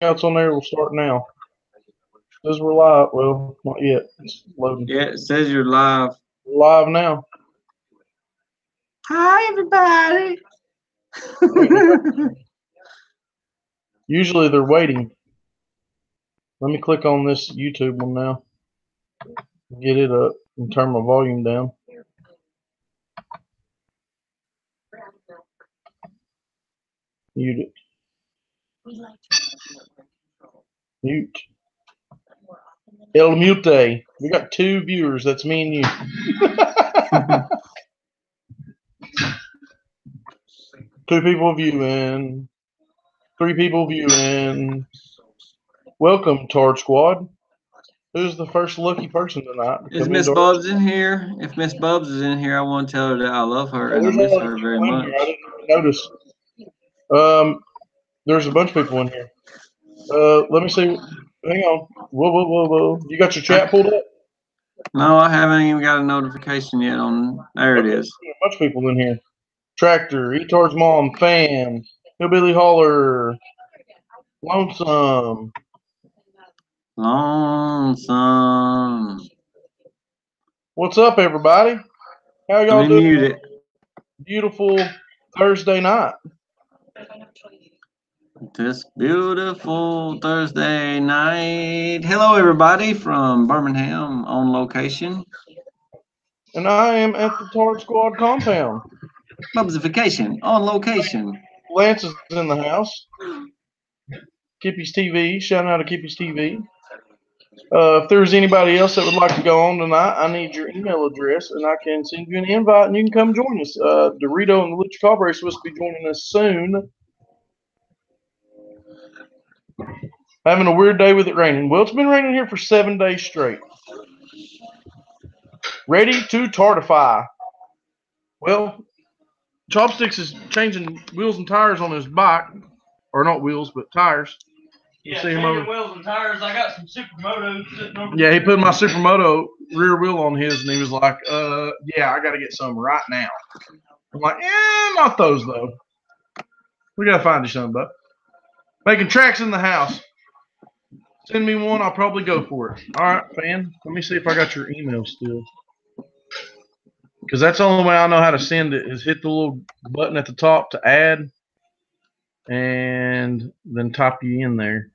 hangouts on there will start now. Says we're live. Well, not yet. It's loading. Yeah, it says you're live. We're live now. Hi, everybody. Usually they're waiting. Let me click on this YouTube one now. Get it up and turn my volume down. Mute it. Mute. El mute. We got 2 viewers. That's me and you. 2 people viewing. 3 people viewing. Welcome, Tardsquad. Who's the first lucky person tonight? Is Miss Bubs in here? If Miss Bubs is in here, I want to tell her that I love her and I miss her very much. I didn't notice. There's a bunch of people in here. Let me see. Hang on. Whoa. You got your chat pulled up? No, I haven't even got a notification yet on. There it is. A bunch of people in here. Tractor, Etard's mom, fan, Hillbilly Holler, Lonesome. What's up, everybody? How y'all doing? Mute it. Beautiful Thursday night. This beautiful Thursday night. Hello, everybody from Birmingham on location. And I am at the Tardsquad compound. Bubsification on location. Lance is in the house. Kippy's TV. Shout out to Kippy's TV. If there's anybody else that would like to go on tonight, I need your email address, and I can send you an invite, and you can come join us. Dorito and the Lucha Cabre are supposed to be joining us soon. Having a weird day with it raining. Well, it's been raining here for 7 days straight. Ready to tardify. Well, Chopsticks is changing wheels and tires on his bike. Or not wheels, but tires. Yeah, see him over. Wheels and tires. I got some Supermoto sitting over. Yeah, he put my Supermoto rear wheel on his, and he was like, yeah, I got to get some right now. I'm like, not those, though. We got to find you something, bud. Making tracks in the house. Send me one. I'll probably go for it. All right, fan. Let me see if I got your email still. Because that's the only way I know how to send it is hit the little button at the top to add and then type you in there.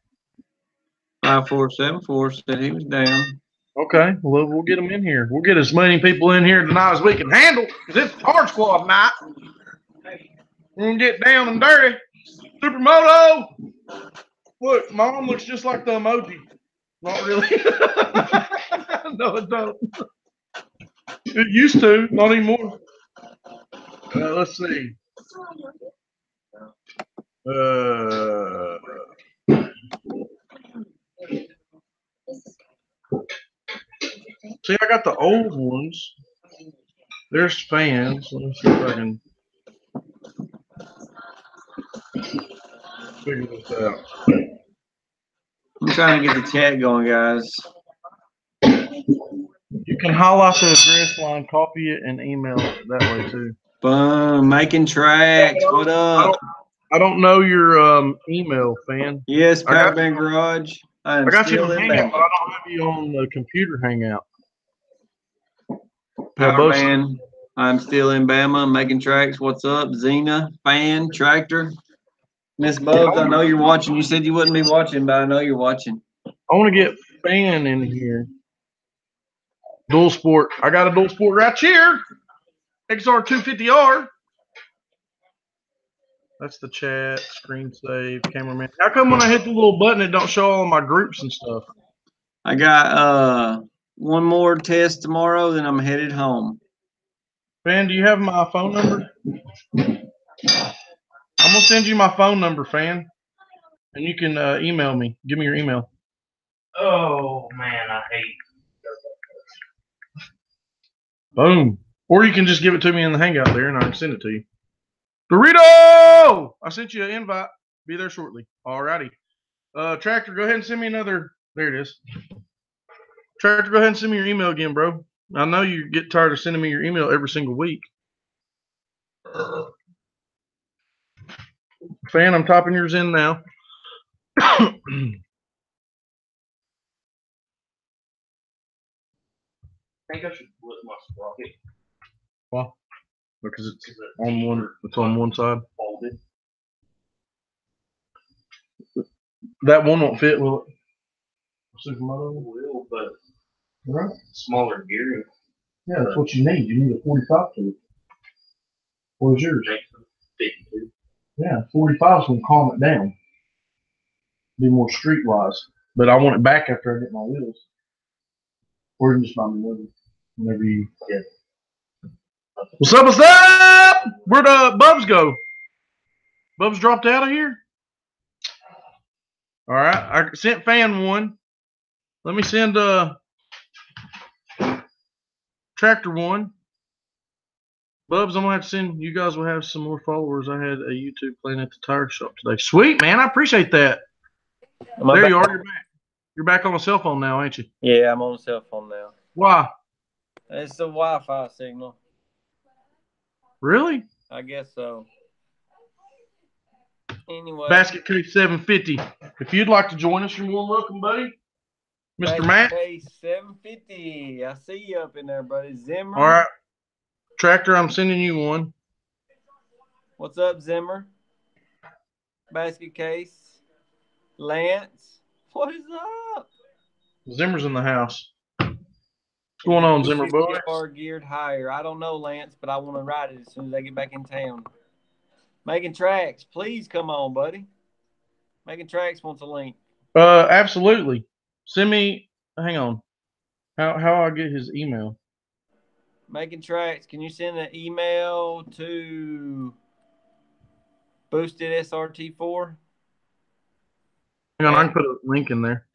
5474 said he was down. Okay, well, we'll get them in here. We'll get as many people in here tonight as we can handle because it's Tardsquad night. We're going to get down and dirty. Supermoto! Look, Mom looks just like the emoji. Not really. No, it don't. It used to, not anymore. Let's see. See, I got the old ones. There's fans. Let me see if I can figure this out. I'm trying to get the chat going, guys. You can highlight the address line, copy it, and email it that way too. Boom, making tracks. What up? I don't know your email, fan. Yes, Powerbank Garage. I got you on Hangout, but I don't have you on the computer Hangout. Powerbank. I'm still in Bama, making tracks. What's up, Xena, fan, tractor? Miss Bubs, I know you're watching. You said you wouldn't be watching, but I know you're watching. I want to get fan in here. Dual Sport. I got a Dual Sport right here. XR250R. That's the chat, screen save, cameraman. How come when I hit the little button, it don't show all my groups and stuff? I got one more test tomorrow, then I'm headed home. Fan, do you have my phone number? I'm going to send you my phone number, fan. And you can email me. Give me your email. Oh, man, I hate. Boom. Or you can just give it to me in the Hangout there, and I can send it to you. Dorito! I sent you an invite. Be there shortly. Alrighty. Tractor, go ahead and send me another. There it is. Tractor, go ahead and send me your email again, bro. I know you get tired of sending me your email every single week. Fan, I'm typing yours in now. I think I should split my sprocket. Well, because it's on one. It's on one side. Folded. That one won't fit, will it? Supermoto. Will, but Right. smaller gearing. Yeah, that's what you need. You need a 45 to it. What's yours? 52. Yeah, 45 is going to calm it down. Be more streetwise. But I want it back after I get my wheels. Or you can just buy me another. Whenever you get. What's up? What's up? Where'd Bubs go? Bubs dropped out of here? All right. I sent Fan one. Let me send Tractor one. Bubs, I'm going to have to send you guys will have some more followers. I had a YouTube playing at the tire shop today. Sweet, man. I appreciate that. There you are. You're back. You're back on a cell phone now, ain't you? Yeah, I'm on a cell phone now. Why? It's the Wi-Fi signal. Really? I guess so. Anyway. Basket Case 750. If you'd like to join us, you're more than welcome, buddy. Mr. Matt. Case 750. I see you up in there, buddy. Zimmer. All right. Tractor, I'm sending you one. What's up, Zimmer? Basket Case. Lance. What is up? Zimmer's in the house. What's going on, Zimmer boy? Are geared higher. I don't know, Lance, but I want to ride it as soon as I get back in town. Making Tracks, please come on, buddy. Making Tracks wants a link. Absolutely. Send me. Hang on. How I get his email? Making Tracks. Can you send an email to Boosted SRT4? Hang on, I can put a link in there.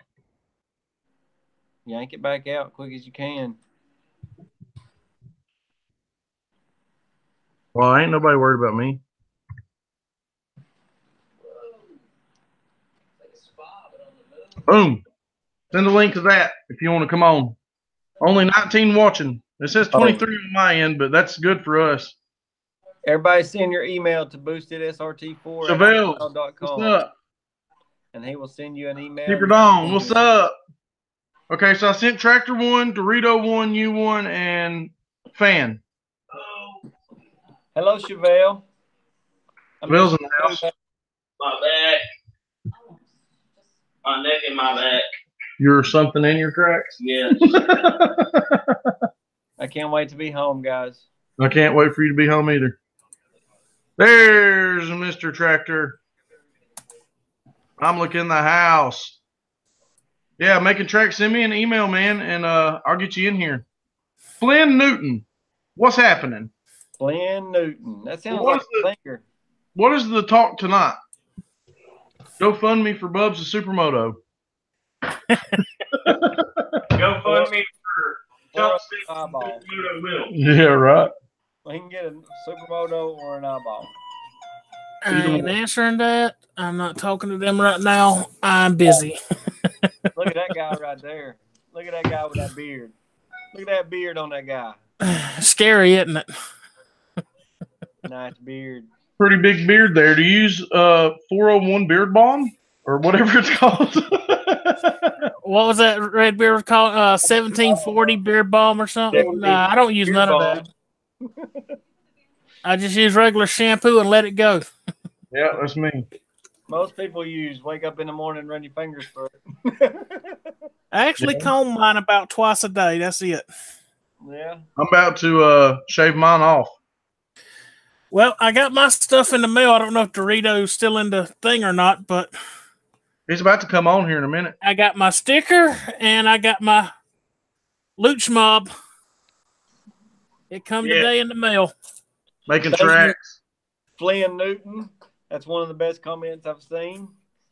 Yank it back out quick as you can. Well, ain't nobody worried about me. Boom. Send a link to that if you want to come on. Only 19 watching. It says 23 on my end, but that's good for us. Everybody send your email to boostedsrt4 Chevelle, what's up? And he will send you an email. Keeper Dawn, what's up? Okay, so I sent Tractor 1, Dorito 1, you 1, and Fan. Hello, Chevelle. Chevelle's in the house. My back. My neck and my back. You're something in your tracks? Yes. I can't wait to be home, guys. I can't wait for you to be home either. There's Mr. Tractor. I'm looking in the house. Yeah, Making Tracks, send me an email, man, and I'll get you in here. Flynn Newton, what's happening? Flynn Newton. That sounds like a thinker. What is the talk tonight? GoFundMe for Bubs the Supermoto. GoFundMe for Chopstick eyeball. Supermoto Will. Yeah, right. Well, he can get a Supermoto or an eyeball. I ain't answering that. I'm not talking to them right now. I'm busy. Look at that guy right there. Look at that guy with that beard. Look at that beard on that guy. Scary, isn't it? Nice beard. Pretty big beard there. Do you use 401 beard balm or whatever it's called? What was that red beard called? 1740 beard balm or something? Nah, I don't use none of that. I just use regular shampoo and let it go. Yeah, that's me. Most people wake up in the morning and run your fingers through it. I actually comb mine about twice a day. That's it. Yeah. I'm about to shave mine off. Well, I got my stuff in the mail. I don't know if Dorito's still in the thing or not, but he's about to come on here in a minute. I got my sticker and I got my Luch Mob. It come today in the mail. Making Tracks. Flynn Newton. That's one of the best comments I've seen.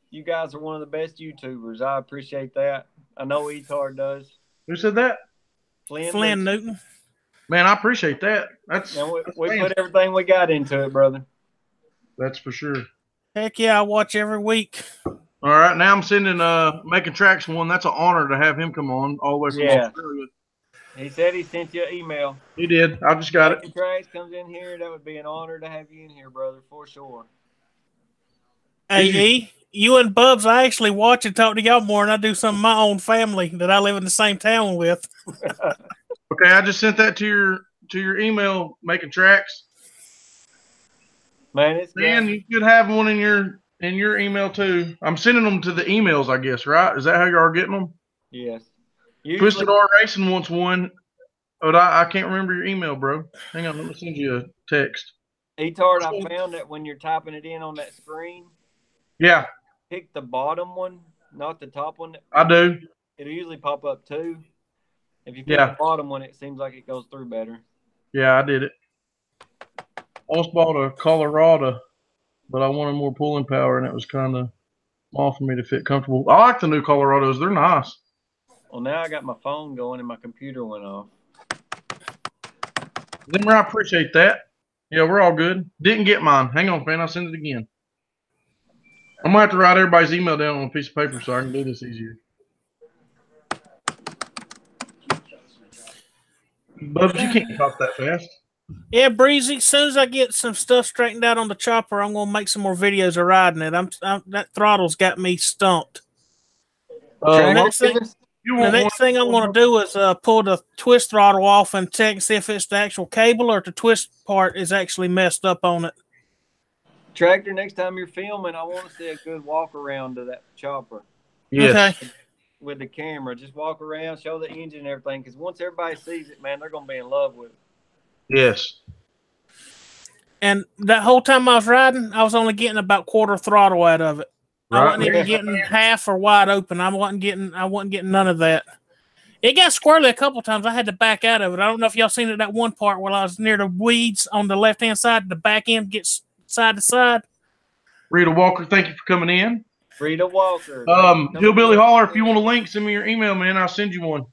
You guys are one of the best YouTubers. I appreciate that. I know Etard does. Who said that? Flynn Newton. Man, I appreciate that. We put everything we got into it, brother. That's for sure. Heck yeah, I watch every week. All right, now I'm sending Making Tracks one. That's an honor to have him come on all the way from Australia. He said he sent you an email. He did. I just got Making Tracks comes in here. That would be an honor to have you in here, brother, for sure. Hey, you and Bubs, I actually watch and talk to y'all more than I do some of my own family that I live in the same town with. Okay, I just sent that to your email, making tracks. Man, it's Dan, good. you should have one in your email too. I'm sending them to the emails, I guess, right? Is that how you are getting them? Yes. Usually, Twisted R Racing wants one, but I can't remember your email, bro. Hang on, let me send you a text. Etard, I found that when you're typing it in on that screen, Yeah, pick the bottom one, not the top one. I do. It'll usually pop up too. If you pick Yeah. the bottom one, it seems like it goes through better. Yeah, I did it. Almost bought a Colorado, but I wanted more pulling power, and it was kind of small for me to fit comfortable. I like the new Colorados. They're nice. Well, now I got my phone going and my computer went off. Zimmer, I appreciate that. Yeah, we're all good. Didn't get mine. Hang on, man. I'll send it again. I'm going to have to write everybody's email down on a piece of paper so I can do this easier. Bubs, you can't talk that fast. Yeah, Breezy. As soon as I get some stuff straightened out on the chopper, I'm gonna make some more videos of riding it. That throttle's got me stumped. The next thing I'm gonna do is pull the twist throttle off and check and see if it's the actual cable or if the twist part is actually messed up on it. Tractor, next time you're filming, I want to see a good walk around to that chopper. Yes. Okay. With the camera, just walk around, show the engine and everything. Because once everybody sees it, man, they're gonna be in love with it. Yes. And that whole time I was riding, I was only getting about quarter throttle out of it. Right. I wasn't even getting half or wide open. I wasn't getting none of that. It got squirrely a couple times. I had to back out of it. I don't know if y'all seen it that one part where I was near the weeds on the left hand side. The back end gets side to side. Rita Walker, thank you for coming in. Rita Walker. Hillbilly Holler, if you want a link, send me your email, man. I'll send you one.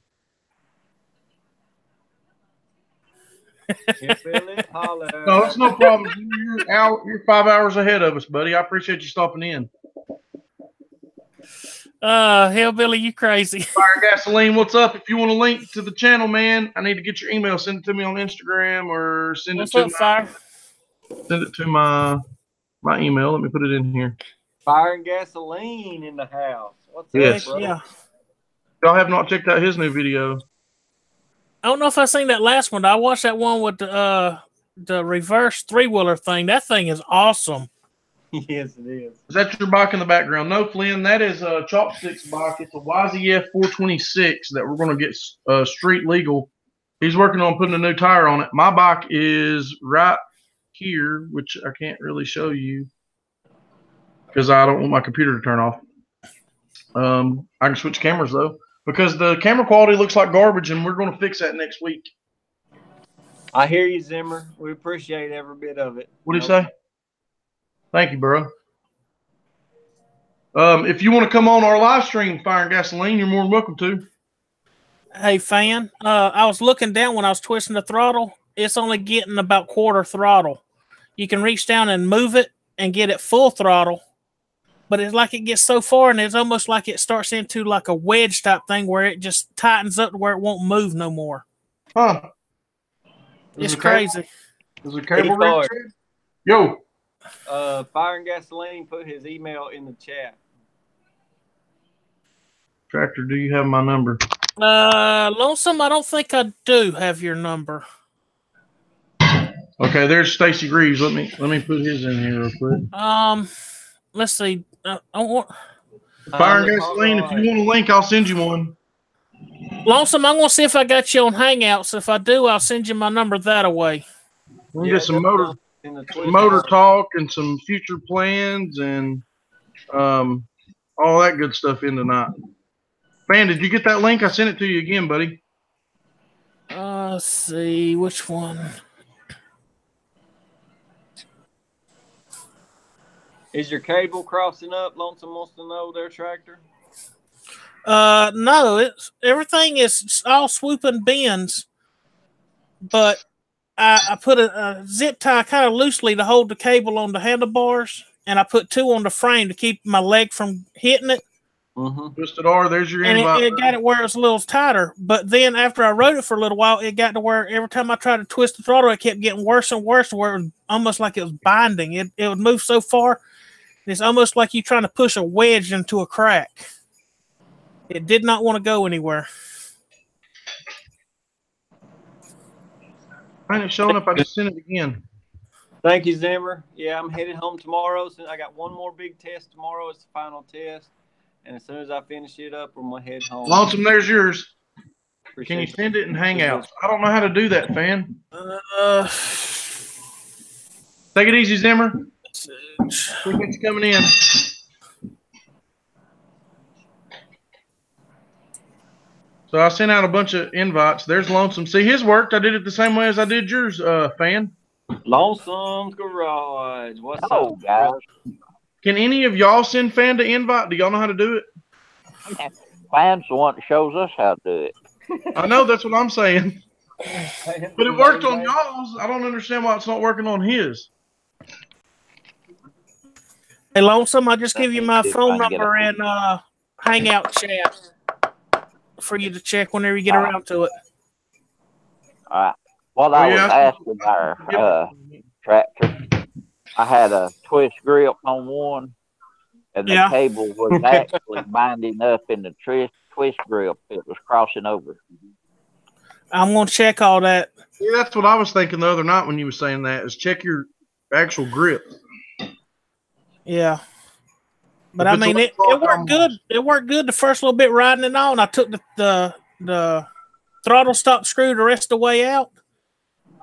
Hillbilly Holler. No, it's no problem. You're 5 hours ahead of us, buddy. I appreciate you stopping in. Hillbilly, you crazy. Fire Gasoline, what's up? If you want a link to the channel, man, I need to get your email. Send it to me on Instagram or send it to my email. Let me put it in here. Fire and Gasoline in the house. What's Yes. up, bro? Yeah. Y'all have not checked out his new video. I don't know if I seen that last one. I watched that one with the reverse 3-wheeler thing. That thing is awesome. Yes, it is. Is that your bike in the background? No, Flynn, that is a Chopsticks bike. It's a YZF 426 that we're going to get street legal. He's working on putting a new tire on it. My bike is right here, which I can't really show you because I don't want my computer to turn off. I can switch cameras, though, because the camera quality looks like garbage, and we're going to fix that next week. I hear you, Zimmer. We appreciate every bit of it. What do you say? Thank you, bro. If you want to come on our live stream, Fire and Gasoline, you're more than welcome to. Hey, fan, I was looking down when I was twisting the throttle. It's only getting about quarter throttle. You can reach down and move it and get it full throttle, but it's like it gets so far and it's almost like it starts into like a wedge type thing where it just tightens up to where it won't move no more. Huh. It's crazy. Is it cable reach? Yo. Fire and Gasoline put his email in the chat. Tractor, do you have my number? Lonesome, I don't think I do have your number. Okay, there's Stacy Greaves. Let me put his in here real quick. Let's see. I want Fire and Gasoline. If you want a link, I'll send you one. Lonesome, I'm gonna see if I got you on Hangouts. If I do, I'll send you my number that away. We'll get some motor talk and some future plans and all that good stuff in tonight. Man, did you get that link? I sent it to you again, buddy. Let's see which one. Is your cable crossing up? Lonesome wants to know there, Tractor. No, everything is all swooping bends, but I put a zip tie kind of loosely to hold the cable on the handlebars, and I put 2 on the frame to keep my leg from hitting it. Twisted R, there's your and invite. it got it where it's a little tighter. But then after I rode it for a little while, it got to where every time I tried to twist the throttle, it kept getting worse and worse, where it was almost like it was binding. It would move so far, It's almost like you're trying to push a wedge into a crack. It did not want to go anywhere. I ain't showing up. I just sent it again. Thank you, Zimmer. Yeah, I'm headed home tomorrow. So I got one more big test tomorrow. It's the final test. And as soon as I finish it up, I'm going to head home. Lonesome, there's yours. Appreciate Can you send it in Hangouts? I don't know how to do that, fan. Take it easy, Zimmer. Appreciate you coming in. So I sent out a bunch of invites. There's Lonesome. See, his worked. I did it the same way as I did yours, fan. Lonesome's Garage. What's up, guys? Can any of y'all send fan to invite? Do y'all know how to do it? Fan's the one that shows us how to do it. I know, that's what I'm saying. But it worked on y'all's. I don't understand why it's not working on his. Hey, Lonesome, I'll just give you my phone number and Hangout chat for you to check whenever you get around to it. All right. Well, I was asking our tractor, I had a twist grip on one, and the cable was actually binding up in the twist grip. It was crossing over. I'm going to check all that. Yeah, that's what I was thinking the other night when you were saying that, is check your actual grip. Yeah. But I mean, it worked good. It worked good the first little bit riding it on. I took the throttle stop screw the rest of the way out.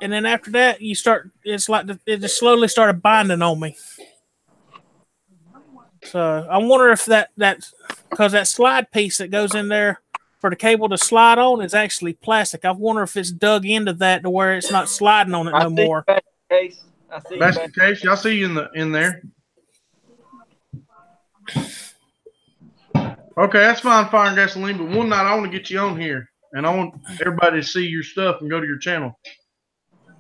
And then after that, it's like it just slowly started binding on me. So I wonder if that's because that slide piece that goes in there for the cable to slide on is actually plastic. I wonder if it's dug into that to where it's not sliding on it no more. Basket case, y'all see you in there. Okay, that's fine, Fire and Gasoline. But one night I want to get you on here, and I want everybody to see your stuff and go to your channel.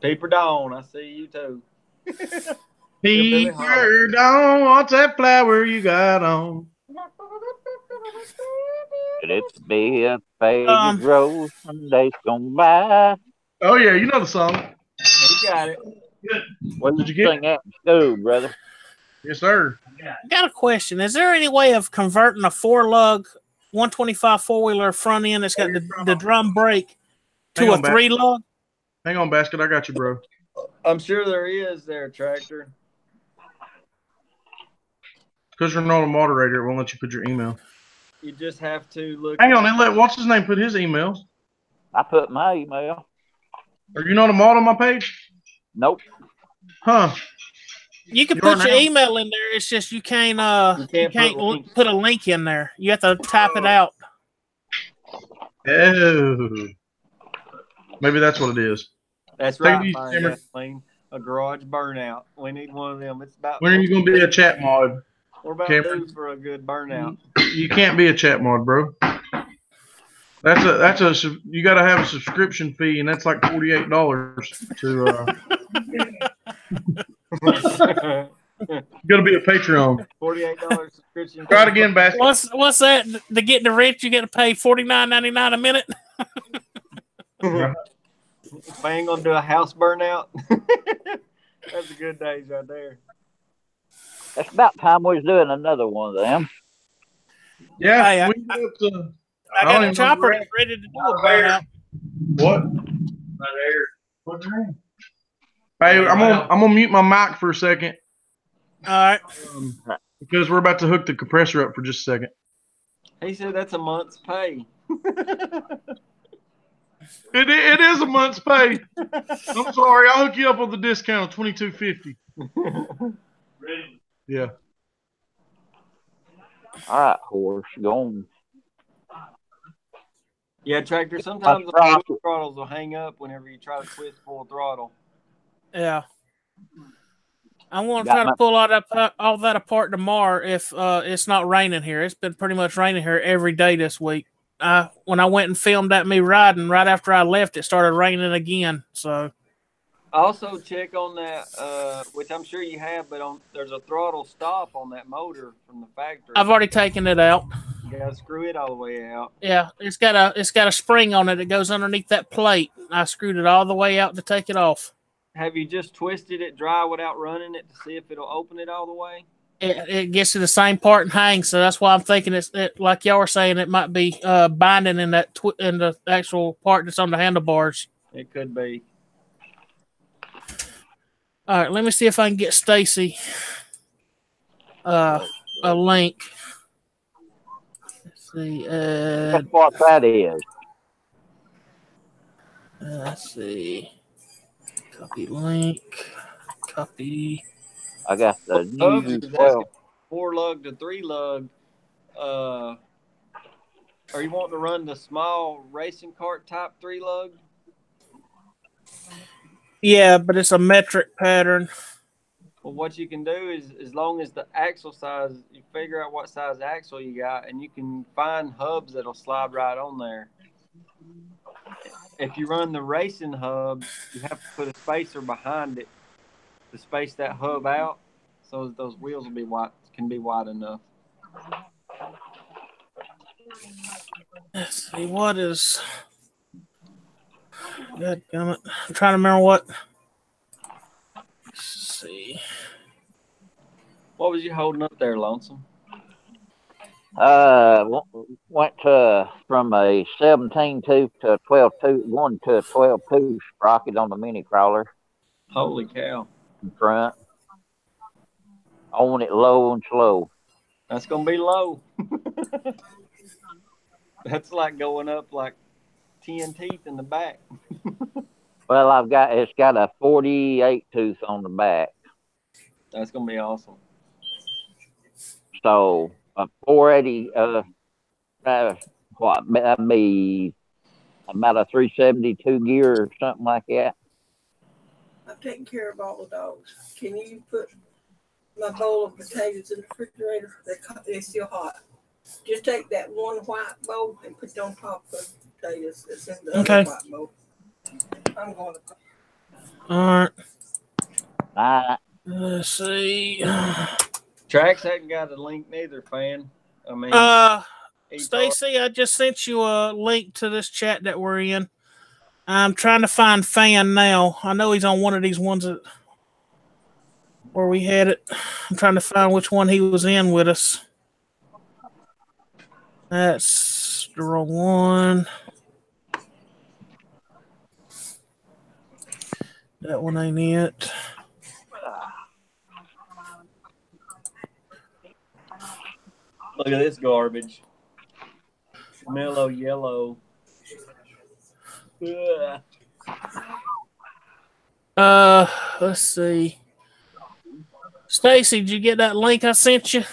Peeper Dawn, I see you too. Peeper Dawn, what's that flower you got on? Could it be a faded rose some days gone by? Oh yeah, you know the song. You got it. Good. What did you get? Sing that in school, brother? Yes, sir. I got a question. Is there any way of converting a 4-lug 125 4-wheeler front end that's got the drum brake to a 3-lug? Hang on, Basket. I got you, bro. I'm sure there is there, Tractor. Because you're not a moderator, it won't let you put your email. You just have to look. Hang on, let what's his name put his email. I put my email. Are you not a mod on my page? Nope. Huh. You can put your email in there. It's just you can't put a link in there. You have to type it out. Oh. Maybe that's what it is. That's right. A garage burnout. We need one of them. It's about. When are you going to be a chat mod? We're about due for a good burnout. You can't be a chat mod, bro. That's a you got to have a subscription fee, and that's like $48 to. Got to be a Patreon. $48 subscription. Try it again, Basket. What's that? To get the rent, you got to pay $49.99 a minute. If I ain't gonna do a house burnout, that's a good days right there. It's about time we was doing another one of them. Yeah, hey, I got a chopper ready to do a burnout. What? Right there. What's your name? Hey, I'm gonna mute my mic for a second. All right. Because we're about to hook the compressor up for just a second. He said that's a month's pay. It is a month's pay. I'm sorry, I'll hook you up with the discount of $22.50. Ready? Yeah. All right, horse, go on. Yeah, Tractor. Sometimes the throttles will hang up whenever you try to twist full throttle. Yeah. I'm going to try to pull all that apart tomorrow if it's not raining here. It's been pretty much raining here every day this week. When I went and filmed that me riding, right after I left, it started raining again. So, also check on that, which I'm sure you have, but there's a throttle stop on that motor from the factory. I've already taken it out. You gotta screw it all the way out. Yeah, it's got a spring on it that goes underneath that plate. I screwed it all the way out to take it off. Have you just twisted it dry without running it to see if it'll open it all the way? it gets to the same part and hangs. So that's why I'm thinking like y'all were saying, it might be binding in that in the actual part that's on the handlebars. It could be. All right, let me see if I can get Stacy a link. Let's see. That's what that is. Let's see. Copy link. Copy. I got the new 12. 4 lug to 3 lug. Are you wanting to run the small racing cart type 3 lug? Yeah, but it's a metric pattern. Well, what you can do is, as long as the axle size, you figure out what size axle you got, and you can find hubs that'll slide right on there. If you run the racing hub, you have to put a spacer behind it to space that hub out, so that those wheels will be can be wide enough. Let's see, what is... Goddammit. I'm trying to remember what... Let's see. What was you holding up there, Lonesome? Went from a 17 tooth to a 12 tooth, one to a 12 tooth sprocket on the mini crawler. Holy cow! In front. On it low and slow. That's gonna be low. That's like going up like 10 teeth in the back. Well, it's got a 48 tooth on the back. That's gonna be awesome. So a 480, what that'd be about a 372 gear or something like that. I'm taking care of all the dogs. Can you put my bowl of potatoes in the refrigerator? They're still hot. Just take that one white bowl and put it on top of the potatoes that's in the other white bowl. I'm going to. All right. Let's see. Trax hadn't got a link neither, fan. I mean, Stacy, I just sent you a link to this chat that we're in. I'm trying to find Fan now. I know he's on one of these ones where we had it. I'm trying to find which one he was in with us. That's the wrong one. That one ain't it. Look at this garbage. Mellow yellow. Ugh. Let's see. Stacy, did you get that link I sent you?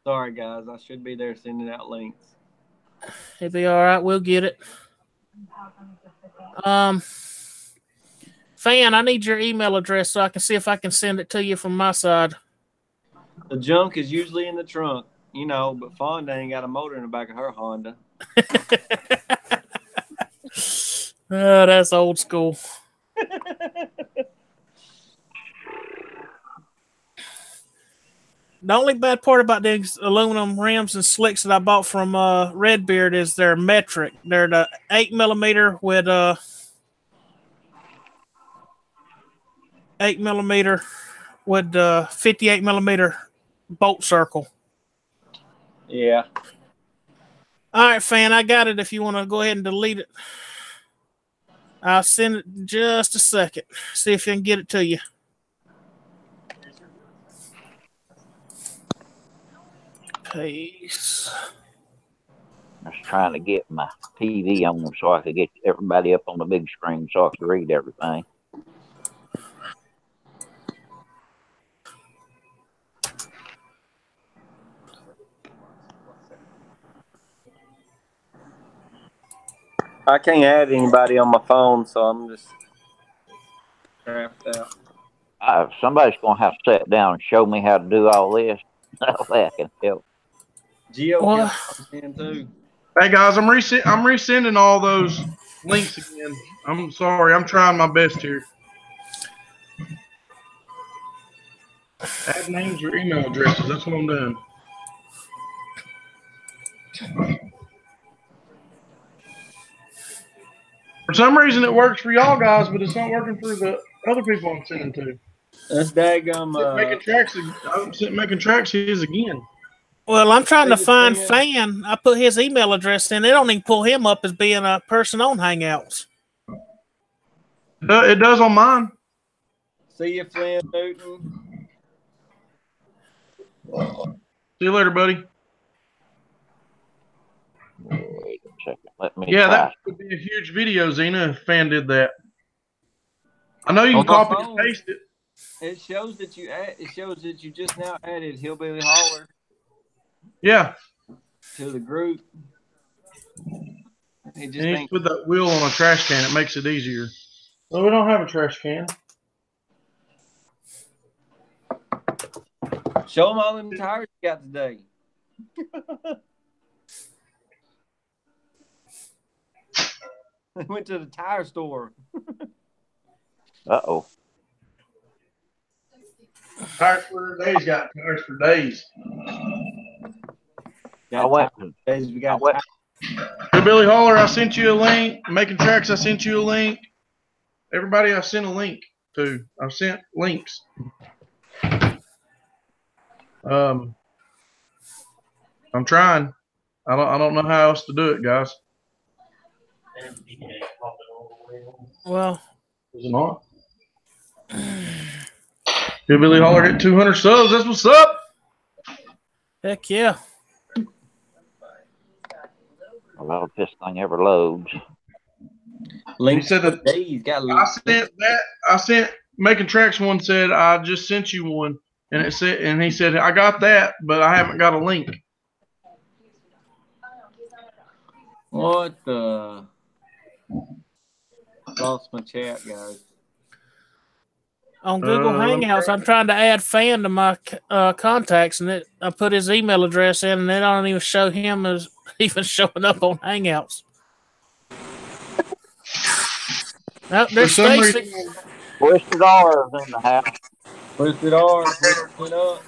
Sorry, guys. I should be there sending out links. It'll be all right. We'll get it. Fan, I need your email address so I can see if I can send it to you from my side. The junk is usually in the trunk, you know, but Fonda ain't got a motor in the back of her Honda. Oh, that's old school. The only bad part about these aluminum rims and slicks that I bought from Redbeard is they're metric. They're the 8mm with 8mm with 58mm bolt circle. Yeah. All right, Fan, I got it. If you want to go ahead and delete it, I'll send it in just a second. See if I can get it to you. Paste. I was trying to get my TV on so I could get everybody up on the big screen so I could read everything. I can't add anybody on my phone, so I'm just crapped out. Somebody's going to have to sit down and show me how to do all this. That way I can help. Geo in too. Hey guys, I'm resending all those links again. I'm sorry, I'm trying my best here. Add names or email addresses. That's what I'm doing. For some reason, it works for y'all guys, but it's not working for the other people I'm sending to. That's daggum. I'm sitting making tracks his again. Well, I'm trying to find Fan. I put his email address in. They don't even pull him up as being a person on Hangouts. It does on mine. See you, Flynn Newton. See you later, buddy. Wait a second. Let me Yeah, try. that would be a huge video, Zena, if Fan did that. I know you can copy and paste it. It shows that you just now added Hillbilly Holler. Yeah. To the group. He just put that wheel on a trash can. It makes it easier. Well, we don't have a trash can. Show them all them tires you got today. I went to the tire store. Uh-oh. Tires for days got tires for days. Billy Holler, I sent you a link. Making Tracks, I sent you a link. Everybody, I sent a link to. I've sent links. I'm trying. I don't know how else to do it, guys. Well, is it not? Billy Holler hit 200 subs. That's what's up. Heck yeah. Well, if this thing ever loads. He said that I sent Making Tracks one said I just sent you one, and it said, and he said I got that, but I haven't got a link. What the? Lost my chat, guys. On Google Hangouts, I'm trying to add Fan to my contacts, and I put his email address in, and they don't even show him as even showing up on Hangouts. Oh, there's Stacy. Twisted R is in the house. Twisted R, put up.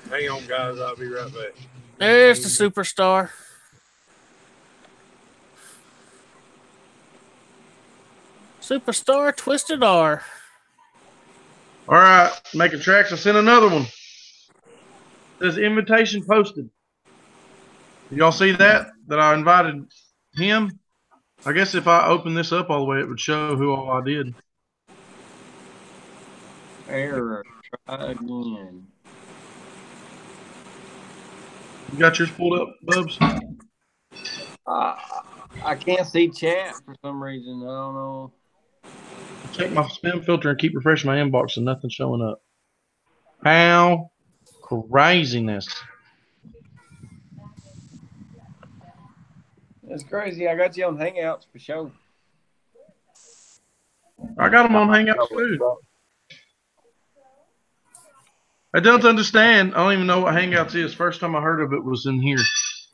Hang on, guys. I'll be right back. There's the superstar. Superstar Twisted R. All right, Making Tracks. I sent another one. It says invitation posted. Did y'all see that? That I invited him? I guess if I open this up all the way, it would show who all I did. Error. Try again. You got yours pulled up, Bubs? I can't see chat for some reason. I don't know. Check my spam filter and keep refreshing my inbox and nothing's showing up. How craziness. That's crazy. I got you on Hangouts for sure. I got them on Hangouts too. I don't understand. I don't even know what Hangouts is. First time I heard of it was in here.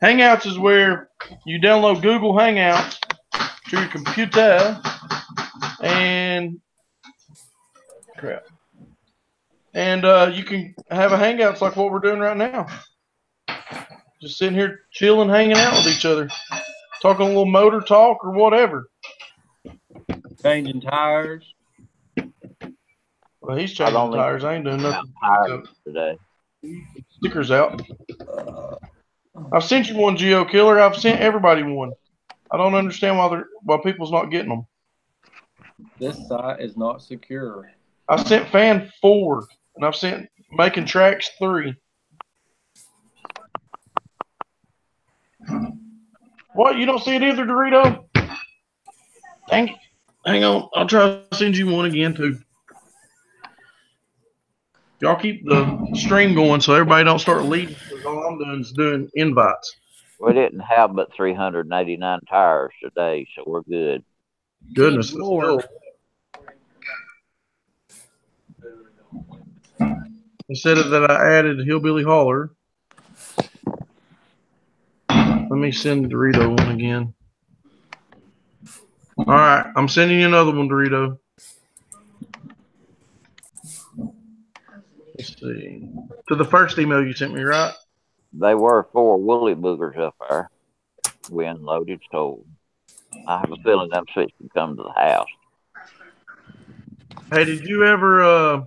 Hangouts is where you download Google Hangouts to your computer and crap. And you can have a Hangouts like what we're doing right now. Just sitting here chilling, hanging out with each other. Talking a little motor talk or whatever. Changing tires. Well, he's changing tires. I ain't doing nothing today. Stickers out. I've sent you one, Geo Killer. I've sent everybody one. I don't understand why people's not getting them. This site is not secure. I sent Fan 4, and I've sent Making Tracks 3. What? You don't see it either, Dorito? Dang it. Hang on. I'll try to send you one again, too. Y'all keep the stream going so everybody don't start leaving, because all I'm doing is doing invites. We didn't have but 389 tires today, so we're good. Goodness Lord. Instead of that, I added Hillbilly Holler. Let me send Dorito one again. All right, I'm sending you another one, Dorito. Let's see. To the first email you sent me, right? They were 4 woolly boogers up there. We unloaded, so. I have a feeling them switch can come to the house. Hey, did you ever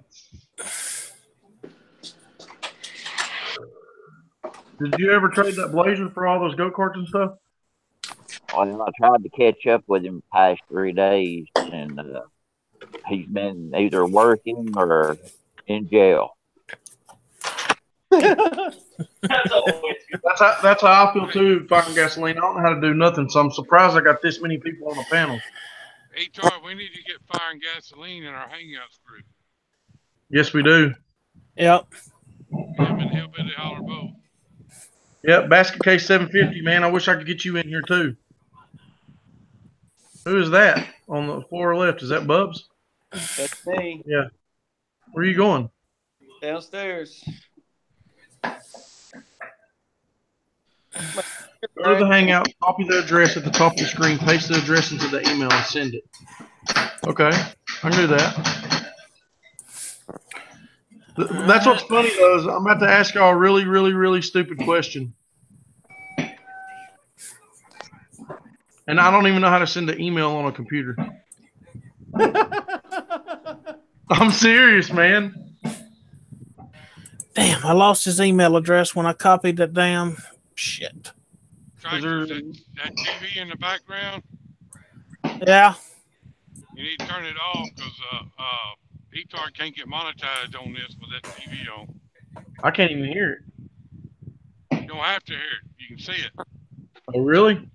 trade that Blazer for all those go-karts and stuff? Well, I tried to catch up with him the past 3 days, and he's been either working or in jail. That's always good. That's how I feel too. Firing gasoline. I don't know how to do nothing, so I'm surprised I got this many people on the panel. Etard, we need to get fire and gasoline in our hangouts group. Yes, we do. Yep. Him and Hillbilly Holler both. Yep, basket case 750, man. I wish I could get you in here too. Who is that on the floor left? Is that Bubs? That's me. Yeah. Where are you going? Downstairs. Go to the hangout, copy the address at the top of the screen, paste the address into the email, and send it. Okay, I can do that. That's what's funny, though, is I'm about to ask y'all a really, really, really stupid question. And I don't even know how to send an email on a computer. I'm serious, man. Damn, I lost his email address when I copied that damn shit. Tractor, that TV in the background, Yeah. you need to turn it off because Etard can't get monetized on this with that TV on. I can't even hear it. You don't have to hear it. You can see it. Oh, really?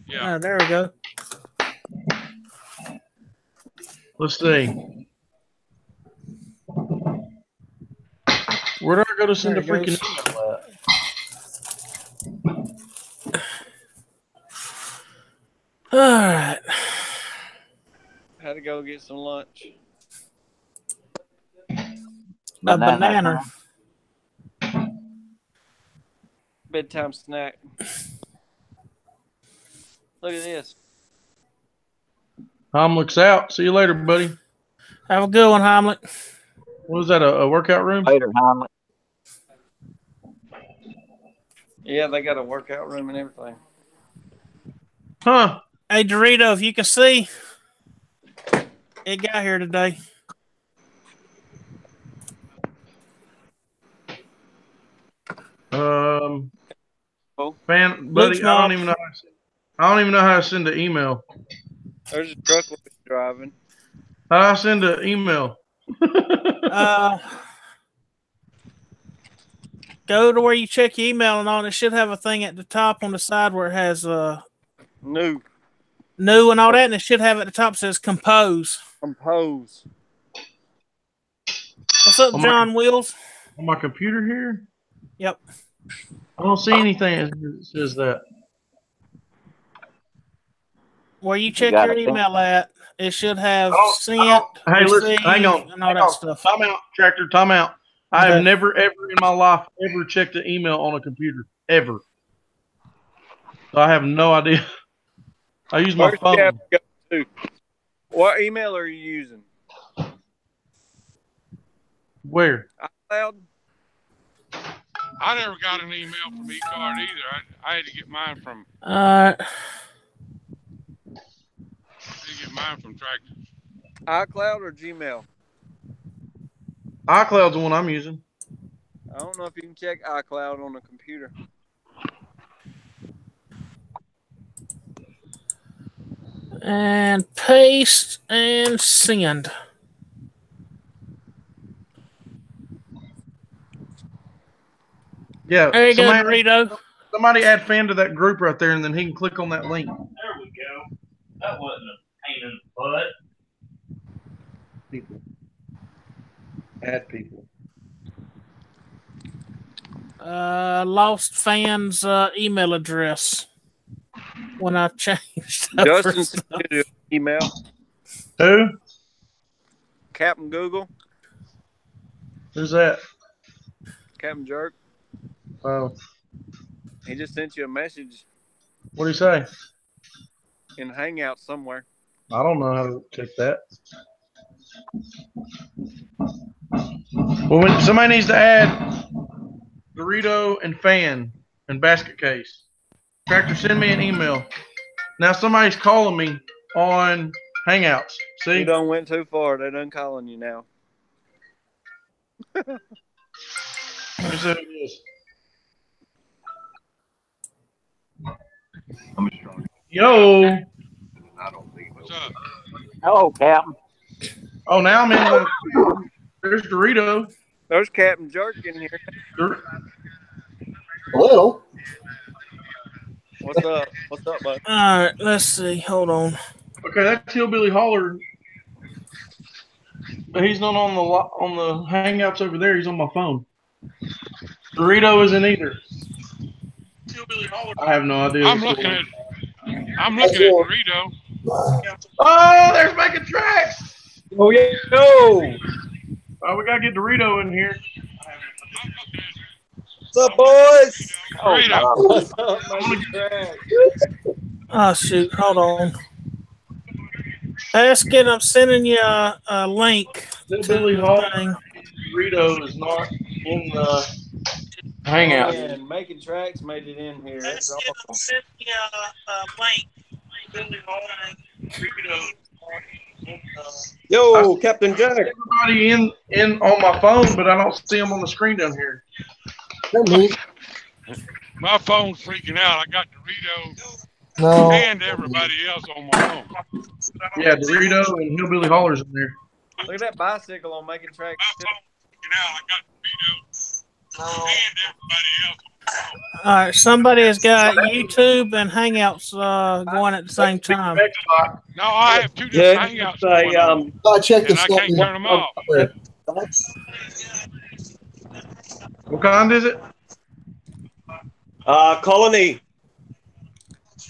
Yeah. There we go. Let's see. Where do I go to send a freaking email at? All right. Had to go get some lunch. A banana. Bedtime snack. Look at this. Tom looks out. See you later, buddy. Have a good one, Hamlet. What is that, a workout room? Later, Hamlet. Yeah, they got a workout room and everything. Huh. Hey, Dorito, if you can see, it got here today. Man, buddy, I don't even know how to send an email. There's a truck we're driving. How do I send an email? Go to where you check your email and on. It should have a thing at the top on the side where it has New and all that, and it should have at the top says compose. Compose. What's up, John Wheels? On my computer here? Yep. I don't see anything that says that. Where you check your email at, it should have sent, hey, listen, hang on, and all that stuff. Time out, Tractor, time out. I have never, ever in my life ever checked an email on a computer, ever. So I have no idea. I use my phone. What email are you using? Where? iCloud? I never got an email from Etard either. I had to get mine from. Tractor. iCloud or Gmail? iCloud's the one I'm using. I don't know if you can check iCloud on a computer. And paste and send. Yeah. There you go, Dorito. Somebody add Fan to that group right there, and then he can click on that link. There we go. That wasn't a pain in the butt. People. Add people. Lost Fan's email address when I changed. Justin sent you an email. Who? Captain Google. Who's that? Captain Jerk. Oh. He just sent you a message What do you say? in Hangout somewhere. I don't know how to check that. Well, when somebody needs to add Dorito and Fan and Basket Case. Tractor, send me an email. Now somebody's calling me on Hangouts. See? You done went too far. They done calling you now. Let me see who it is. Yo. What's up? Hello, Captain. Oh, now I'm in the. There's Dorito. There's Captain Jerk in here. Hello. What's up? What's up, bud? All right, let's see. Hold on. Okay, that's Hillbilly Holler. But he's not on the Hangouts over there. He's on my phone. Dorito isn't either. I have no idea. I'm looking at Dorito. Oh, there's Making Tracks. Oh yeah, no. Oh, we gotta get Dorito in here. What's up, boys? Dorito. What's up, Making Tracks? Oh shoot! Hold on. Asking, I'm sending you a link. Hillbilly Holler. Dorito is not in the Hangout. Man, Making Tracks made it in here. That's awesome. I'm sending you a link. Hillbilly Holler. Dorito. Yo, Captain Jack. Everybody in on my phone, but I don't see them on the screen down here. My phone's freaking out. I got Dorito No. and everybody else on my phone. Yeah, Dorito and Hillbilly Hollers in there. Look at that bicycle on Making Tracks. My phone's freaking out. I got Dorito and everybody else on my phone. All right, somebody has got YouTube and Hangouts going at the same time. No, I have two different Hangouts going on, I checked and I can't turn them off. What kind is it? Colony.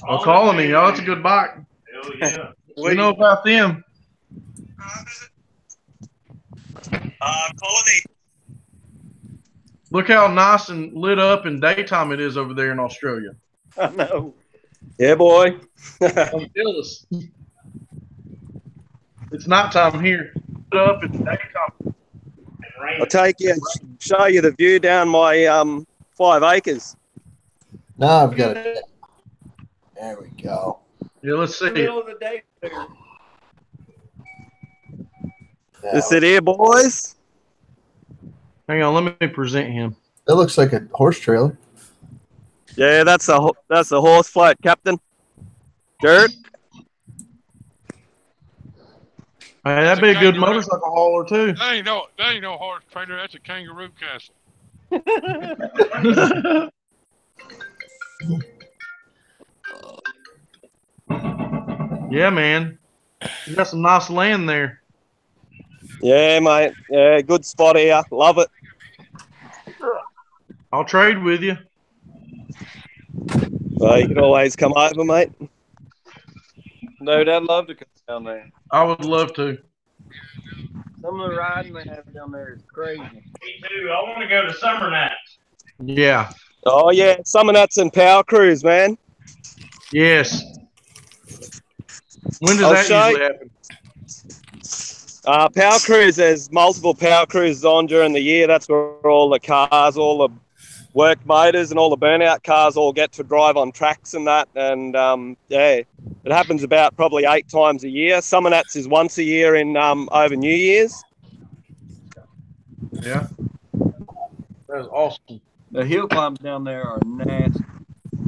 Oh, Colony. Oh, it's a good bike. Hell yeah. We know about them. Colony. Look how nice and lit up in daytime it is over there in Australia. I know. Yeah, boy. I'm jealous. It's nighttime here. Lit up in daytime. I'll take you and show you the view down my 5 acres. Now I've got it. There we go. Yeah, let's see. Middle of the day. Now, This it here, boys. Hang on, let me present him. that looks like a horse trailer. Yeah, that's a horse float, Captain. Jared. Hey, that'd be a good motorcycle hauler too. That ain't no horse trailer. That's a kangaroo castle. Yeah, man. You got some nice land there. Yeah, mate. Yeah, good spot here. Love it. I'll trade with you. Well, you can always come over, mate. Dude, I'd love to come down there. I would love to. Some of the riding they have down there is crazy. Me too. I want to go to Summer Nights. Yeah. Oh, yeah. Summer Nuts and Power Cruise, man. Yes. When does I'll that show usually you. happen? Power Cruise, there's multiple Power Cruises on during the year. That's where all the cars, all the work motors and all the burnout cars all get to drive on tracks and that. And, yeah, it happens about probably 8 times a year. Summer Nuts is once a year in over New Year's. Yeah. That is awesome. The hill climbs down there are nasty.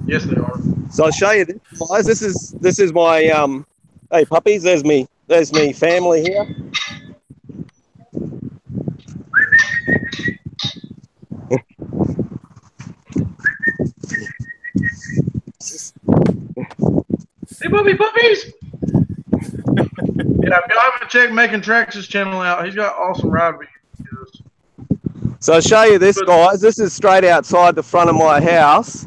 Yes, they are. So I'll show you this, guys. This is my hey puppies. There's me family here. Hey, puppies! Yeah, if y'all haven't checked Making Tracks' channel out, he's got awesome ride videos. So I'll show you this, guys. This is straight outside the front of my house.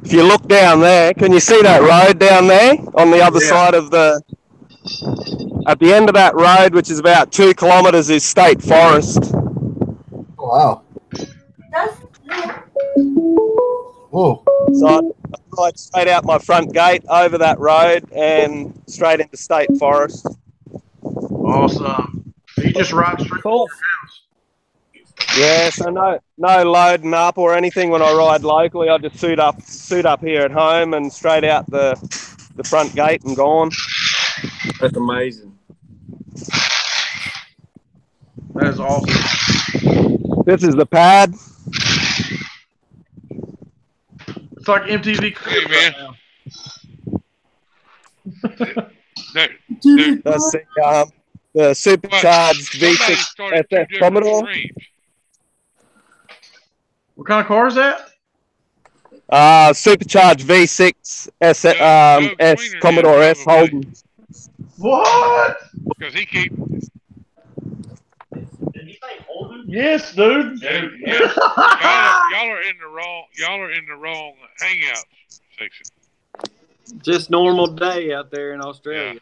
If you look down there, can you see that road down there on the other side of the... At the end of that road, which is about 2 kilometres, is state forest. Wow. Whoa. So I ride straight out my front gate, over that road, and straight into state forest. Awesome. You just ride straight to your house. Yeah, so no loading up or anything when I ride locally. I just suit up here at home and straight out the the front gate and gone. That's amazing. That is awesome. This is the pad. It's like MTV. Hey, man. That's the supercharged V6 FF Commodore. What kind of car is that? Supercharged V6 S Commodore S Holden. What? Because he keep. Did he say Holden? Yes, dude. Yeah. Y'all are in the wrong. Y'all are in the wrong hangout section. Just normal day out there in Australia.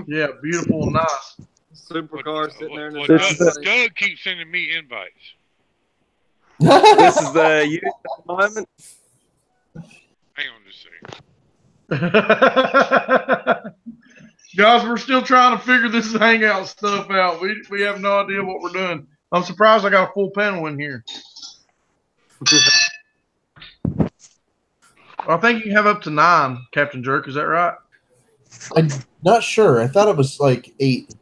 Yeah, beautiful and nice. Supercar sitting there in the Doug keeps sending me invites. This is the youth at the moment. Hang on just a second. Guys, we're still trying to figure this hangout stuff out. We have no idea what we're doing. I'm surprised I got a full panel in here. I think you have up to 9, Captain Jerk. Is that right? I'm not sure. I thought it was like 8.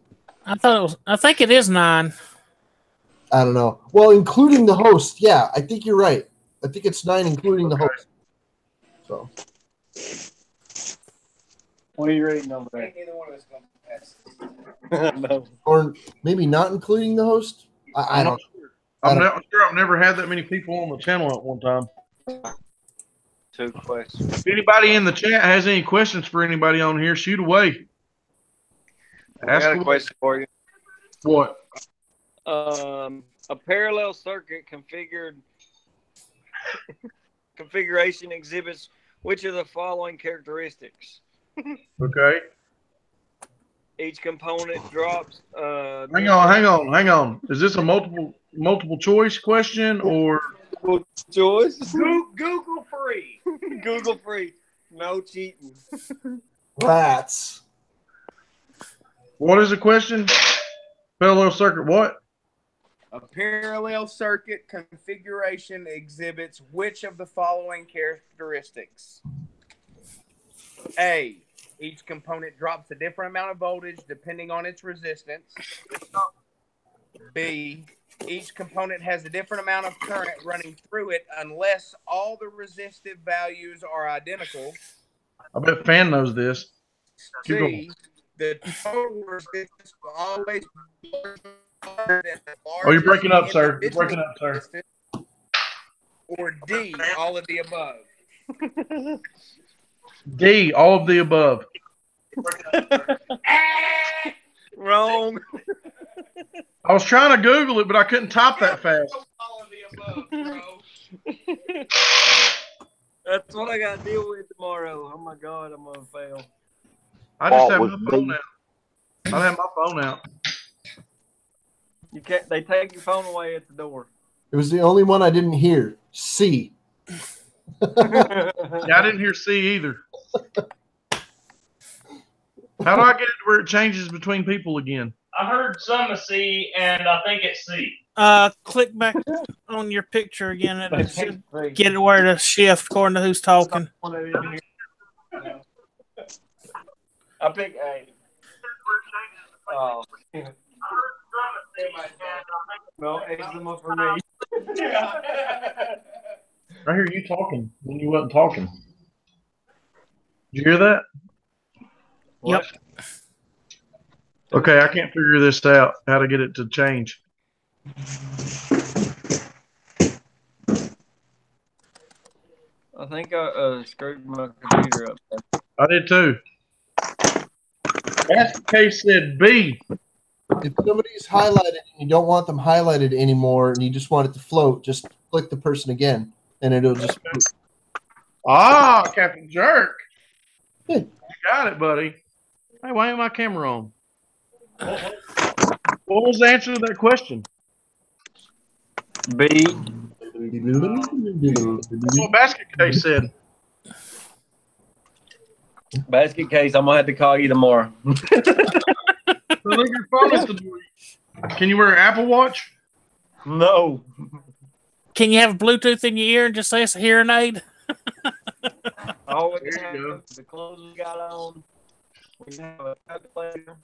I think it is 9. I don't know. Well, including the host. Yeah, I think you're right. I think it's 9, including the host. So. What are you reading over there? Neither one of us going to pass. No. Or maybe not including the host. I don't. I'm not sure. I've never had that many people on the channel at one time. 2 questions. If anybody in the chat has any questions for anybody on here, shoot away. I got a question for you. What? A parallel circuit configuration exhibits which of the following characteristics? Okay. Each component drops. Hang on. Is this a multiple choice question or multiple choice? Google free. Google free. No cheating. Rats. What is the question? Parallel circuit. What? A parallel circuit configuration exhibits which of the following characteristics? A. Each component drops a different amount of voltage depending on its resistance. B. Each component has a different amount of current running through it unless all the resistive values are identical. I bet Fan knows this. C. The total resistance will always be larger than the largest. Oh, you're breaking up, sir. You're breaking up, sir. Or D. All of the above. D. All of the above. Wrong. I was trying to Google it, but I couldn't type that fast. All of the above, bro. That's what I got to deal with tomorrow. Oh my God, I'm gonna fail. I just have my phone out. I have my phone out. You can't. They take your phone away at the door. It was the only one I didn't hear. C. Yeah, I didn't hear C either. How do I get it where it changes between people again? I heard some of C, and I think it's C. Click back on your picture again. It should get it where to shift according to who's talking. I pick A. Oh. No eczema for me. I hear you talking when you wasn't talking. Did you hear that? Yep. Okay, I can't figure this out, how to get it to change. I think I screwed my computer up. I did too. That's the case said B. If somebody's highlighted and you don't want them highlighted anymore and you just want it to float, just click the person again and it'll just float. Ah, Captain Jerk. Yeah. You got it, buddy. Hey, why ain't my camera on? What was the answer to that question? B. That's what Basket Case said. Basket Case, I'm going to have to call you tomorrow. So look your phone at the door. Can you wear an Apple Watch? No. Can you have Bluetooth in your ear and just say it's a hearing aid? All we There have, you go. the clothes we got on. We have a calculator.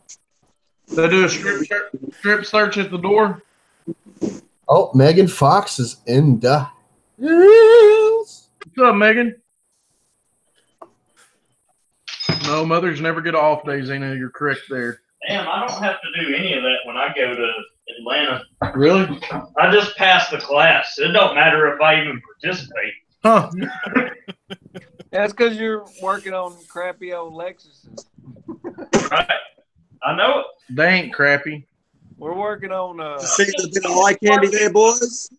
They do a strip search at the door. Oh, Megan Fox is in the house. What's up, Megan? No, mothers never get off days, Zena. You're correct there. Damn, I don't have to do any of that when I go to Atlanta. Really? I just pass the class. It don't matter if I even participate. Huh. That's because you're working on crappy old Lexuses. Right. I know it. They ain't crappy. We're working on See the bit of eye candy there, boys?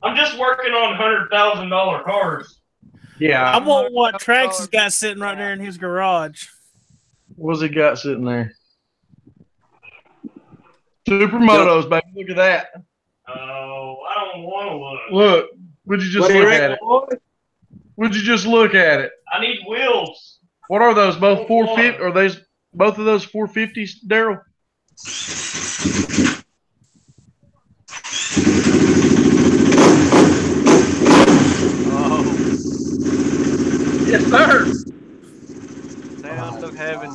I'm just working on $100,000 cars. Yeah. I want what Trax has got sitting right there in his garage. What's he got sitting there? Supermotos, baby. Look at that. Oh, I don't want to look. Look. Would you just look at it? Would you just look at it? I need wheels. What are those? Both 450? Are those both of those 450s, Daryl? Oh. Yes, sir. Sound of heaven.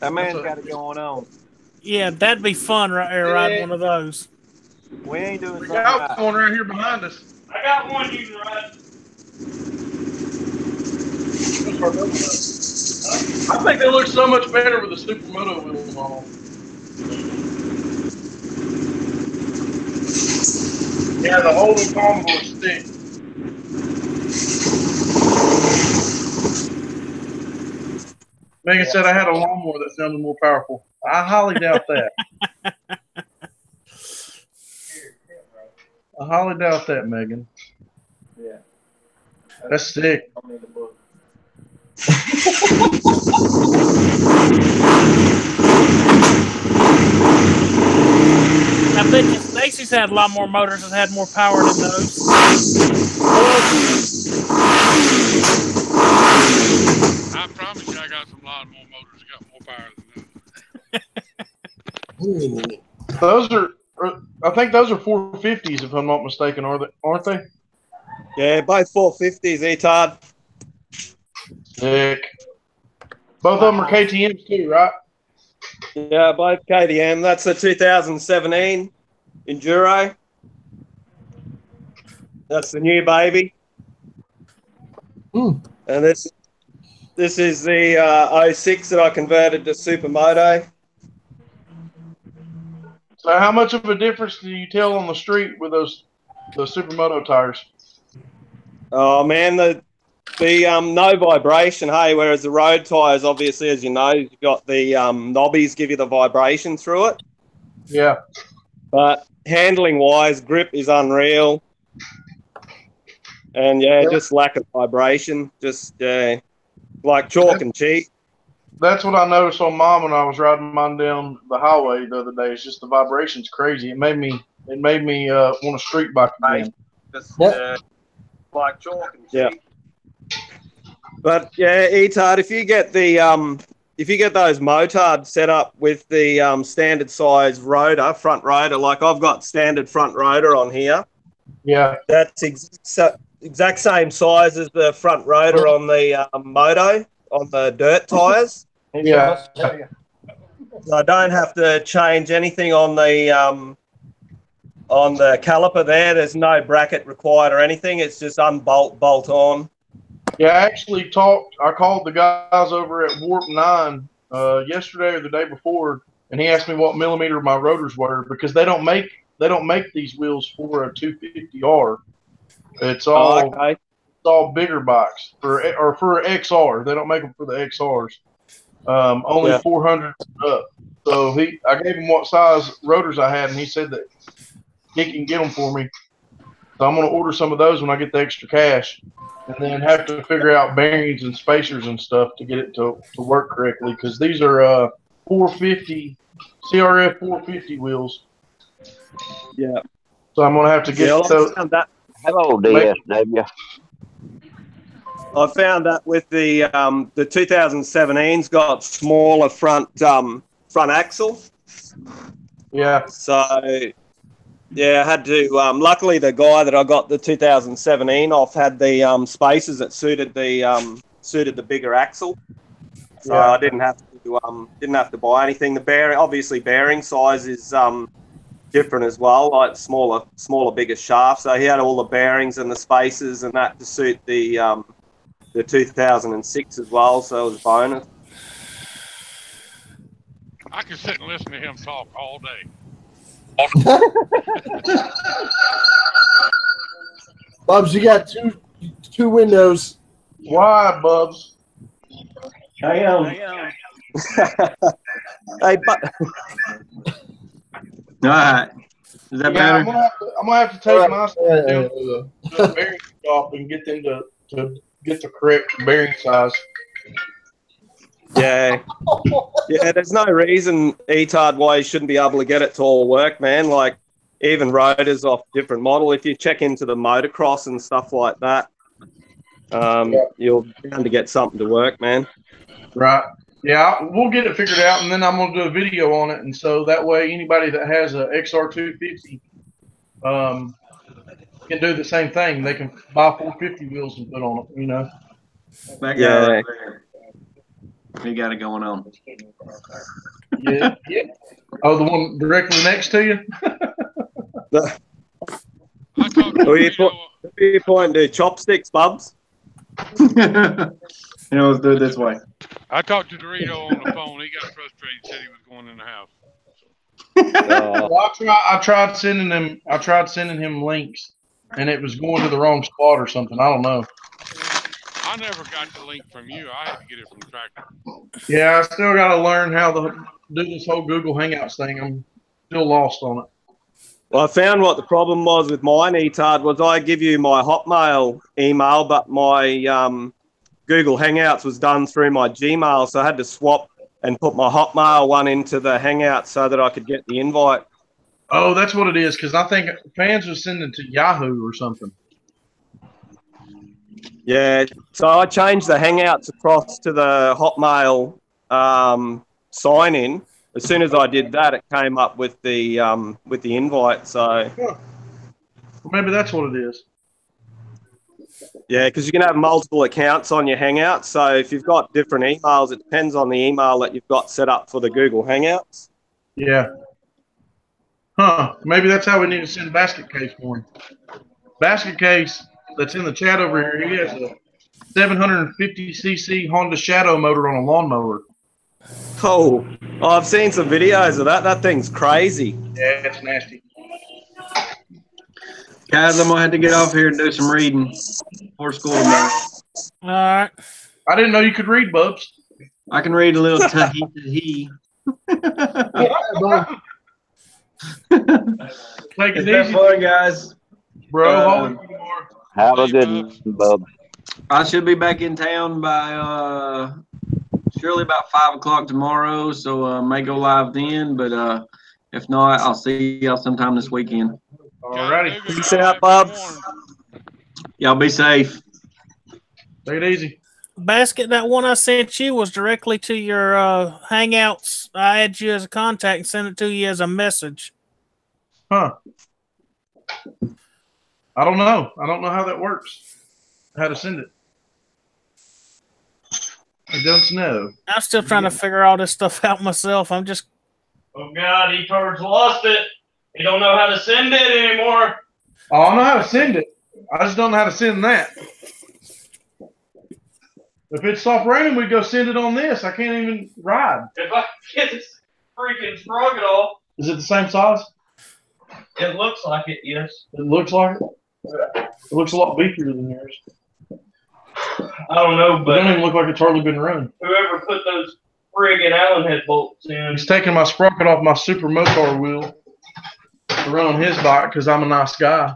That man's got it going on. Yeah, that'd be fun right there, riding one of those. We ain't doing We something got right. one right here behind us. I got one you can ride. I think they look so much better with the Supermoto wheels on. Yeah, the Holden Commodore stick. Megan said I had a lawnmower that sounded more powerful. I highly doubt that. I highly doubt that, Megan. Yeah. That's sick. I bet you Stacy's had a lot more motors and had more power than those. I promise you, I got some lot more motors that got more power than that. Those are, I think those are 450s, if I'm not mistaken, aren't they? Yeah, both 450s, Etard. Sick. Both of them are KTMs too, right? Yeah, both KTM. That's a 2017 Enduro. That's the new baby. Mm. And this is the 06 that I converted to Supermoto. So how much of a difference do you tell on the street with the Supermoto tires? Oh man, the no vibration, hey, whereas the road tires, obviously, as you know, you've got the knobbies give you the vibration through it. Yeah. But handling wise, grip is unreal. And yeah, just lack of vibration. Just like chalk and cheese. That's what I noticed on mine when I was riding mine down the highway the other day. It's just the vibration's crazy. It made me want a street bike again. Just like chalk and cheese. Yeah. But yeah, Etard, if you get those motards set up with the standard size rotor, front rotor, like I've got standard front rotor on here. Yeah. That's exact same size as the front rotor on the moto on the dirt tires. Yeah. So I don't have to change anything on the caliper there. There's no bracket required or anything. It's just unbolt, bolt on. Yeah, I actually I called the guys over at Warp 9 yesterday or the day before, and he asked me what millimeter my rotors were because they don't make these wheels for a 250R. It's all it's all bigger bikes for XR. They don't make them for the XRs. Only 400 up. So I gave him what size rotors I had, and he said that he can get them for me. So I'm going to order some of those when I get the extra cash, and then have to figure out bearings and spacers and stuff to get it to work correctly because these are 450 CRF 450 wheels. Yeah. So I'm going to have to get those. Hello, DSW. I found that with the 2017's got smaller front axle. Yeah. So, yeah, I had to. Luckily, the guy that I got the 2017 off had the spacers that suited the bigger axle. So Yeah. I didn't have to buy anything. The bearing size is different as well, like smaller, bigger shaft. So he had all the bearings and the spacers and that to suit the 2006 as well. So it was a bonus. I could sit and listen to him talk all day. Bubs, you got two windows. Why, Bubs? Hang on. Hey, but All right. Is that better? I'm gonna have to take my stuff down to the bearing shop and get them to get the correct bearing size. yeah, there's no reason, Etard, why you shouldn't be able to get it to all work, man. Like, even rotors off different model. If you check into the motocross and stuff like that, you're bound to get something to work, man. Right. Yeah, we'll get it figured out, and then I'm going to do a video on it, and so that way anybody that has a XR250 can do the same thing. They can buy 450 wheels and put on it, you know. That guy right there. He got it going on. Yeah. Oh, the one directly next to you? Are you pointing to chopsticks, Bubs? Let's do it this way. I talked to Dorito on the phone. He got frustrated. Said he was going in the house. Well, I tried sending him links, and it was going to the wrong spot or something. I don't know. I never got the link from you. I had to get it from Tractor. Yeah, I still got to learn how to do this whole Google Hangouts thing. I'm still lost on it. Well, I found what the problem was with mine, Etard, was I give you my Hotmail email, but my Google Hangouts was done through my Gmail, so I had to swap and put my Hotmail one into the Hangout so that I could get the invite. Oh, that's what it is, because I think fans were sending to Yahoo or something. Yeah, so I changed the Hangouts across to the Hotmail sign-in. As soon as I did that, it came up with the invite. So well, maybe that's what it is. Yeah, because you can have multiple accounts on your Hangouts. So if you've got different emails, it depends on the email that you've got set up for the Google Hangouts. Yeah. Huh. Maybe that's how we need to send Basket Case for him. Basket Case that's in the chat over here, he has a 750cc Honda Shadow motor on a lawnmower. Oh, I've seen some videos of that. That thing's crazy. Yeah, it's nasty. Guys, I'm going to have to get off here and do some reading before school tomorrow. All right. I didn't know you could read, Bubs. I can read a little tahi. Take it easy. Fun, guys. Bro, have a good one, Bub. I should be back in town by surely about 5 o'clock tomorrow, so may go live then, but if not, I'll see y'all sometime this weekend. Alrighty. Peace out, Bubs. Y'all be safe. Take it easy. Basket, that one I sent you was directly to your Hangouts. I had you as a contact and sent it to you as a message. Huh. I don't know. I don't know how that works. How to send it. I don't know. I'm still trying to figure all this stuff out myself. I'm just... Oh, God, Etard's lost it. He don't know how to send it anymore. Oh, I know how to send it. I just don't know how to send that. If it stopped raining, we'd go send it on this. I can't even ride. If I get this freaking sprocket off. Is it the same size? It looks like it, yes. It looks like it? It looks a lot beefier than yours. I don't know, but it doesn't even look like it's hardly been run. Whoever put those friggin' Allen head bolts in. He's taking my sprocket off my super motor wheel to run on his bike because I'm a nice guy.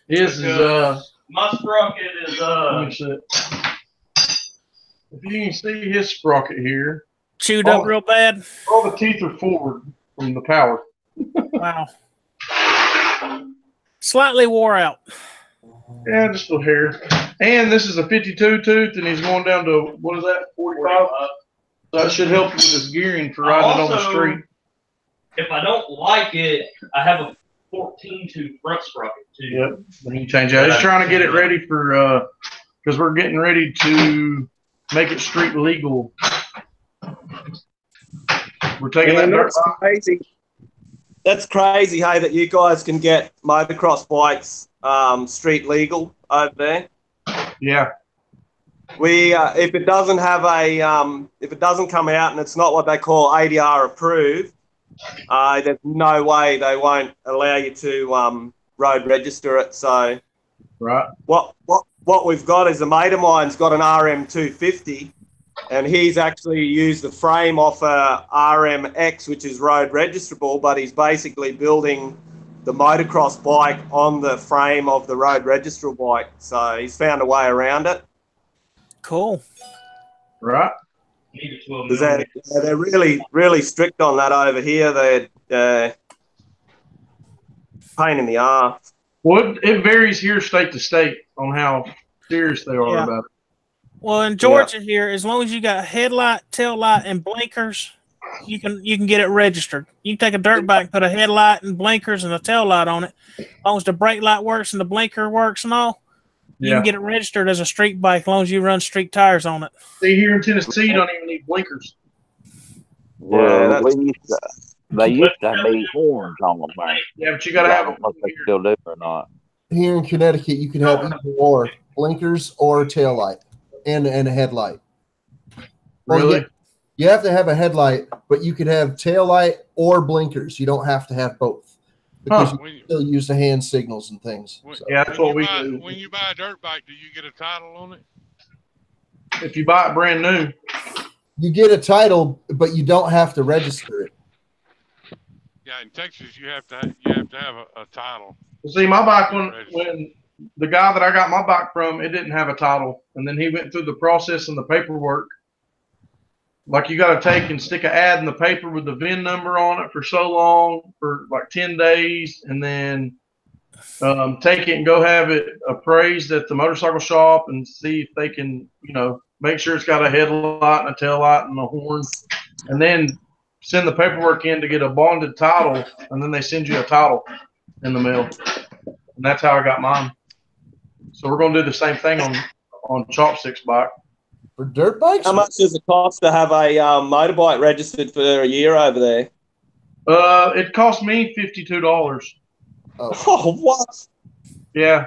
His is my sprocket is let me see it. If you can see his sprocket here. Chewed up real bad. All the teeth are forward from the power. Wow. Slightly wore out. Yeah, just a hair. And this is a 52 tooth, and he's going down to, what is that, 45? That should help you with this gearing for riding on the street. If I don't like it, I have a 14-2 front sprocket too. Yep. Then you can change that. Just trying to get it ready for because we're getting ready to make it street legal. We're taking that dirt bike. Crazy. That's crazy, hey, that you guys can get motocross bikes street legal over there. Yeah. We if it doesn't have a if it doesn't come out and it's not what they call ADR approved, there's no way they won't allow you to road register it. So right. What we've got is a mate of mine's got an RM250, and he's actually used the frame off a RMX, which is road registrable, but he's basically building the motocross bike on the frame of the road registrable bike. So he's found a way around it. Cool. Right. They're really, really strict on that over here. They're pain in the arse. Well, it varies here state to state on how serious they are about it. Well, in Georgia here, as long as you got headlight, tail light, and blinkers, you can get it registered. You can take a dirt bike, put a headlight and blinkers and a tail light on it. As long as the brake light works and the blinker works and all, you can get it registered as a street bike as long as you run street tires on it. See, here in Tennessee, you don't even need blinkers. Well, they used to be horns on them, man. Yeah, but you got to have them. I don't know if they still do or not. Here in Connecticut, you can have either or, blinkers or tail light and a headlight. Really? You have to have a headlight, but you could have tail light or blinkers. You don't have to have both because you can still use the hand signals and things. So. Yeah, that's what we do. When you buy a dirt bike, do you get a title on it? If you buy it brand new, you get a title, but you don't have to register it. Yeah, in Texas, you have to have a title. Well, see, my bike when the guy that I got my bike from, it didn't have a title, and then he went through the process and the paperwork. Like you got to take and stick an ad in the paper with the VIN number on it for so long, for like 10 days, and then take it and go have it appraised at the motorcycle shop and see if they can, make sure it's got a headlight and a tail light and a horn, and then send the paperwork in to get a bonded title, and then they send you a title in the mail. And that's how I got mine. So we're going to do the same thing on Chopstick's bike. For dirt bikes? How much does it cost to have a motorbike registered for a year over there? It cost me $52. Oh, what? Yeah.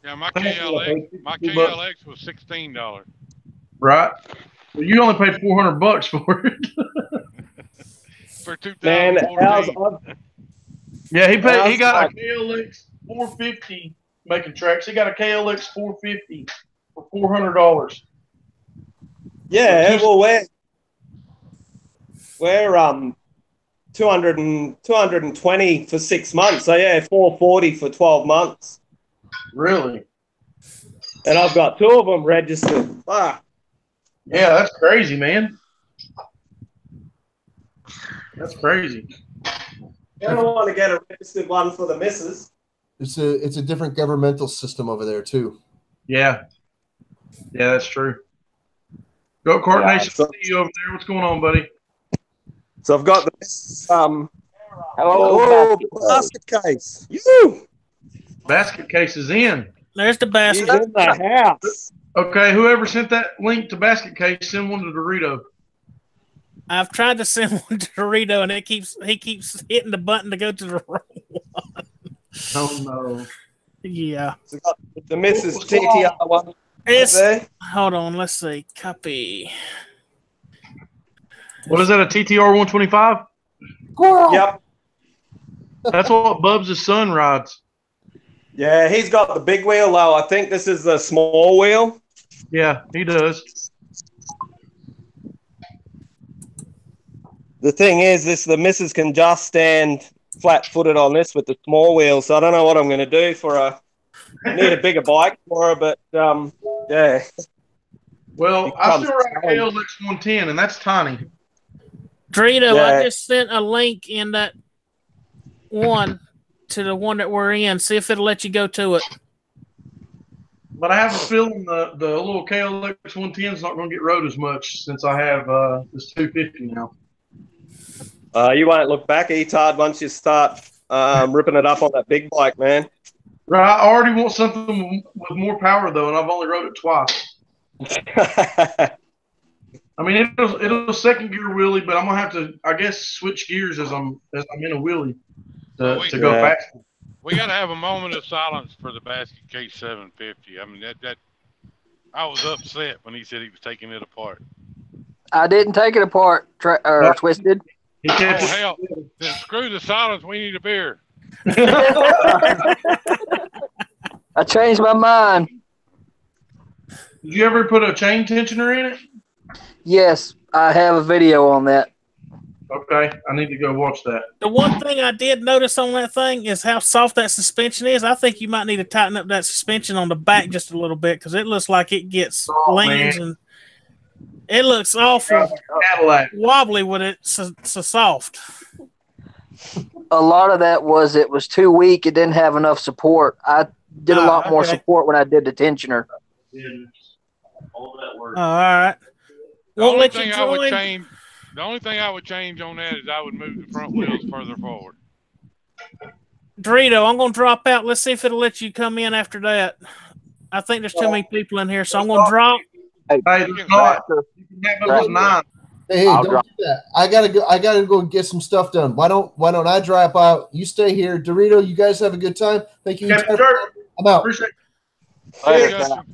Yeah, my KLX was $16. Right. Well, you only paid $400 for it. For 2014. Yeah, he got a KLX 450 making tracks. He got a KLX 450 for $400. Yeah, well, we're 220 for 6 months. So yeah, 440 for 12 months. Really? And I've got 2 of them registered. Fuck. Yeah, that's crazy, man. That's crazy. I don't want to get a registered one for the missus. It's a different governmental system over there too. Yeah. Yeah, that's true. Go Kart Nation, see you over there. What's going on, buddy? So I've got the basket case. Basket case is in. There's the basket. He's in the house. Okay, whoever sent that link to basket case, send one to Dorito. I've tried to send one to Dorito, and he keeps hitting the button to go to the wrong one. Oh no. Yeah. So got the Mrs. TTR one. Hold on, let's see. Copy. What is that, a TTR 125? Yep. That's what Bubs' son rides. Yeah, he's got the big wheel, though. I think this is the small wheel. Yeah, he does. The thing is, the missus can just stand flat-footed on this with the small wheel, so I don't know what I'm going to do for her. I need a bigger bike for her, but, yeah. Well, I still ride a KLX 110, and that's tiny. Dorito, yeah. I just sent a link in that one to the one that we're in. See if it'll let you go to it. But I have a feeling the little KLX 110 is not going to get rode as much since I have this 250 now. You won't look back, Etard, once you start ripping it up on that big bike, man. Right, I already want something with more power though, and I've only rode it twice. I mean, it'll second gear wheelie, but I'm gonna have to, I guess, switch gears as I'm in a wheelie to go faster. We got to have a moment of silence for the basket case 750. I mean, that I was upset when he said he was taking it apart. I didn't take it apart, Twisted. Oh, hell. Then screw the silence. We need a beer. I changed my mind. Did you ever put a chain tensioner in it? Yes, I have a video on that. Okay, I need to go watch that. The one thing I did notice on that thing is how soft that suspension is. I think you might need to tighten up that suspension on the back just a little bit because it looks like it gets leans and it looks awful wobbly with it so soft. A lot of that was it was too weak. It didn't have enough support. I did a lot more support when I did the tensioner. All that work. All right. The only thing I would change on that is I would move the front wheels further forward. Dorito, I'm going to drop out. Let's see if it'll let you come in after that. I think there's too many people in here, so I'm going to drop. Hey, there's not. Hey, don't do that. I gotta go get some stuff done. Why don't I drop out? You stay here. Dorito, you guys have a good time. Thank you. I'm out. Appreciate it.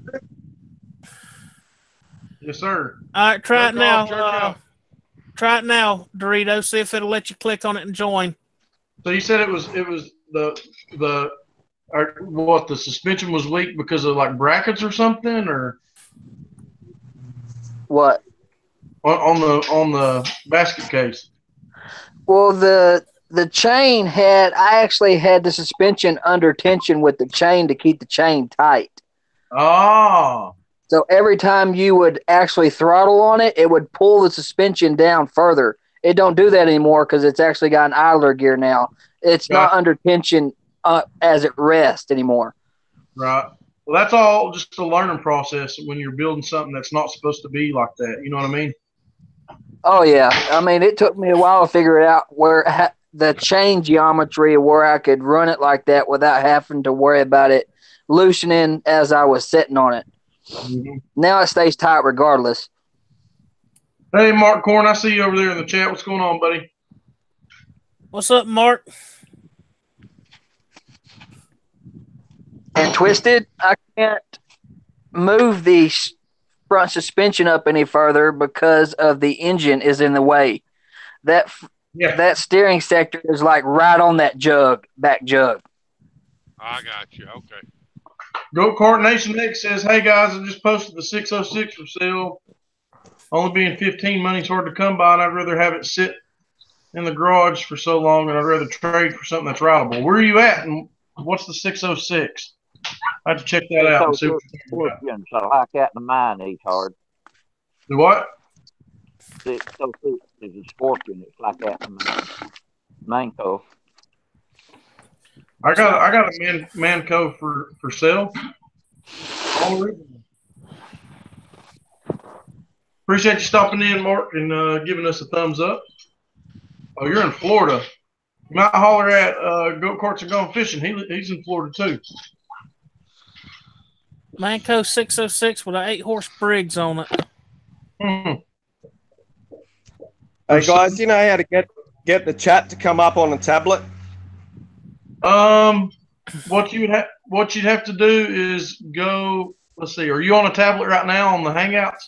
Yes, sir. All right, try it now. Try it now, Dorito. See if it'll let you click on it and join. So you said it was the suspension was weak because of like brackets or something, or what? On the basket case. Well, the chain I actually had the suspension under tension with the chain to keep the chain tight. Oh. So every time you would actually throttle on it, it would pull the suspension down further. It don't do that anymore because it's actually got an idler gear now. It's not under tension as it rests anymore. Right. Well, that's all just a learning process when you're building something that's not supposed to be like that. You know what I mean? Oh, yeah. I mean, it took me a while to figure it out where the chain geometry where I could run it like that without having to worry about it loosening as I was sitting on it. Mm-hmm. Now it stays tight regardless. Hey, Mark Corn, I see you over there in the chat. What's going on, buddy? What's up, Mark? And Twisted, I can't move the front suspension up any further because of the engine is in the way. That steering sector is like right on that back jug. I got you. Okay. Go Kart Nation Nick says, "Hey guys, I just posted the 606 for sale. Only being 15, money's hard to come by, and I'd rather have it sit in the garage for so long, and I'd rather trade for something that's rideable." Where are you at, and what's the 606? I have to check that out. And see what so like that in the mine, Etard. The what? 606 is a Scorpion. It's like that in the Manco. I got a Manco for sale. All original. Appreciate you stopping in, Mark, and giving us a thumbs up. Oh, you're in Florida. You might holler at Go Karts and Gone Fishing. He's in Florida too. Manco 606 with an 8-horse Briggs on it. Mm-hmm. Hey guys, do you know how to get the chat to come up on a tablet? What you'd have to do is go. Let's see. Are you on a tablet right now on the Hangouts?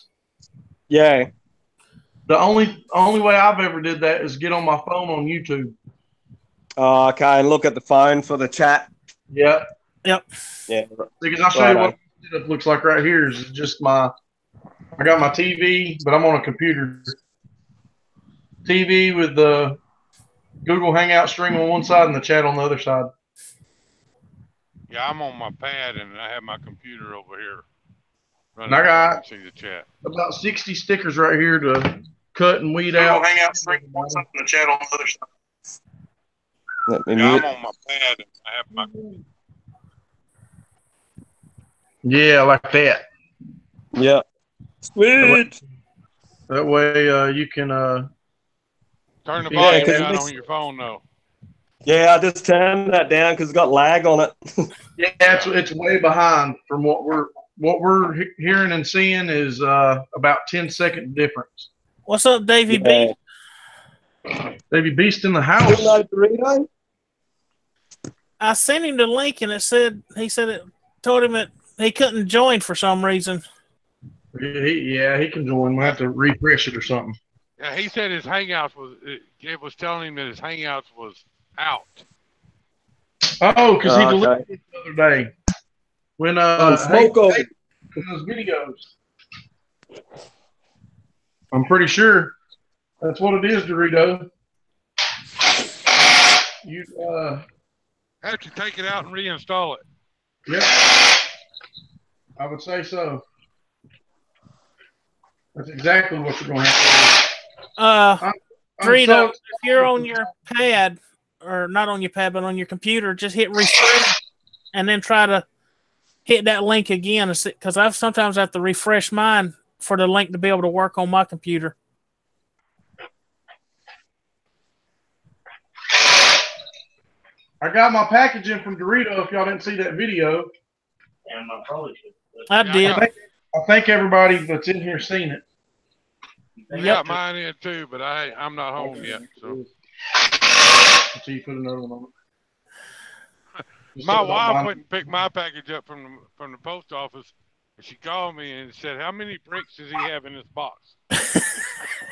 Yeah. The only way I've ever did that is get on my phone on YouTube. Oh, okay, and look at the phone for the chat. Yep. Yeah. Because I'll show you what it looks like right here. Is just I got my TV, but I'm on a computer. TV with the Google Hangout string on one side and the chat on the other side. Yeah, I'm on my pad and I have my computer over here. And I got see the chat. About 60 stickers right here to cut and weed out. Hangout string on one side and the chat on the other side. Yeah, I'm on my pad and I have my. Yeah, like that. Yeah. Sweet. That way you can turn the Yeah, volume down on your phone though. Yeah, I just turned that down because it's got lag on it. Yeah, it's way behind from what we're hearing and seeing is about 10-second difference. What's up, Davey B? Davey Beast in the house. I sent him the link and he said it told him that he couldn't join for some reason. He can join. We'll have to refresh it or something. Yeah, he said his Hangouts it was telling him that his Hangouts was out. Oh, because he deleted it the other day. When those videos. I'm pretty sure that's what it is, Dorito. You have to take it out and reinstall it. Yep. I would say so. That's exactly what you're going to have to do. Dorito, if you're on your pad, or not on your pad, but on your computer, just hit refresh and then try to hit that link again. Because I sometimes have to refresh mine for the link to be able to work on my computer. I got my package in from Dorito. If y'all didn't see that video, I did. I think everybody that's in here seen it. I got mine in too, but I'm not home yet. So until you put another one on it. My wife went and picked my package up from the post office, and she called me and said, "How many bricks does he have in this box?"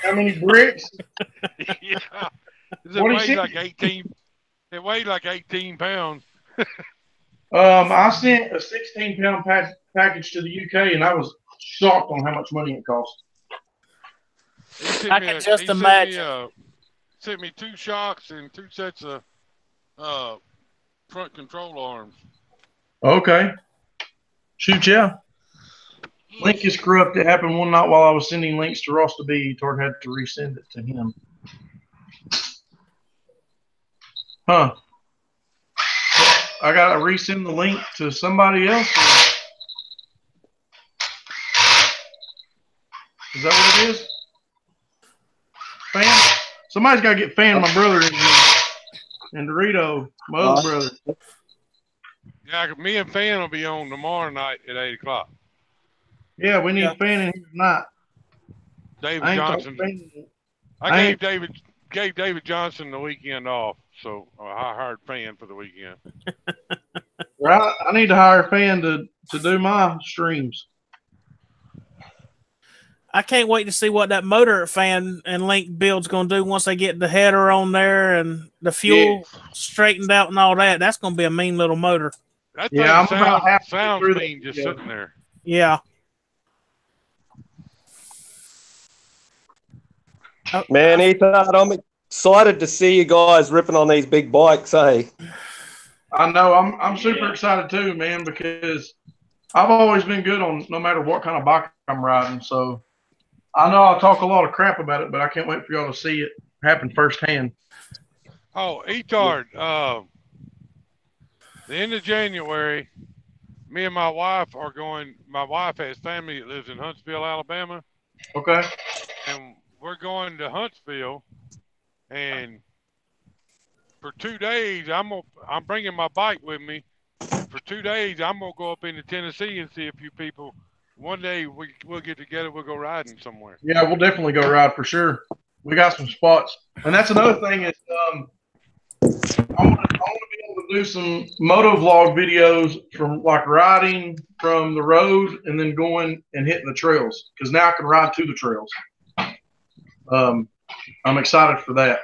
How many bricks? Yeah, it weighed like 18. It weighed like 18 pounds. I sent a 16-pound package to the UK, and I was shocked on how much money it cost. I can just imagine. Sent me 2 shocks and 2 sets of front control arms. Okay. Shoot, yeah. Link is corrupt. It happened one night while I was sending links to Ross to B. Etard had to resend it to him. Huh. I got to resend the link to somebody else? Is that what it is? Fan? Somebody's got to get Fan, my brother, and Dorito, my other brother. Yeah, me and Fan will be on tomorrow night at 8 o'clock. Yeah, we need Fan in here tonight. David Johnson. I gave David Johnson the weekend off, so I hired Fan for the weekend. Right, I need to hire Fan to do my streams. I can't wait to see what that motor Fan and Link build's going to do once they get the header on there and the fuel straightened out and all that. That's going to be a mean little motor. That thing sounds mean just sitting there. Yeah. Man, Etard, I'm excited to see you guys ripping on these big bikes, hey? I know. I'm super excited too, man, because I've always been good on no matter what kind of bike I'm riding. So I know I'll talk a lot of crap about it, but I can't wait for y'all to see it happen firsthand. Oh, Etard, the end of January, me and my wife are going. My wife has family that lives in Huntsville, Alabama. Okay. And we're going to Huntsville, and for 2 days, I'm bringing my bike with me. For 2 days, I'm gonna go up into Tennessee and see a few people. One day we'll get together. We'll go riding somewhere. Yeah, we'll definitely go ride for sure. We got some spots, and that's another thing is I want to be able to do some moto vlog videos from like riding from the road and then going and hitting the trails because now I can ride to the trails. I'm excited for that.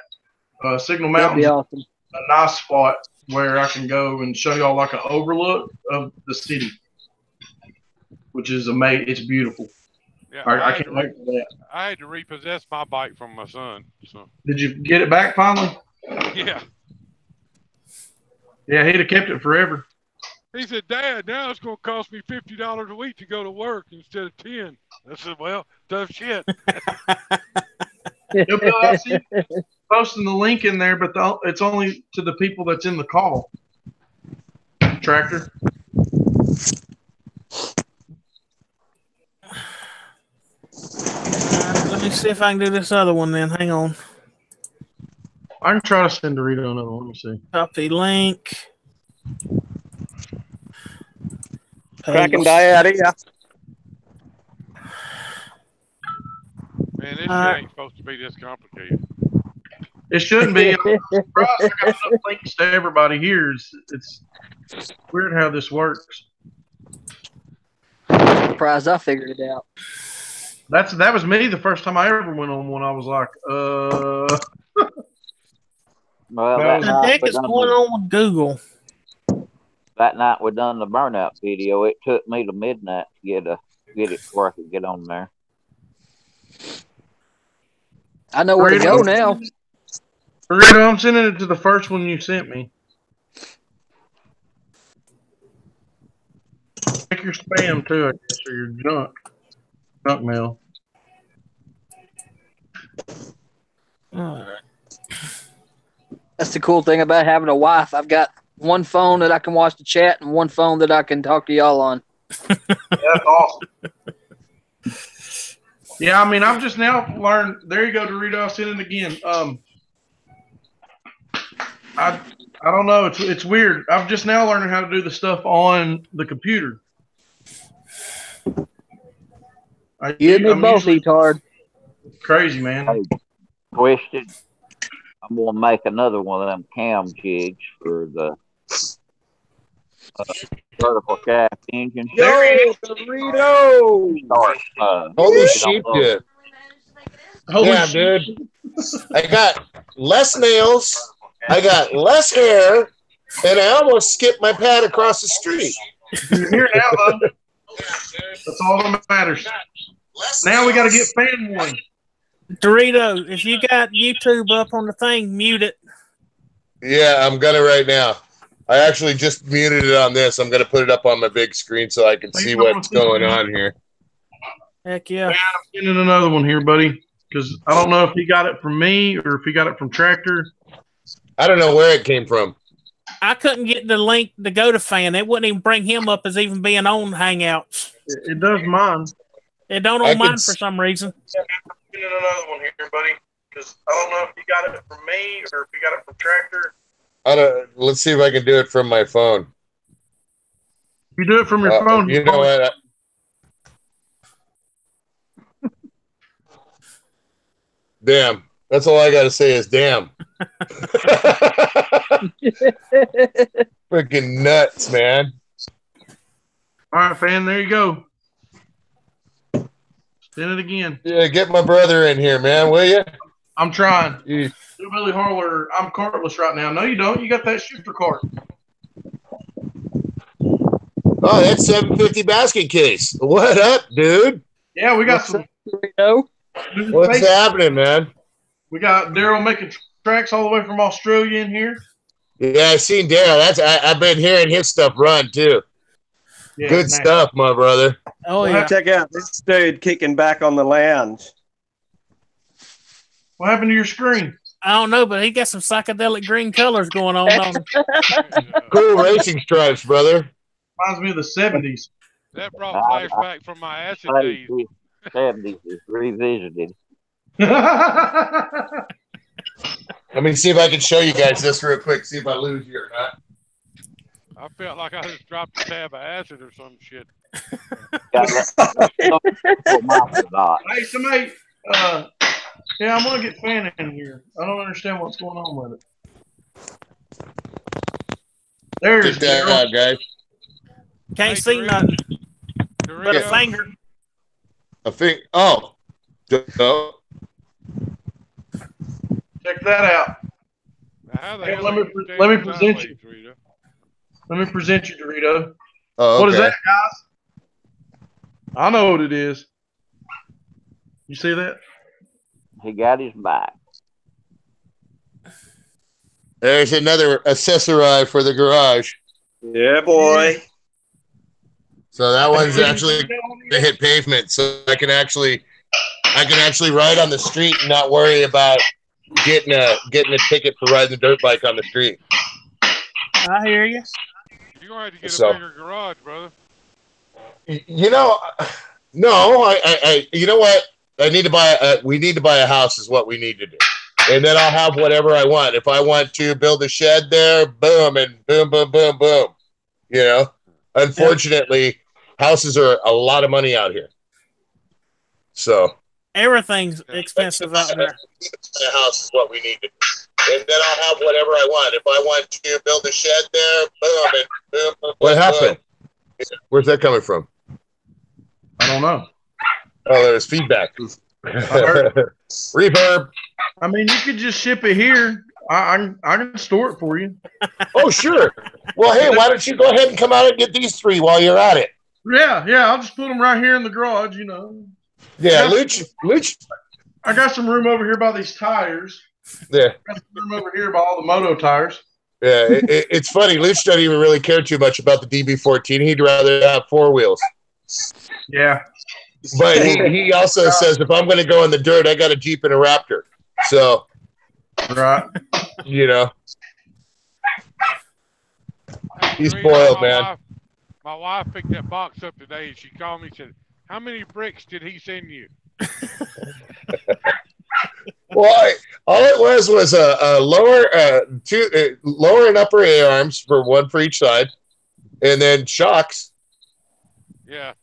Signal Mountain, awesome. A nice spot where I can go and show y'all like an overlook of the city, which is amazing. It's beautiful. Yeah, I can't wait for that. I had to repossess my bike from my son. So. Did you get it back finally? Yeah. Yeah, he'd have kept it forever. He said, "Dad, now it's going to cost me $50 a week to go to work instead of 10." I said, "Well, tough shit." I see posting the link in there, but it's only to the people that's in the call. Tractor. Let me see if I can do this other one then. Hang on. I can try to send Dorito another one. Let me see. Copy link. Cracking day out here. Man, this shit ain't supposed to be this complicated. It shouldn't be. I'm surprised I got enough links to everybody here. It's weird how this works. Surprised I figured it out. That was me the first time I ever went on one. I was like, Well, what the heck is going on with Google? That night we done the burnout video. It took me to midnight to get it where I could get on there. I know where to go now. Dorito, I'm sending it to the first one you sent me. Check your spam too, I guess, or your junk mail. All right. That's the cool thing about having a wife. I've got one phone that I can watch the chat and one phone that I can talk to y'all on. That's awesome. Yeah, I mean, I've just now learned. There you go, Dorito. I'll send it again. I don't know. It's weird. I've just now learning how to do the stuff on the computer. You and me both, Etard. Crazy, man. Hey, Twisted. I'm gonna make another one of them cam jigs for the vertical shaft engine. Yo, Dorito! Holy sheep, dude. Damn, dude. I got less nails, I got less hair, and I almost skipped my pad across the street. You're here now, though. That's all that matters. Now we got to get fan one. Dorito, if you got YouTube up on the thing, mute it. Yeah, I'm gonna right now. I actually just muted it on this. I'm gonna put it up on my big screen so I can see what's going on here. Heck yeah. I'm sending another one here, buddy, because I don't know if he got it from me or if he got it from Tractor. I don't know where it came from. I couldn't get the link to go to fan. It wouldn't even bring him up as even being on Hangouts. It does mine. It don't on mine for some reason. I'm sending another one here, buddy, because I don't know if he got it from me or if he got it from Tractor. Let's see if I can do it from my phone. You do it from your phone. You know what? Damn. That's all I got to say is damn. Freaking nuts, man. All right, fan, there you go. Send it again. Yeah, get my brother in here, man, will you? I'm trying. Yeah. Billy Harler, I'm cartless right now. No, you don't. You got that shooter cart. Oh, that's 750 basket case. What up, dude? Yeah, we got some. What's happening, man? We got Daryl making tracks all the way from Australia in here. Yeah, I seen Daryl. I've been hearing his stuff run too. Yeah, good stuff, my brother. Oh yeah. Check out this dude kicking back on the lounge. What happened to your screen? I don't know, but he got some psychedelic green colors going on. Cool racing stripes, brother. Reminds me of the 70s. That brought flashback from my acid days. 70s is revisited. Let me see if I can show you guys this real quick. See if I lose you or not. I felt like I just dropped a tab of acid or some shit. Hey, somebody, yeah, I'm gonna get Fan in here. I don't understand what's going on with it. There's that out, guys. Can't see nothing but a finger. A finger. Oh. No. Check that out. Hey, let me present you. Let me present you, Dorito. Oh, okay. What is that, guys? I know what it is. You see that? He got his back. There's another accessory for the garage. Yeah, boy. So that one's actually to hit pavement, so I can actually ride on the street and not worry about getting a ticket for riding the dirt bike on the street. I hear you. You're gonna have to get a bigger garage, brother. You know, No, I you know what? I need to buy. We need to buy a house. Is what we need to do, and then I'll have whatever I want. If I want to build a shed there, boom, and boom, boom, boom, boom. You know. Unfortunately, houses are a lot of money out here. So everything's expensive out there. A house is what we need to do, and then I'll have whatever I want. If I want to build a shed there, boom, and boom, boom. What happened? Where's that coming from? I don't know. Oh, there's feedback. Reverb. I mean, you could just ship it here. I can store it for you. Oh, sure. Well, hey, why don't you go ahead and come out and get these 3 while you're at it? Yeah. I'll just put them right here in the garage, you know. Yeah, Luch. I got some room over here by these tires. Yeah. I got some room over here by all the moto tires. Yeah, it's funny. Luch doesn't even really care too much about the DB14. He'd rather have 4 wheels. Yeah. But he also says, if I'm going to go in the dirt, I got a Jeep and a Raptor. So, right. You know. He's spoiled, man. My wife picked that box up today, and she called me and said, how many bricks did he send you? Well, all it was a lower, 2 lower and upper A-arms for 1 for each side, and then shocks. Yeah.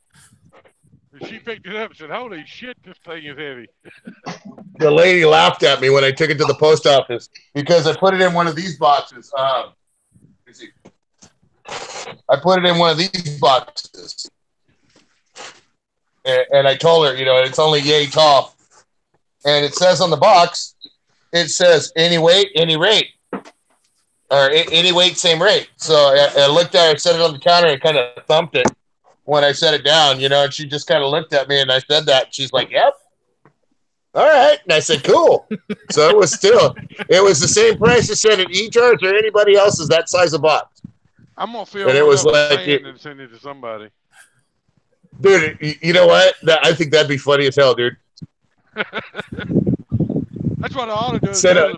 And she picked it up and said, holy shit, this thing is heavy. The lady laughed at me when I took it to the post office because I put it in one of these boxes. I put it in one of these boxes. And I told her, you know, it's only yay tall. And it says on the box, it says any weight, any rate. Or any weight, same rate. So I looked at her, set it on the counter, and kind of thumped it when I set it down, you know, and she just kind of looked at me, and I said that. She's like, yep. All right. And I said, cool. So it was the same price I said at Etard or anybody else's that size of box. I'm going to fill it it was up like and send it to somebody. Dude, you know what? I think that'd be funny as hell, dude. That's what I ought to do is go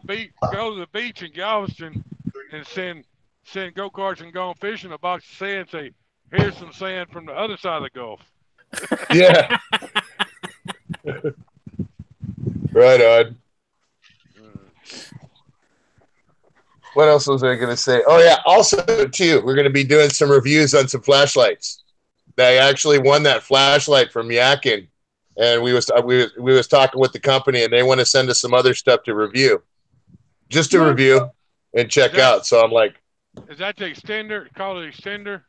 to the beach in Galveston and send go-karts and go fishing a box of sand and say, here's some sand from the other side of the Gulf. Yeah. Right on. What else was I going to say? Oh, yeah. Also, too, we're going to be doing some reviews on some flashlights. I actually won that flashlight from Yakin, and we was talking with the company, and they want to send us some other stuff to review, just to review and check out. So I'm like, is that the extender? Call it extender?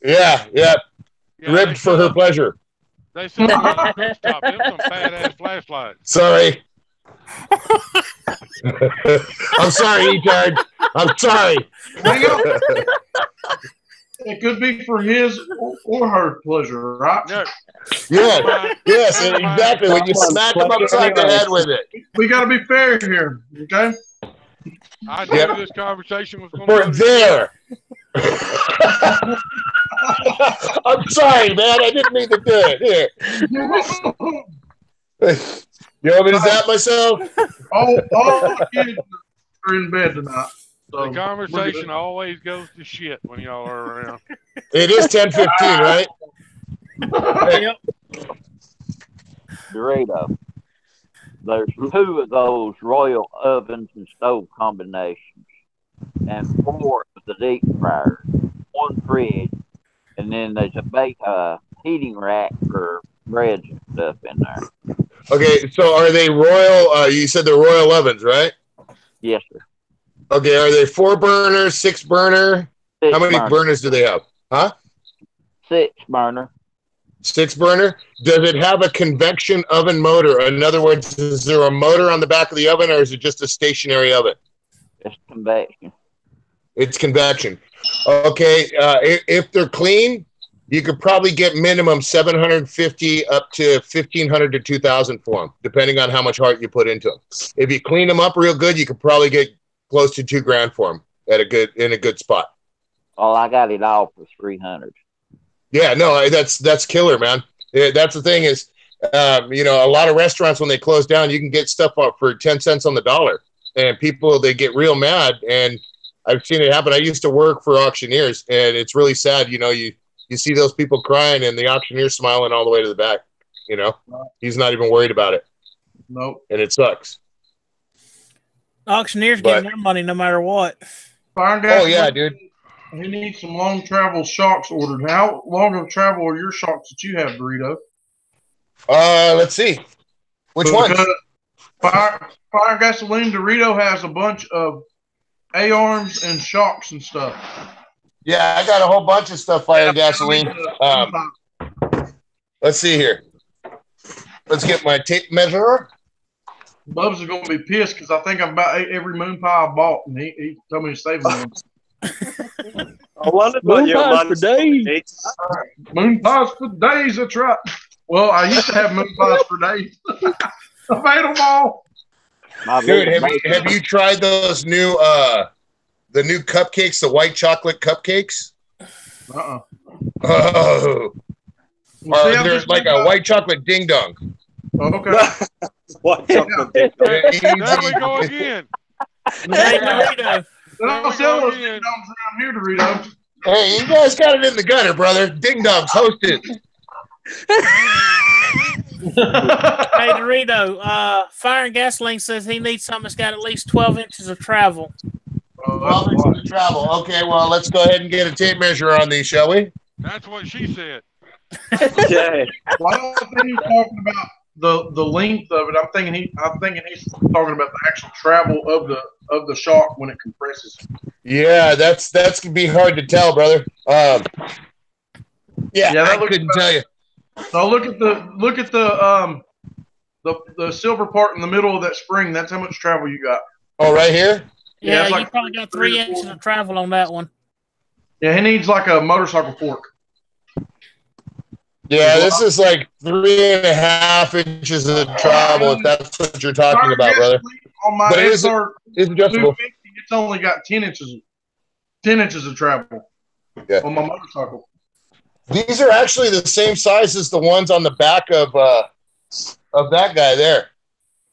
Yeah. Ribbed for her pleasure. They sent me on the desktop. Them some badass flashlights. Sorry. I'm sorry, Etard. I'm sorry. It could be for his or her pleasure, right? No. Yes, exactly. When you smack them upside the head with it. We got to be fair here, okay? I knew this conversation was going to be there. I'm sorry, man. I didn't mean to do it. Here. You want me to zap myself? All the kids are in bed tonight. So the conversation always goes to shit when y'all are around. It is 10:15, right? Yep. Dorito. There's 2 of those royal ovens and stove combinations, and 4 of the deep fryers, 1 fridge, and then there's a heating rack for breads and stuff in there. Okay, so are they royal? You said they're royal ovens, right? Yes, sir. Okay, are they 4 burner, 6 burner? How many burners do they have? Huh? 6 burner. 6 burner? Does it have a convection oven motor? In other words, is there a motor on the back of the oven, or is it just a stationary oven? It's convection. It's convection. Okay, if they're clean, you could probably get minimum 750 up to 1,500 to 2,000 for them, depending on how much heart you put into them. If you clean them up real good, you could probably get close to $2,000 for them in a good spot. Oh, I got it all for 300. Yeah, no, that's killer, man. That's the thing is, you know, a lot of restaurants when they close down, you can get stuff up for 10 cents on the dollar, and people they get real mad. And I've seen it happen. I used to work for auctioneers, and it's really sad. You know, you see those people crying and the auctioneer smiling all the way to the back. You know, he's not even worried about it. Nope. And it sucks. Auctioneers getting their money no matter what. Oh yeah, dude. He needs some long travel shocks ordered. How long of travel are your shocks that you have, Burrito? Let's see. Which one? Fire and Gasoline Dorito has a bunch of A-arms and shocks and stuff. Yeah, I got a whole bunch of stuff, Fire and Gasoline. Let's see here. Let's get my tape measure. Bubs is going to be pissed because I think I've about ate every moon pie I bought, and he told me to save them. I wondered what your for month's days. Moon pies for days, that's right. Well, I used to have moon pies for days. I made them all. Dude, have you tried those new the new cupcakes, the white chocolate cupcakes? Uh-uh. Oh. There's like a white chocolate ding dong. Oh, okay. White chocolate ding dong. There we go again. Don't sell those ding dongs around here, Dorito. Hey, you guys got it in the gutter, brother. Ding dongs hosted. Hey, Dorito, Fire and Gasoline says he needs something that's got at least 12 inches of travel. 12 inches of travel. Okay, well, let's go ahead and get a tape measure on these, shall we? That's what she said. Yeah. Well, I don't think he's talking about the length of it. I'm thinking he's talking about the actual travel of the shock when it compresses. Yeah, that's gonna be hard to tell, brother. I couldn't tell you. So look at the silver part in the middle of that spring. That's how much travel you got. Oh, right here? Yeah, it's you like probably got 3 inches of travel on that one. Yeah, he needs like a motorcycle fork. Yeah, this is like 3.5 inches of travel, if that's what you're talking about, brother. On my But it's Etard adjustable. 250, it's only got 10 inches of travel on my motorcycle. These are actually the same size as the ones on the back of that guy there.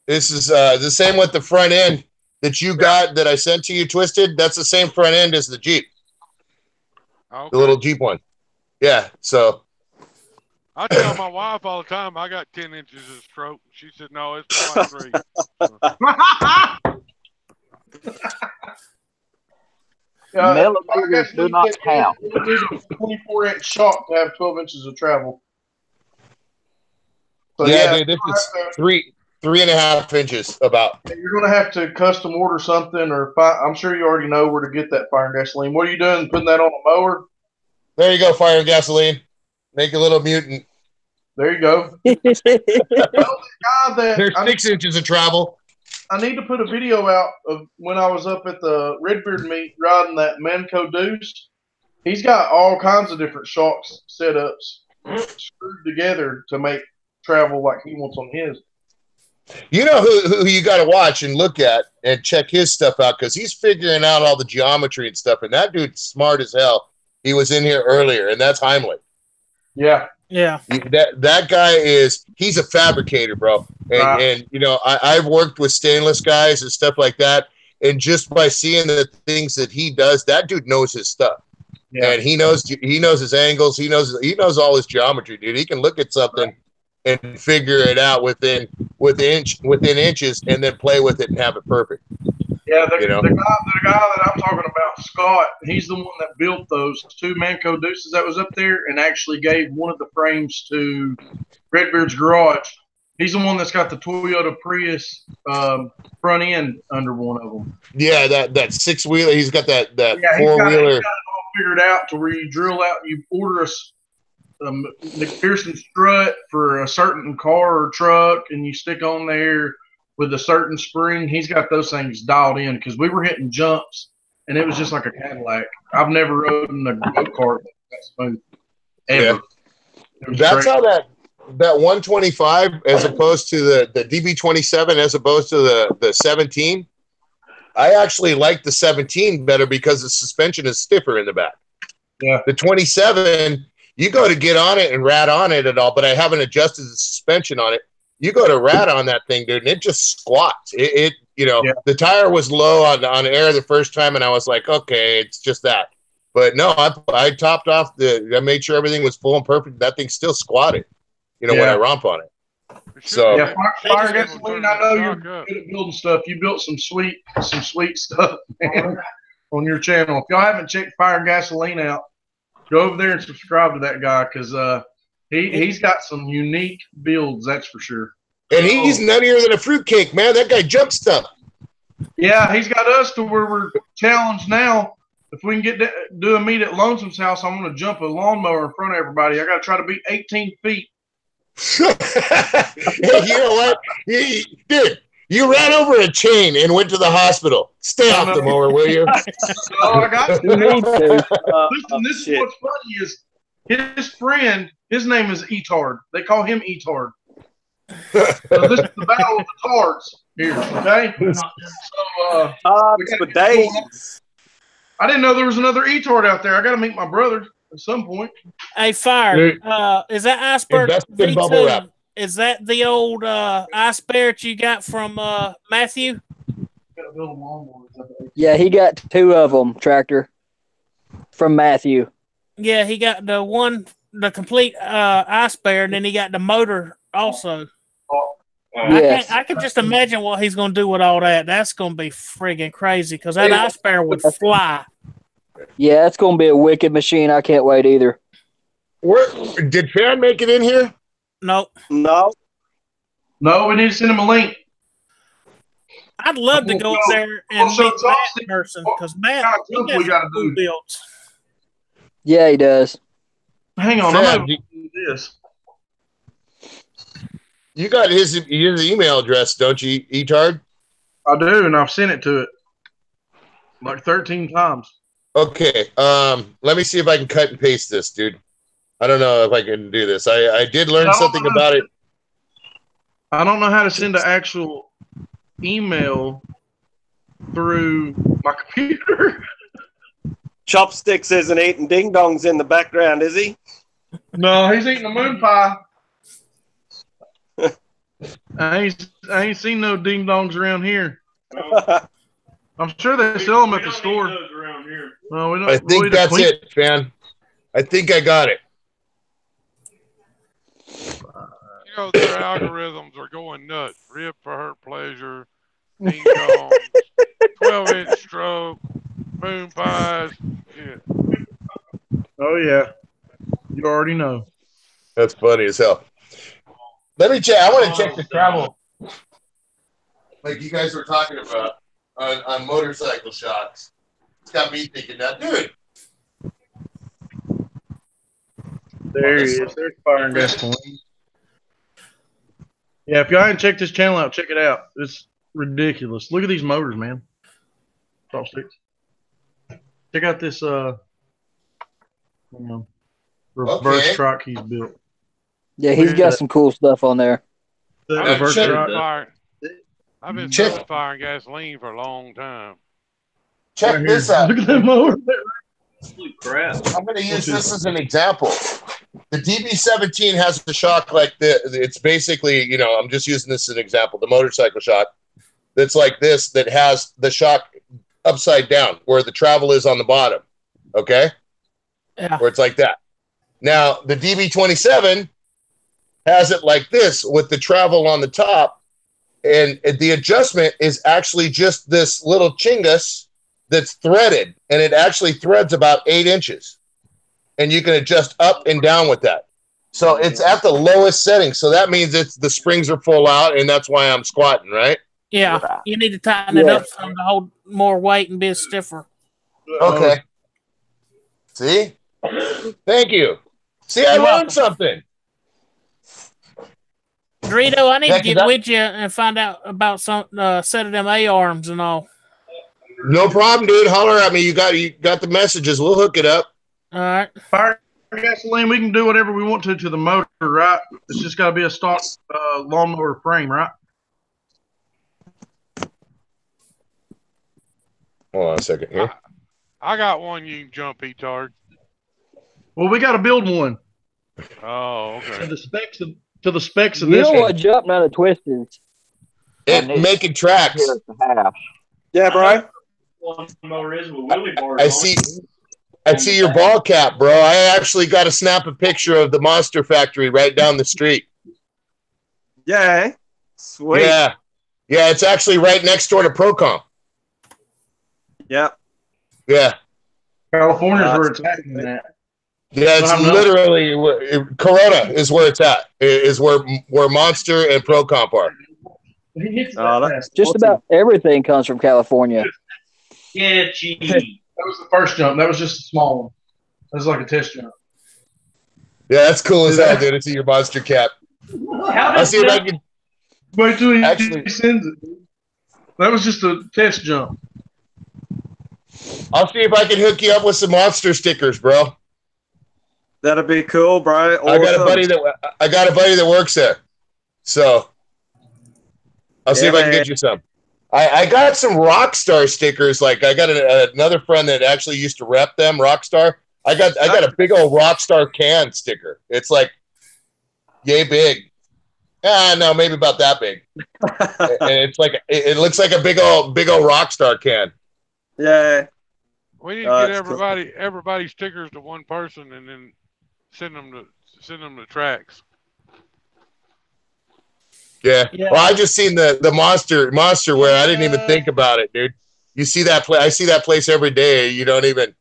This is the same with the front end that you got that I sent to you, Twisted. That's the same front end as the Jeep. Okay. The little Jeep one. Yeah, so. I tell my wife all the time I got 10 inches of stroke. She said, no, it's like 3. Millimeters do not count. You need a 24-inch shock to have 12 inches of travel. So dude, this is 3.5 inches about. You're going to have to custom order something, or I'm sure you already know where to get that Fire and Gasoline. What are you doing? Putting that on a mower? There you go, Fire and Gasoline. Make a little mutant. There you go. There's 6 inches of travel. I need to put a video out of when I was up at the Redbeard meet riding that Manco Deuce. He's got all kinds of different shocks setups screwed together to make travel like he wants on his. You know who you got to watch and look at and check his stuff out, because he's figuring out all the geometry and stuff, and that dude's smart as hell. He was in here earlier, and that's Heimlich. Yeah. Yeah. That guy he's a fabricator, bro. And you know, I've worked with stainless guys and stuff like that. And just by seeing the things that he does, that dude knows his stuff. Yeah. And he knows his angles. He knows all his geometry, dude. He can look at something and figure it out within inches and then play with it and have it perfect. Yeah, the guy that I'm talking about, Scott, he's the one that built those 2 Manco Deuces that was up there and actually gave one of the frames to Redbeard's garage. He's the one that's got the Toyota Prius front end under one of them. Yeah, that 6-wheeler. He's got that 4-wheeler. He's got it all figured out to where you drill out, you order a McPherson strut for a certain car or truck, and you stick on there with a certain spring. He's got those things dialed in, because we were hitting jumps and it was just like a Cadillac. I've never rode in a go-kart that smooth ever. Yeah. That's how that 125 as opposed to the DB27 as opposed to the 17. I actually like the 17 better because the suspension is stiffer in the back. Yeah. The 27, you go to get on it and rat on it at all, but I haven't adjusted the suspension on it. You go to rat on that thing, dude, and it just squats. The tire was low on air the first time, and I was like, okay, it's just that. But no, I topped off I made sure everything was full and perfect. That thing's still squatted, when I romp on it. So yeah, fire gasoline. I know you're good at building stuff. You built some sweet stuff, man, on your channel. If y'all haven't checked Fire Gasoline out, go over there and subscribe to that guy because he's got some unique builds, that's for sure. And he's nuttier than a fruitcake, man. That guy jump stuff. Yeah, he's got us to where we're challenged now. If we can do a meet at Lonesome's house, I'm going to jump a lawnmower in front of everybody. I got to try to beat 18 feet. Hey, you know what? Dude, you ran over a chain and went to the hospital. Stay off the mower, will you? Oh, I got to. Listen, this is what's funny is his friend, his name is Etard. They call him Etard. So this is the battle of the Tards here, okay? So, Tards for days. I didn't know there was another Etard out there. I got to meet my brother at some point. Hey, Fire, is that Iceberg V2? Is that the old Ice Bear that you got from Matthew? Yeah, he got 2 of them, Tractor, from Matthew. Yeah, he got the complete Ice Bear, and then he got the motor also. Yes. I can just imagine what he's going to do with all that. That's going to be friggin' crazy because that Ice Bear would fly. Yeah, it's going to be a wicked machine. I can't wait either. Did Fan make it in here? Nope. No. No, we need to send him a link. I'd love to go up there and meet Matt in person because Matt, he got cool builds. Yeah, he does. Hang on, I'm going to do this. You got his email address, don't you, Etard? I do, and I've sent it to it like 13 times. Okay, let me see if I can cut and paste this, dude. I don't know if I can do this. I did learn something about it. I don't know how to send an actual email through my computer. Chopsticks isn't eating ding-dongs in the background, is he? No, he's eating a moon pie. I ain't seen no ding-dongs around here. I'm sure they sell them at the store. No, we don't. I think that's it, Fan. I think I got it. Their algorithms are going nuts. Rip for her pleasure, ding dong, 12-inch stroke, moon pies. Yeah. Oh yeah, you already know. That's funny as hell. Let me check. I want to check the travel, like you guys were talking about on motorcycle shocks. It's got me thinking that, dude. There he is. There's Fire and Gasoline. Yeah, if y'all haven't checked this channel out, check it out. It's ridiculous. Look at these motors, man. Chopsticks. Check out this reverse truck he's built. Yeah, he's got some cool stuff on there. I've been selling Fire and Gasoline for a long time. Check this out. Look at that motor. Holy crap. I'm going to use this as an example. The DB17 has the shock like this. It's basically, I'm just using this as an example. The motorcycle shock that's like this, that has the shock upside down where the travel is on the bottom. Okay? Yeah. Where it's like that. Now, the DB27 has it like this with the travel on the top. And the adjustment is actually just this little chingus that's threaded. And it actually threads about 8 inches. And you can adjust up and down with that. So it's at the lowest setting. So that means the springs are full out, and that's why I'm squatting, right? Yeah, you need to tighten it up some to hold more weight and be stiffer. Okay. See? Thank you. See, I learned something. Dorito, I need to get with you and find out about some set of them A-arms and all. No problem, dude. Holler at me. You got the messages. We'll hook it up. All right. Fire Gasoline, we can do whatever we want to the motor, right? It's just got to be a stock lawnmower frame, right? Hold on a second here. I got one you can jump, Etard. Well, we got to build one. Oh, okay. To the specs of you this know one. what jump none of twisters. And making tracks. Yeah, bro. Lawnmower is with wheelie bars I on see. it. I see your ball cap, bro. I actually got to snap a picture of the Monster Factory right down the street. Yeah. Sweet. Yeah. Yeah, it's actually right next door to Procom. Yep. Yeah. California's where it's happening at. Yeah, it's literally Corona is where it's at. Is where Monster and Procomp are. Just about everything comes from California. Yeah, gee. That was the first jump. That was just a small one. That was like a test jump. Yeah, that's cool as hell, dude. I see your monster cap. I'll see if I can. Wait till he sends it. Dude. That was just a test jump. I'll see if I can hook you up with some monster stickers, bro. That'd be cool, bro. Awesome. I got a buddy that works there, so I'll see if I can get you some. I got some Rockstar stickers. Like I got another friend that actually used to rep them, Rockstar. I got a big old Rockstar can sticker. It's like yay big. No, maybe about that big. And it's like it looks like a big old Rockstar can. Yeah. We need to get everybody stickers to one person and then send them to tracks. Yeah. Well, I just seen the monster where I didn't even think about it, dude. You see that place? I see that place every day. You don't even.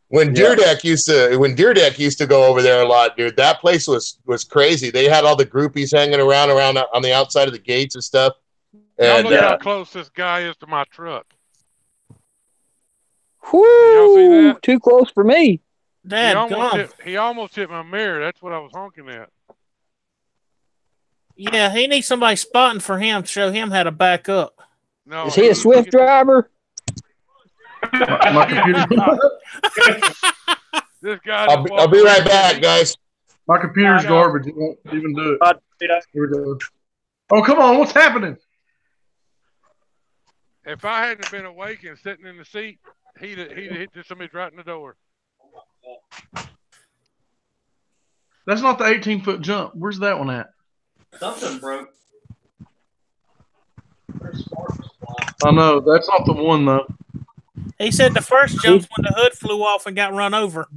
When Deer Deck used to go over there a lot, dude, that place was crazy. They had all the groupies hanging around on the outside of the gates and stuff. Now And look how close this guy is to my truck. Whoo! Y'all see that? Too close for me. He almost hit my mirror. That's what I was honking at. Yeah, he needs somebody spotting for him to show him how to back up. No, is he a Swift driver? My computer. This guy. I'll be right back, guys. My computer's garbage. It won't even do it. Here we go. Oh, come on. What's happening? If I hadn't been awake and sitting in the seat, he'd have hit somebody right in the door. That's not the 18-foot jump. Where's that one at? Something broke. I know. That's not the one, though. He said the first jump's when the hood flew off and got run over.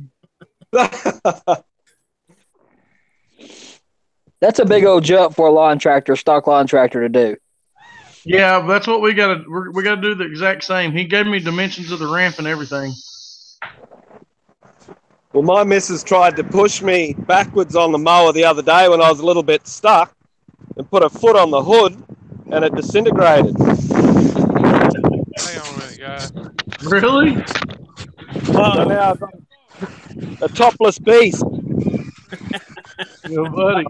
That's a big old jump for a stock lawn tractor to do. Yeah, that's what we gotta do the exact same. He gave me dimensions of the ramp and everything. Well, my missus tried to push me backwards on the mower the other day when I was a little bit stuck and put a foot on the hood and it disintegrated. Hang on a minute, guys. Really? So now I've got a topless beast. Yo, buddy.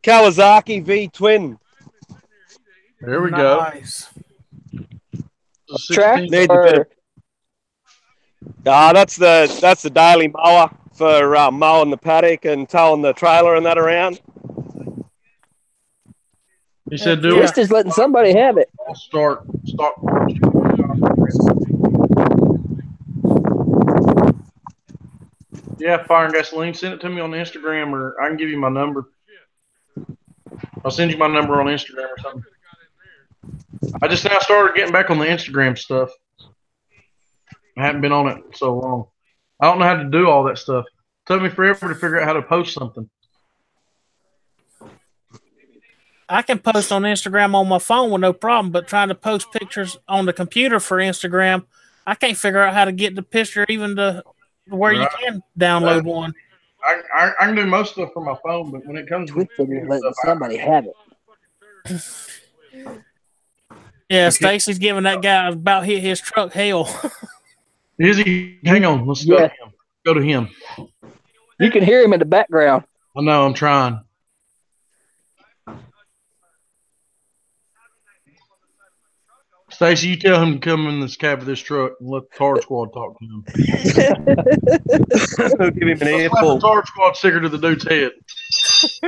Kawasaki V twin. There we nice. Go. That's the daily mower for mowing the paddock and towing the trailer and that around. He said, "Do it." Just letting somebody have it. Start. Yeah, Fire and Gasoline. Send it to me on Instagram, or I can give you my number. I'll send you my number on Instagram or something. I just now started getting back on the Instagram stuff. I haven't been on it so long. I don't know how to do all that stuff. It took me forever to figure out how to post something. I can post on Instagram on my phone with no problem, but trying to post pictures on the computer for Instagram, I can't figure out how to get the picture even to where you can download one. I can do most stuff from my phone, but when it comes to letting somebody have it. Yeah, Stacy's giving that guy about hit his truck hell. Is he? Hang on. Let's go to him. Go to him. You can hear him in the background. I know. I'm trying. Stacy, you tell him to come in this cab of this truck and let the Tardsquad talk to him. Give him an earful. The Tardsquad sticker to the dude's head.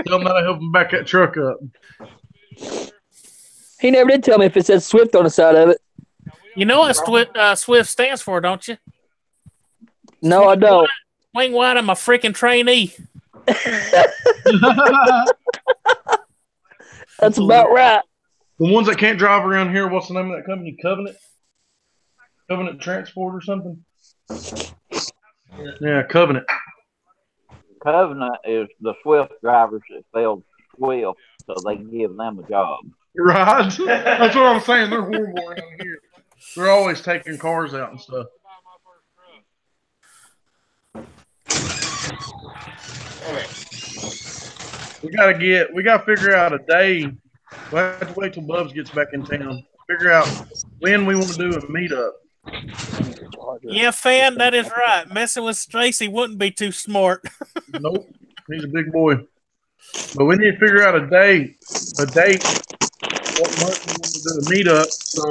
Tell him that I help him back that truck up. He never did tell me if it said Swift on the side of it. You know what Swift stands for, don't you? No, I don't. Wing White, I'm a freaking trainee. That's about right. The ones that can't drive around here, what's the name of that company? Covenant? Covenant Transport or something? Yeah, Covenant. Covenant is the Swift drivers that failed Swift, so they give them a job. Right. That's what I'm saying. They're horrible around here. They're always taking cars out and stuff. We gotta figure out a day. We'll have to wait till Bubs gets back in town. Figure out when we want to do a meetup. Yeah, Fan, that is right. Messing with Stacy wouldn't be too smart. Nope. He's a big boy. But we need to figure out a date, what month we want to do a meetup, so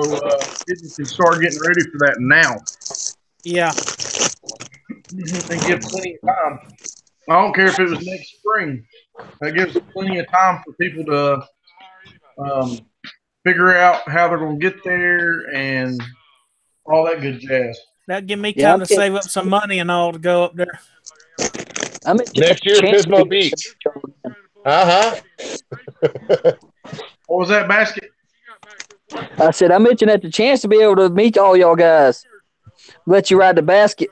people can start getting ready for that now. Yeah. And give plenty of time. I don't care if it was next spring. That gives plenty of time for people to figure out how they're going to get there and all that good jazz. That'd give me time to save up some money and all to go up there. Next year, Pismo Beach. What was that, Basket? I said, I mentioned at the chance to be able to meet all y'all guys. Let you ride the basket.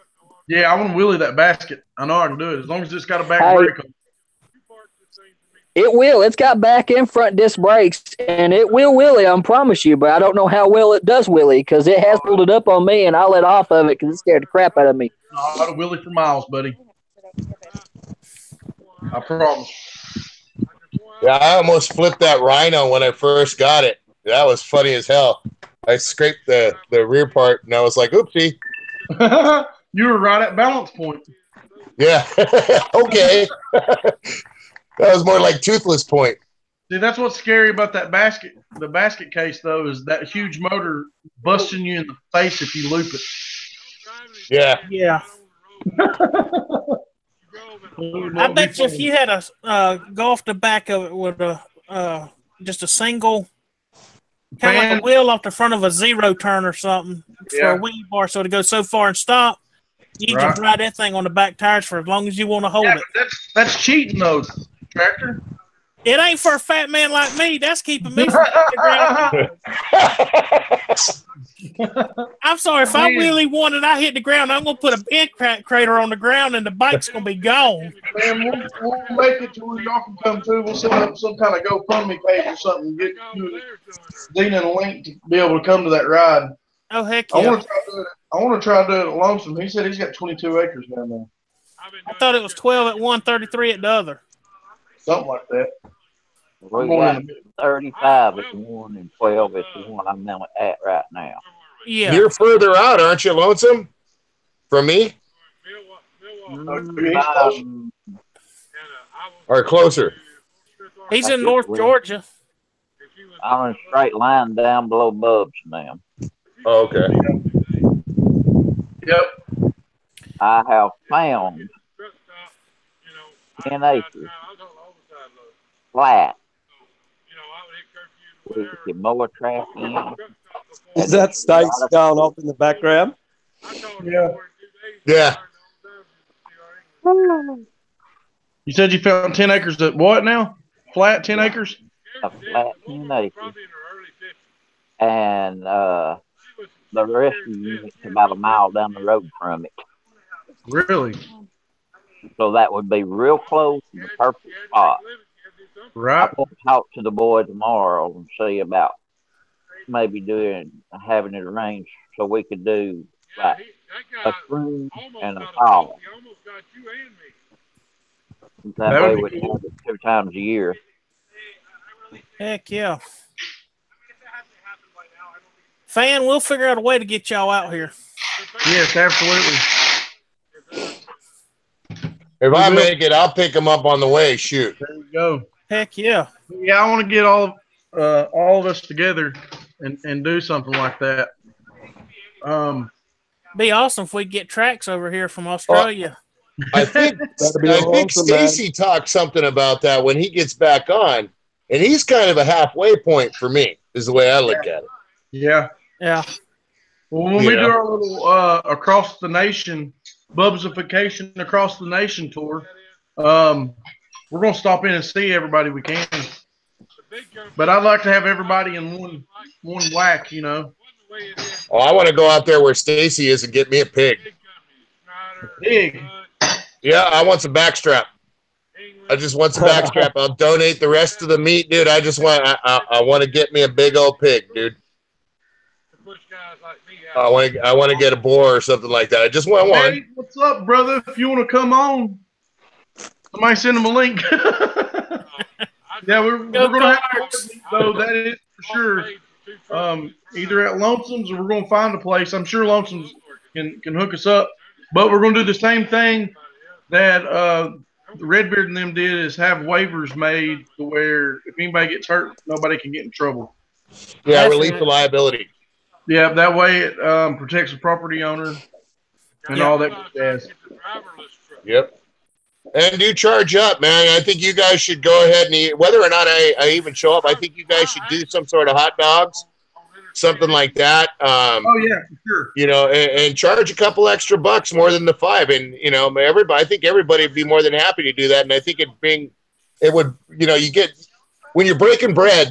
Yeah, I want to wheelie that basket. I know I can do it as long as it's got a back brake on. It will. It's got back and front disc brakes, and it will wheelie, I promise you. But I don't know how well it does wheelie because it has pulled it up on me, and I let off of it because it scared the crap out of me. I'd have wheelie for miles, buddy. I promise. Yeah, I almost flipped that Rhino when I first got it. That was funny as hell. I scraped the rear part, and I was like, oopsie. You were right at balance point. Yeah. Okay. That was more like toothless point. See, that's what's scary about that basket. The basket case, though, is that huge motor busting you in the face if you loop it. Yeah. Yeah. I bet you if you had go off the back of it with just a single, kind of like a wheel off the front of a zero turn or something for a wheel bar, so to go so far and stop, you can ride that thing on the back tires for as long as you want to hold it. That's cheating, though, Tractor. It ain't for a fat man like me. That's keeping me from hitting the ground. I'm sorry. If I wheelie one and I hit the ground, I'm going to put a bent crater on the ground and the bike's going to be gone. Man, we'll make it to where y'all can come to. We'll set up some kind of GoFundMe page or something. Get Dina and a link to be able to come to that ride. Oh, heck yeah. I want to try to do it at Lonesome. He said he's got 22 acres down there. I thought it was 12 at one, 33 at the other. Something like that. We got 35 at one and 12 at the one I'm at right now. Yeah. You're further out, aren't you, Lonesome? From me? Or closer? He's in North Georgia. I'm in a straight line down below Bubs now. Oh, okay. Yep. I have found 10 acres flat. We can mow a track in. Is that stakes going off in the background? Yeah. Yeah. You said you found 10 acres at what now? Flat 10 acres? A flat 10 acres. And the rest of the unit's about a mile down the road from it. Really? So that would be real close to the perfect spot. Right. I'm going to talk to the boy tomorrow and see about maybe having it arranged so we could do like a spring and a fall. That way we'd have it 2 times a year. Heck yeah. Fan, we'll figure out a way to get y'all out here. Yes, absolutely. If I make it, I'll pick them up on the way. Shoot. There you go. Heck yeah. Yeah, I want to get all of us together and do something like that. Be awesome if we get tracks over here from Australia. I think Stacy talked something about that when he gets back on, and he's kind of a halfway point for me, is the way I look at it. Yeah. Yeah. Well, when we do our little across the nation, Bubsification across the nation tour, we're going to stop in and see everybody we can. But I'd like to have everybody in one whack, you know. Oh, I want to go out there where Stacy is and get me a pig. Pig? Yeah, I want some backstrap. I just want some backstrap. I'll donate the rest of the meat, dude. I just want I want to get me a big old pig, dude. I want to get a boar or something like that. I just want one. Hey, what's up, brother? If you want to come on, somebody send him a link. Yeah, we're going to have to, though, that is for sure. Either at Lonesome's or we're going to find a place. I'm sure Lonesome's can hook us up. But we're going to do the same thing that Redbeard and them did, is have waivers made to where if anybody gets hurt, nobody can get in trouble. Yeah, release the liability. Yeah, that way it protects the property owner and all that jazz. Yep. And do charge up, man. I think you guys should go ahead and eat. Whether or not I even show up, I think you guys should do some sort of hot dogs, something like that. Oh, yeah, for sure. You know, and charge a couple extra bucks more than the $5. And, you know, I think everybody would be more than happy to do that. And I think it would, you know, you get, when you're breaking bread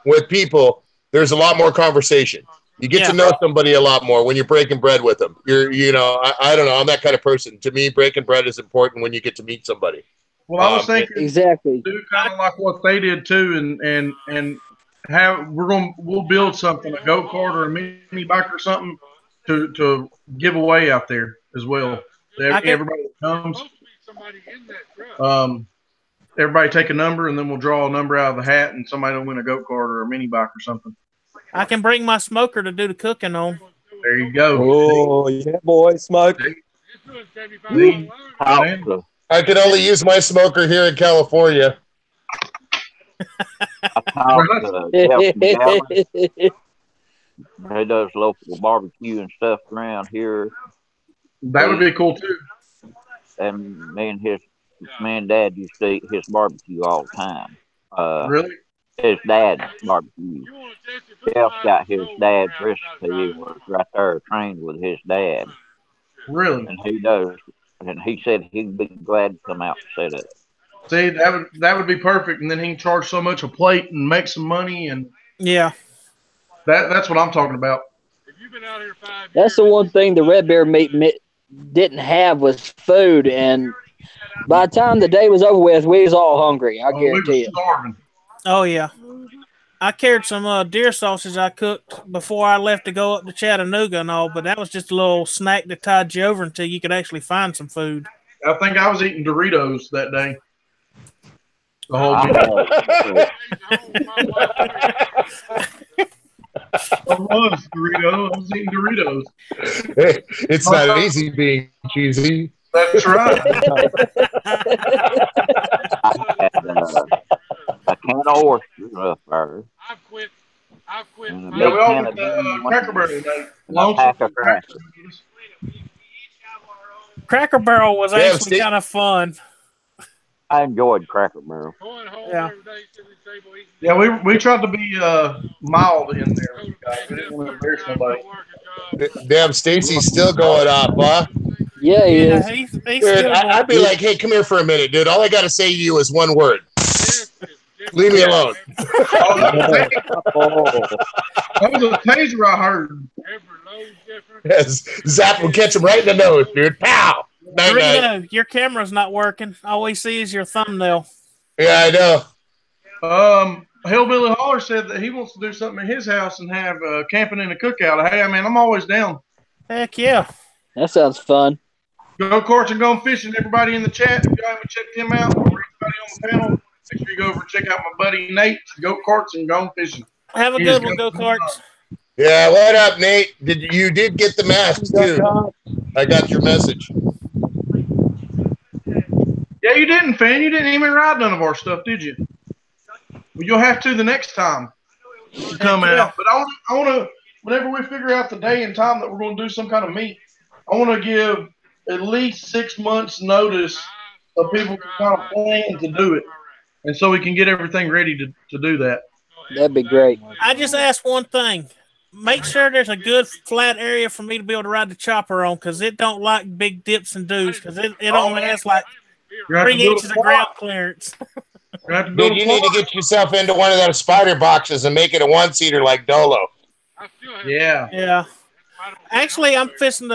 with people, there's a lot more conversation. You get to know somebody a lot more when you're breaking bread with them. You know, I don't know. I'm that kind of person. To me, breaking bread is important when you get to meet somebody. Well, I was thinking exactly. Do kind of like what they did too, and we'll build something, a go-kart or a mini bike or something to give away out there as well. Everybody that comes, everybody take a number, and then we'll draw a number out of the hat, and somebody will win a go-kart or a mini bike or something. I can bring my smoker to do the cooking on. There you go. Oh, yeah, boy, smoke. I can only use my smoker here in California. He does local barbecue and stuff around here. That would be cool too. And me and Dad used to eat his barbecue all the time. Really? His dad's barbecue. Jeff got his dad's recipe. He was right there trained with his dad. Really? And he does. And he said he'd be glad to come out and set it. See, that would be perfect, and then he can charge so much a plate and make some money, and yeah, that's what I'm talking about. That's the one thing the Red Bear meat didn't have was food, and by the time the day was over with, we was all hungry. I guarantee it. Oh yeah, I carried some deer sausage I cooked before I left to go up to Chattanooga and all, but that was just a little snack that tied you over until you could actually find some food. I think I was eating Doritos that day. The whole day. I was Dorito. I was eating Doritos. Hey, it's not easy being cheesy. That's right. A can of oysters up there. I've quit. Yeah, we all went Cracker Barrel today. Cracker Barrel was actually kind of fun. I enjoyed Cracker Barrel. Yeah. Yeah, we tried to be mild in there. We didn't want to embarrass nobody. Damn, Stacy's still going up, huh? Yeah, he is. He's Dude, I'd be like, hey, come here for a minute, dude. All I got to say to you is one word. Leave me alone. That was a taser I heard. Yes, Zap will catch him right in the nose, dude. Pow! Dorito, your camera's not working. All we see is your thumbnail. Yeah, I know. Hillbilly Holler said that he wants to do something at his house and have camping and a cookout. Hey, man, I'm always down. Heck yeah. That sounds fun. Go karts and go fishing. Everybody in the chat, if you haven't checked him out, or anybody on the panel, make sure you go over and check out my buddy Nate. Go karts and go fishing. Have a good one, go karts. Yeah, what up, Nate? You did get the masks too? I got your message. Yeah, you didn't, Fan. You didn't even ride none of our stuff, did you? Well, you'll have to the next time you come out. But I want to, whenever we figure out the day and time that we're going to do some kind of meet, I want to give at least 6 months notice so people can kind of plan to do it. And so we can get everything ready to do that. That'd be great. I just asked one thing. Make sure there's a good flat area for me to be able to ride the chopper on, because it don't like big dips and doos, because it only has like 3 inches of ground clearance. Dude, you need to get yourself into one of those spider boxes and make it a one-seater like Dolo. Yeah. Yeah. Actually, I'm fixing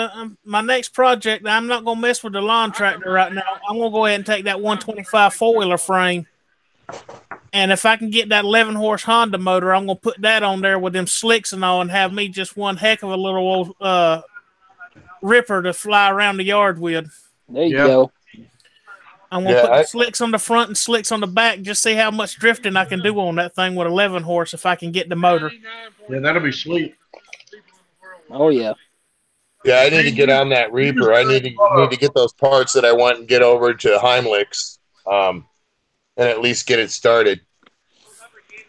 my next project. I'm not gonna mess with the lawn tractor right now. I'm gonna go ahead and take that 125 4-wheeler frame, and if I can get that 11 horse Honda motor, I'm gonna put that on there with them slicks and all, and have me just one heck of a little old ripper to fly around the yard with. There you go. I'm gonna put the slicks on the front and slicks on the back. Just see how much drifting I can do on that thing with 11 horse if I can get the motor. Yeah, that'll be sweet. Oh yeah. Yeah, I need to get on that Reaper. I need to get those parts that I want and get over to Heimlich's, and at least get it started.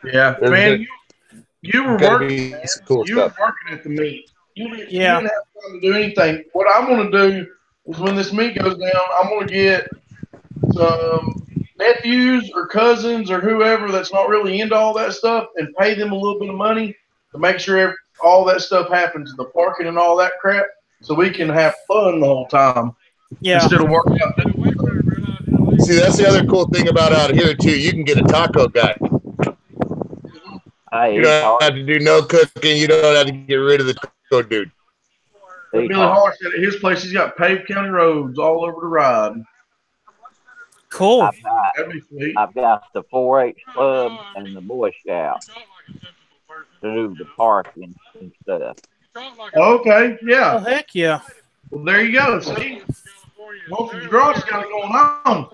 Yeah, man, you were working. Cool you were working at the meet. You didn't have time to do anything. What I'm going to do is when this meet goes down, I'm going to get some nephews or cousins or whoever that's not really into all that stuff and pay them a little bit of money to make sure all that stuff happens, the parking and all that crap, so we can have fun the whole time. Yeah. Instead of working out. See, that's the other cool thing about out here too. You can get a taco guy. You don't have to do no cooking. You don't have to get rid of the taco dude. Billy Hall said at his place he's got paved county roads all over the ride. Cool. That'd be sweet. I've got the 4-H club and the Boy Scouts to do the parking and stuff. Okay, yeah. Oh, heck yeah. Well, there you go. See? Most of the girls got it going on.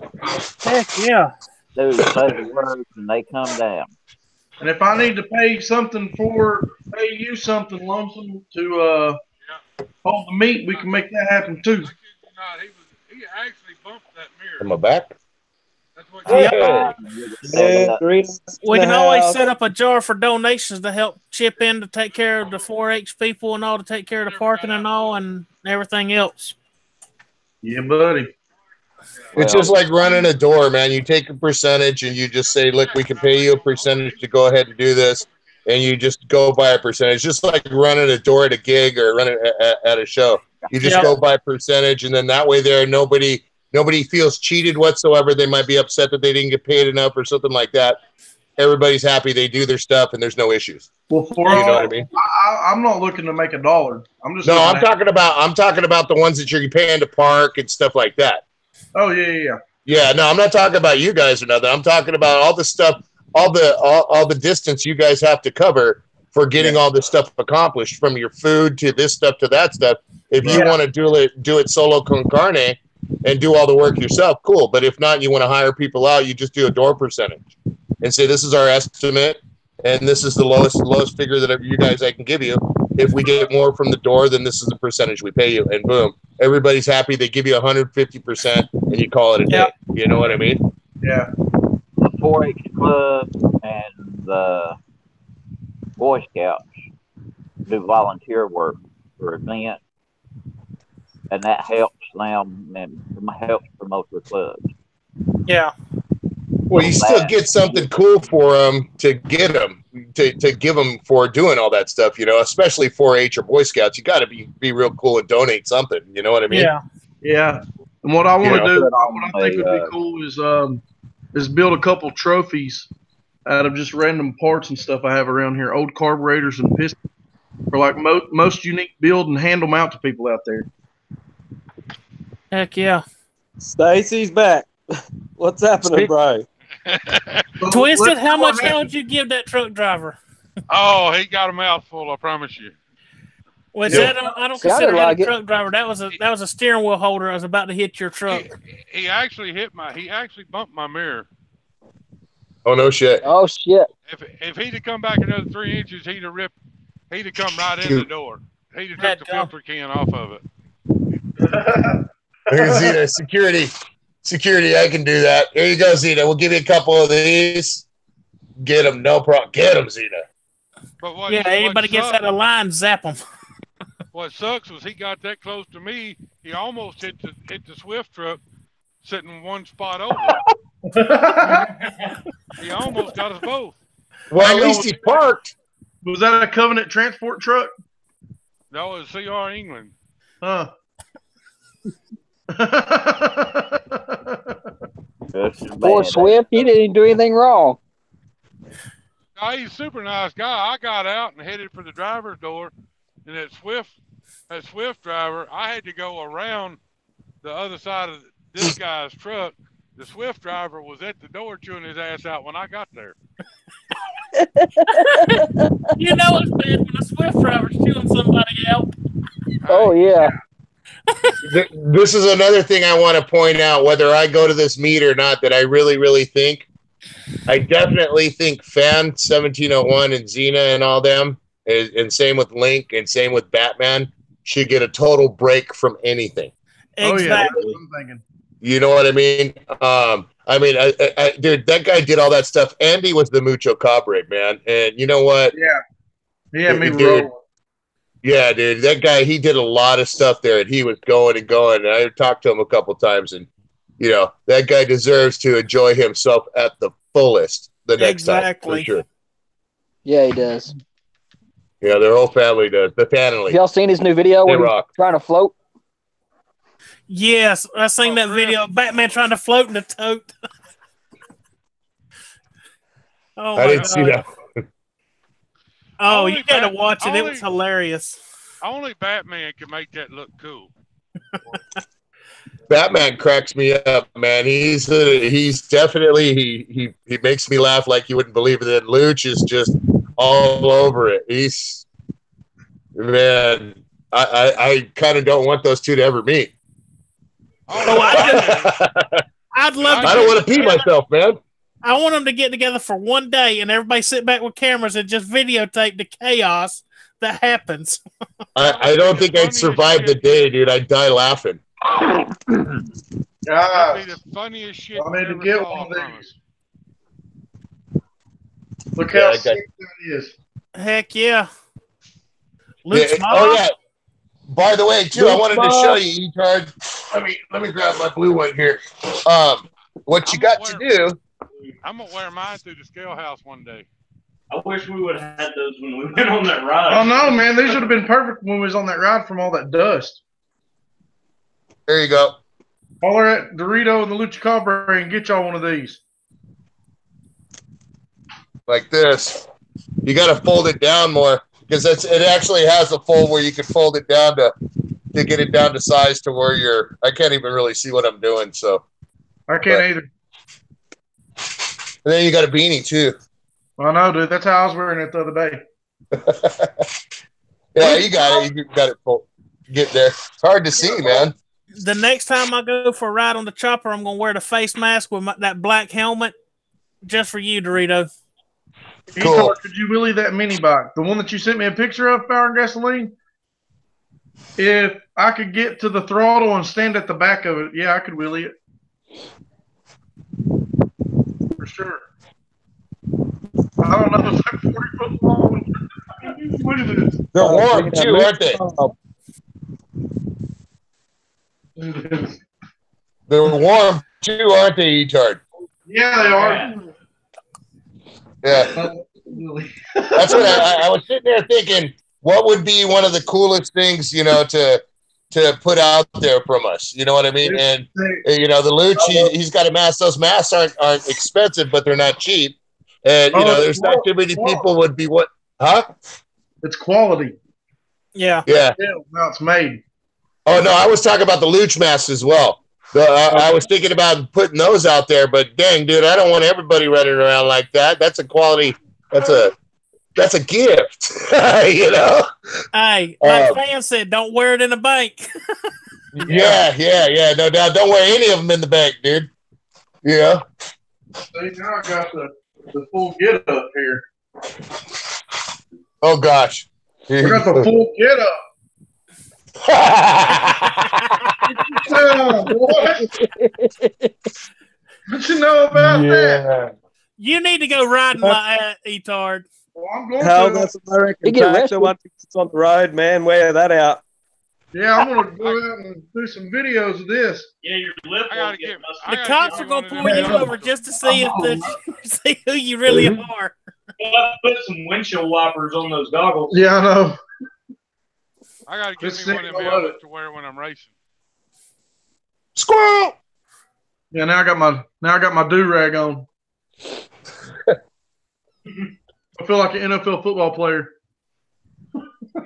Heck yeah. Dude, say the words and they come down. And if I need to pay you something lonesome to hold the meet, we can make that happen too. He actually bumped that mirror. Am I back? Yeah. We can always set up a jar for donations to help chip in to take care of the 4-H people and all, to take care of the parking and all and everything else. Yeah, buddy. It's just like running a door, man. You take a percentage and you just say, look, we can pay you a percentage to go ahead and do this. And you just go by a percentage, just like running a door at a gig or running at a show. You just go by percentage, and then that way there, nobody feels cheated whatsoever. They might be upset that they didn't get paid enough or something like that. Everybody's happy. They do their stuff, and there's no issues. Well, you know what I mean? I'm not looking to make $1. I'm talking about the ones that you're paying to park and stuff like that. Oh yeah. Yeah, no, I'm not talking about you guys or nothing. I'm talking about all the stuff, all the distance you guys have to cover for getting all this stuff accomplished, from your food to this stuff to that stuff. If you want to do it solo con carne and do all the work yourself, cool. But if not, you want to hire people out, you just do a door percentage and say, this is our estimate and this is the lowest figure that you guys I can give you. If we get more from the door, then this is the percentage we pay you, and boom, everybody's happy. They give you 150%, and you call it a day. You know what I mean? Yeah. The 4-H club and the Boy Scouts do volunteer work for events, and that helps them and helps promote the clubs. Yeah. Well, you still get something cool for them to get them to give them for doing all that stuff, you know, especially 4-H or Boy Scouts. You got to be real cool and donate something. You know what I mean? Yeah. And what I want to do, what I think would be cool is build a couple trophies out of just random parts and stuff I have around here, old carburetors and pistons, for like most unique build, and hand them out to people out there. Heck yeah. Stacy's back. What's happening, bro? Twisted, how much hell would you give that truck driver? Oh, he got a mouthful, I promise you. Was that? I don't consider that a truck driver. That was a steering wheel holder. I was about to hit your truck. He actually bumped my mirror. Oh no shit. Oh shit. If he'd have come back another 3 inches, he'd have come right in the door. He'd have took the filter can off of it. Look at Zeta, security, I can do that. Here you go, Zeta. We'll give you a couple of these. Get them, no problem. Get them, Zeta. But anybody gets out of line, zap them. What sucks was he got that close to me, he almost hit the Swift truck sitting one spot over. He almost got us both. Well, at least he parked. Was that a Covenant transport truck? No, it was CR England. Huh. Poor Swift, he didn't do anything wrong. He's a super nice guy. I got out and headed for the driver's door, and that Swift driver, I had to go around the other side of this guy's truck. The Swift driver was at the door chewing his ass out when I got there. You know it's bad when a Swift driver's chewing somebody out. Oh yeah. This is another thing I want to point out, whether I go to this meet or not, that I really, really think. I definitely think Fan 1701 and Xena and all them, and same with Link and same with Batman, should get a total break from anything. Exactly. Oh, yeah, that's what I'm thinking. You know what I mean? Dude, that guy did all that stuff. Andy was the Mucho Cabre, man. And you know what? Yeah. He had me dude, rolling. Yeah, dude, that guy, he did a lot of stuff there, and he was going and going. And I talked to him a couple times, and, you know, that guy deserves to enjoy himself at the fullest the next time, for sure. Yeah, he does. Yeah, their whole family does. The family. Have y'all seen his new video where he's trying to float? Yes, I seen that video of Batman trying to float in the tote. Oh, I didn't see that. Oh, you got to watch it. It was hilarious. Only Batman can make that look cool. Batman cracks me up, man. He's definitely he makes me laugh like you wouldn't believe it. And Luch is just all over it. He's, man, I kind of don't want those two to ever meet. Oh, I'd love to. I don't want to pee myself, man. I want them to get together for one day and everybody sit back with cameras and just videotape the chaos that happens. I don't think I'd survive the day, dude. I'd die laughing. That'd be the funniest shit. I need to get one of these. Look how sick that is. Heck yeah. Oh yeah. By the way, too, I wanted to show you, Etard. Let me grab my blue one here. What you got to do? I'm gonna wear mine through the scale house one day. I wish we would have had those when we went on that ride. Oh no, man! These would have been perfect when we was on that ride from all that dust. There you go. Holler at Dorito and the Lucha Cabre and get y'all one of these. Like this. You got to fold it down more because it actually has a fold where you can fold it down to get it down to size to where you're. I can't even really see what I'm doing, so. I can't either. And then you got a beanie too. I know, dude. That's how I was wearing it the other day. Yeah, you got it. You got it. Get there. It's hard to see, man. The next time I go for a ride on the chopper, I'm gonna wear the face mask with that black helmet, just for you, Dorito. Cool. Could you wheelie that mini bike? The one that you sent me a picture of, Power and Gasoline? If I could get to the throttle and stand at the back of it, yeah, I could wheelie it. For sure. I don't know. It's like 40 foot long. Look at this. They're warm too, aren't they? They're warm too, aren't they, Etard? Yeah, they are. Yeah. That's what I was sitting there thinking, what would be one of the coolest things, you know, to put out there from us? You know what I mean? And, you know, the Luch, he's got a mask. Those masks aren't expensive, but they're not cheap. And, you know, there's not too many people would be what, huh? It's quality. Yeah. Yeah. How it's made. Oh, no, I was talking about the Luch masks as well. I was thinking about putting those out there, but dang, dude, I don't want everybody running around like that. That's a quality. That's a gift, you know. Hey, like Fan said, don't wear it in a bank. Yeah, no doubt. Don't wear any of them in the bank, dude. Yeah. See, now I got the full get up here. Oh gosh. I got the full get up. What you know about that? You need to go riding like that, Etard. Well, I'm going Hell, to. that's American tractor. Once it's on the road, man, wear that out. Yeah, I'm going to go out and do some videos of this. Yeah, your lip. The cops are going to pull you over just to see see who you really are. Put some windshield wipers on those goggles. Yeah, I know. I got to get me one of them helmets to wear when I'm racing. Squirrel. Yeah, now I got my do rag on. I feel like an NFL football player.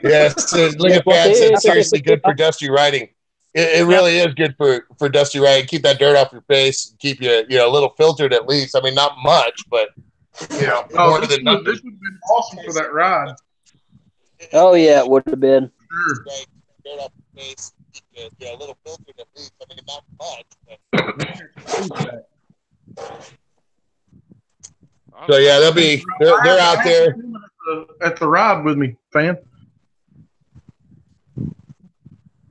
Yes, like a fan said, seriously good for dusty riding. It really is good for dusty riding. Keep that dirt off your face. Keep you a little filtered at least. I mean, not much, but more than nothing. This would have been awesome for that ride. Oh yeah, it would have been. Sure. Dirt off your face. Keep you a little filtered at least. I mean, not much. So yeah, they're out there at the ride with me, fan.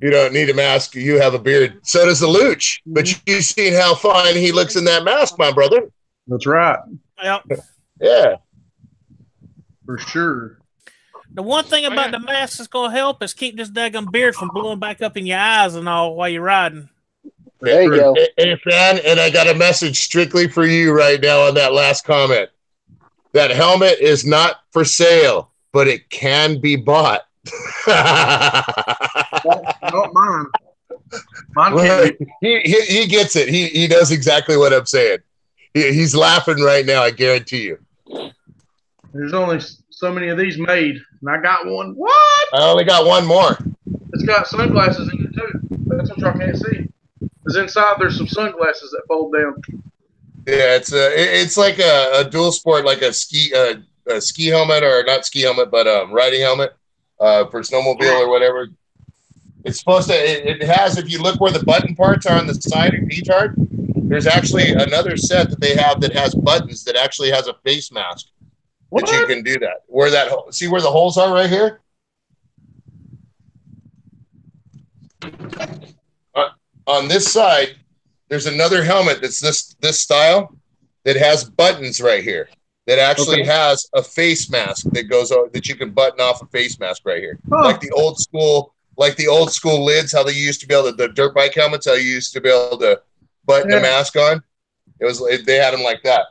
You don't need a mask. You have a beard. So does the Luch. But you've seen how fine he looks in that mask, my brother. That's right. Yep. Yeah. For sure. The one thing about the mask that's going to help is keep this daggum beard from blowing back up in your eyes and all while you're riding. There you go. Hey, fan, and I got a message strictly for you right now on that last comment. That helmet is not for sale, but it can be bought. Not mine. Well, he gets it. He knows exactly what I'm saying. He's laughing right now, I guarantee you. There's only so many of these made, and I got one. What? I only got one more. It's got sunglasses in it too. That's what y'all can't see. Because inside there's some sunglasses that fold down. Yeah, it's like a dual sport, like a ski helmet, or not ski helmet, but riding helmet for snowmobile or whatever. It's supposed to. It has. If you look where the button parts are on the side of Etard, there's actually another set that they have that has buttons that actually has a face mask that you can do that. Where that see where the holes are right here. On this side, there's another helmet that's this style that has buttons right here that actually has a face mask that goes that you can button off a face mask right here, like the old school lids. How they used to be able to the dirt bike helmets. How you used to be able to button the mask on. They had them like that.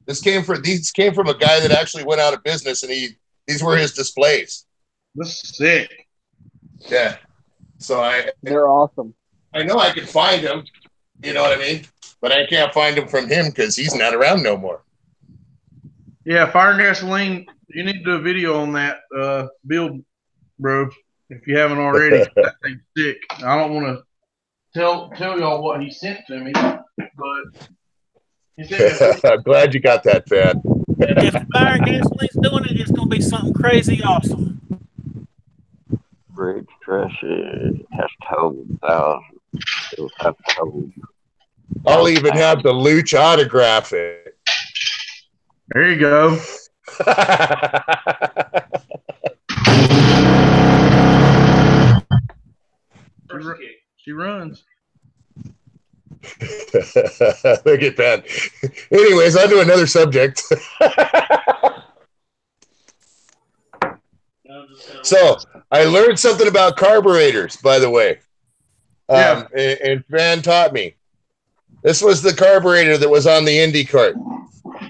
These came from a guy that actually went out of business, and these were his displays. This is sick. Yeah. So they're awesome. I know I could find him, you know what I mean? But I can't find him from him because he's not around no more. Yeah, Fire and Gasoline, you need to do a video on that build, bro, if you haven't already. That thing's sick. I don't want to tell y'all what he sent to me, but he sent me. I'm glad you got that, fan. If Fire and Gasoline's doing it, it's going to be something crazy awesome. Bridge trusses has told thousands. Have told. I'll even have the Luch autograph it. There you go. She runs. Look at that. Anyways, on to another subject. So I learned something about carburetors, by the way. And Van taught me. This was the carburetor that was on the Indy cart.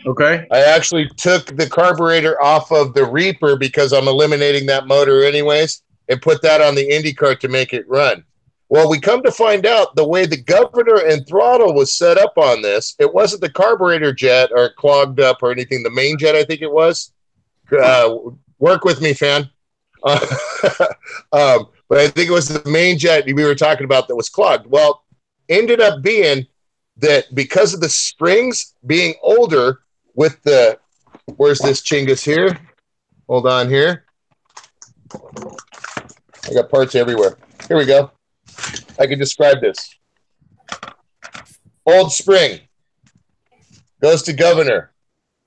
Okay. I actually took the carburetor off of the Reaper because I'm eliminating that motor anyways, and put that on the Indy cart to make it run. Well, we come to find out the way the governor and throttle was set up on this, it wasn't the carburetor jet or clogged up or anything. The main jet, I think it was. Work with me, fan. But I think it was the main jet we were talking about that was clogged. Well, ended up being that because of the springs being older with the, where's this chingus here? Hold on here. I got parts everywhere. Here we go. I can describe this. Old spring goes to governor.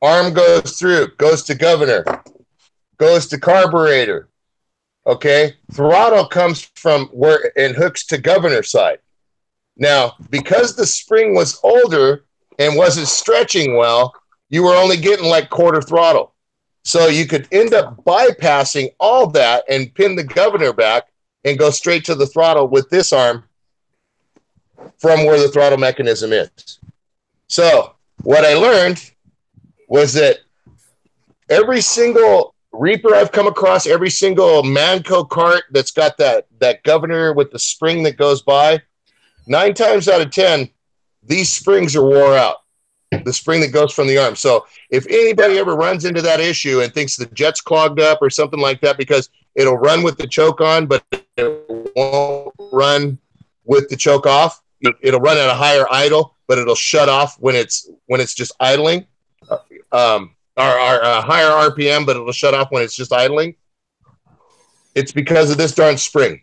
Arm goes through, goes to governor, goes to carburetor. Okay, throttle comes from where and hooks to governor side. Now, because the spring was older and wasn't stretching well, you were only getting like quarter throttle. So you could end up bypassing all that and pin the governor back and go straight to the throttle with this arm from where the throttle mechanism is. So what I learned was that every single Reaper I've come across, every single Manco cart that's got that governor with the spring that goes by, 9 times out of 10, these springs are wore out. the spring that goes from the arm. So if anybody ever runs into that issue and thinks the jet's clogged up or something like that, because it'll run with the choke on, but it won't run with the choke off. It'll run at a higher idle, but it'll shut off when it's just idling. Or higher RPM, but it'll shut off when it's just idling. It's because of this darn spring.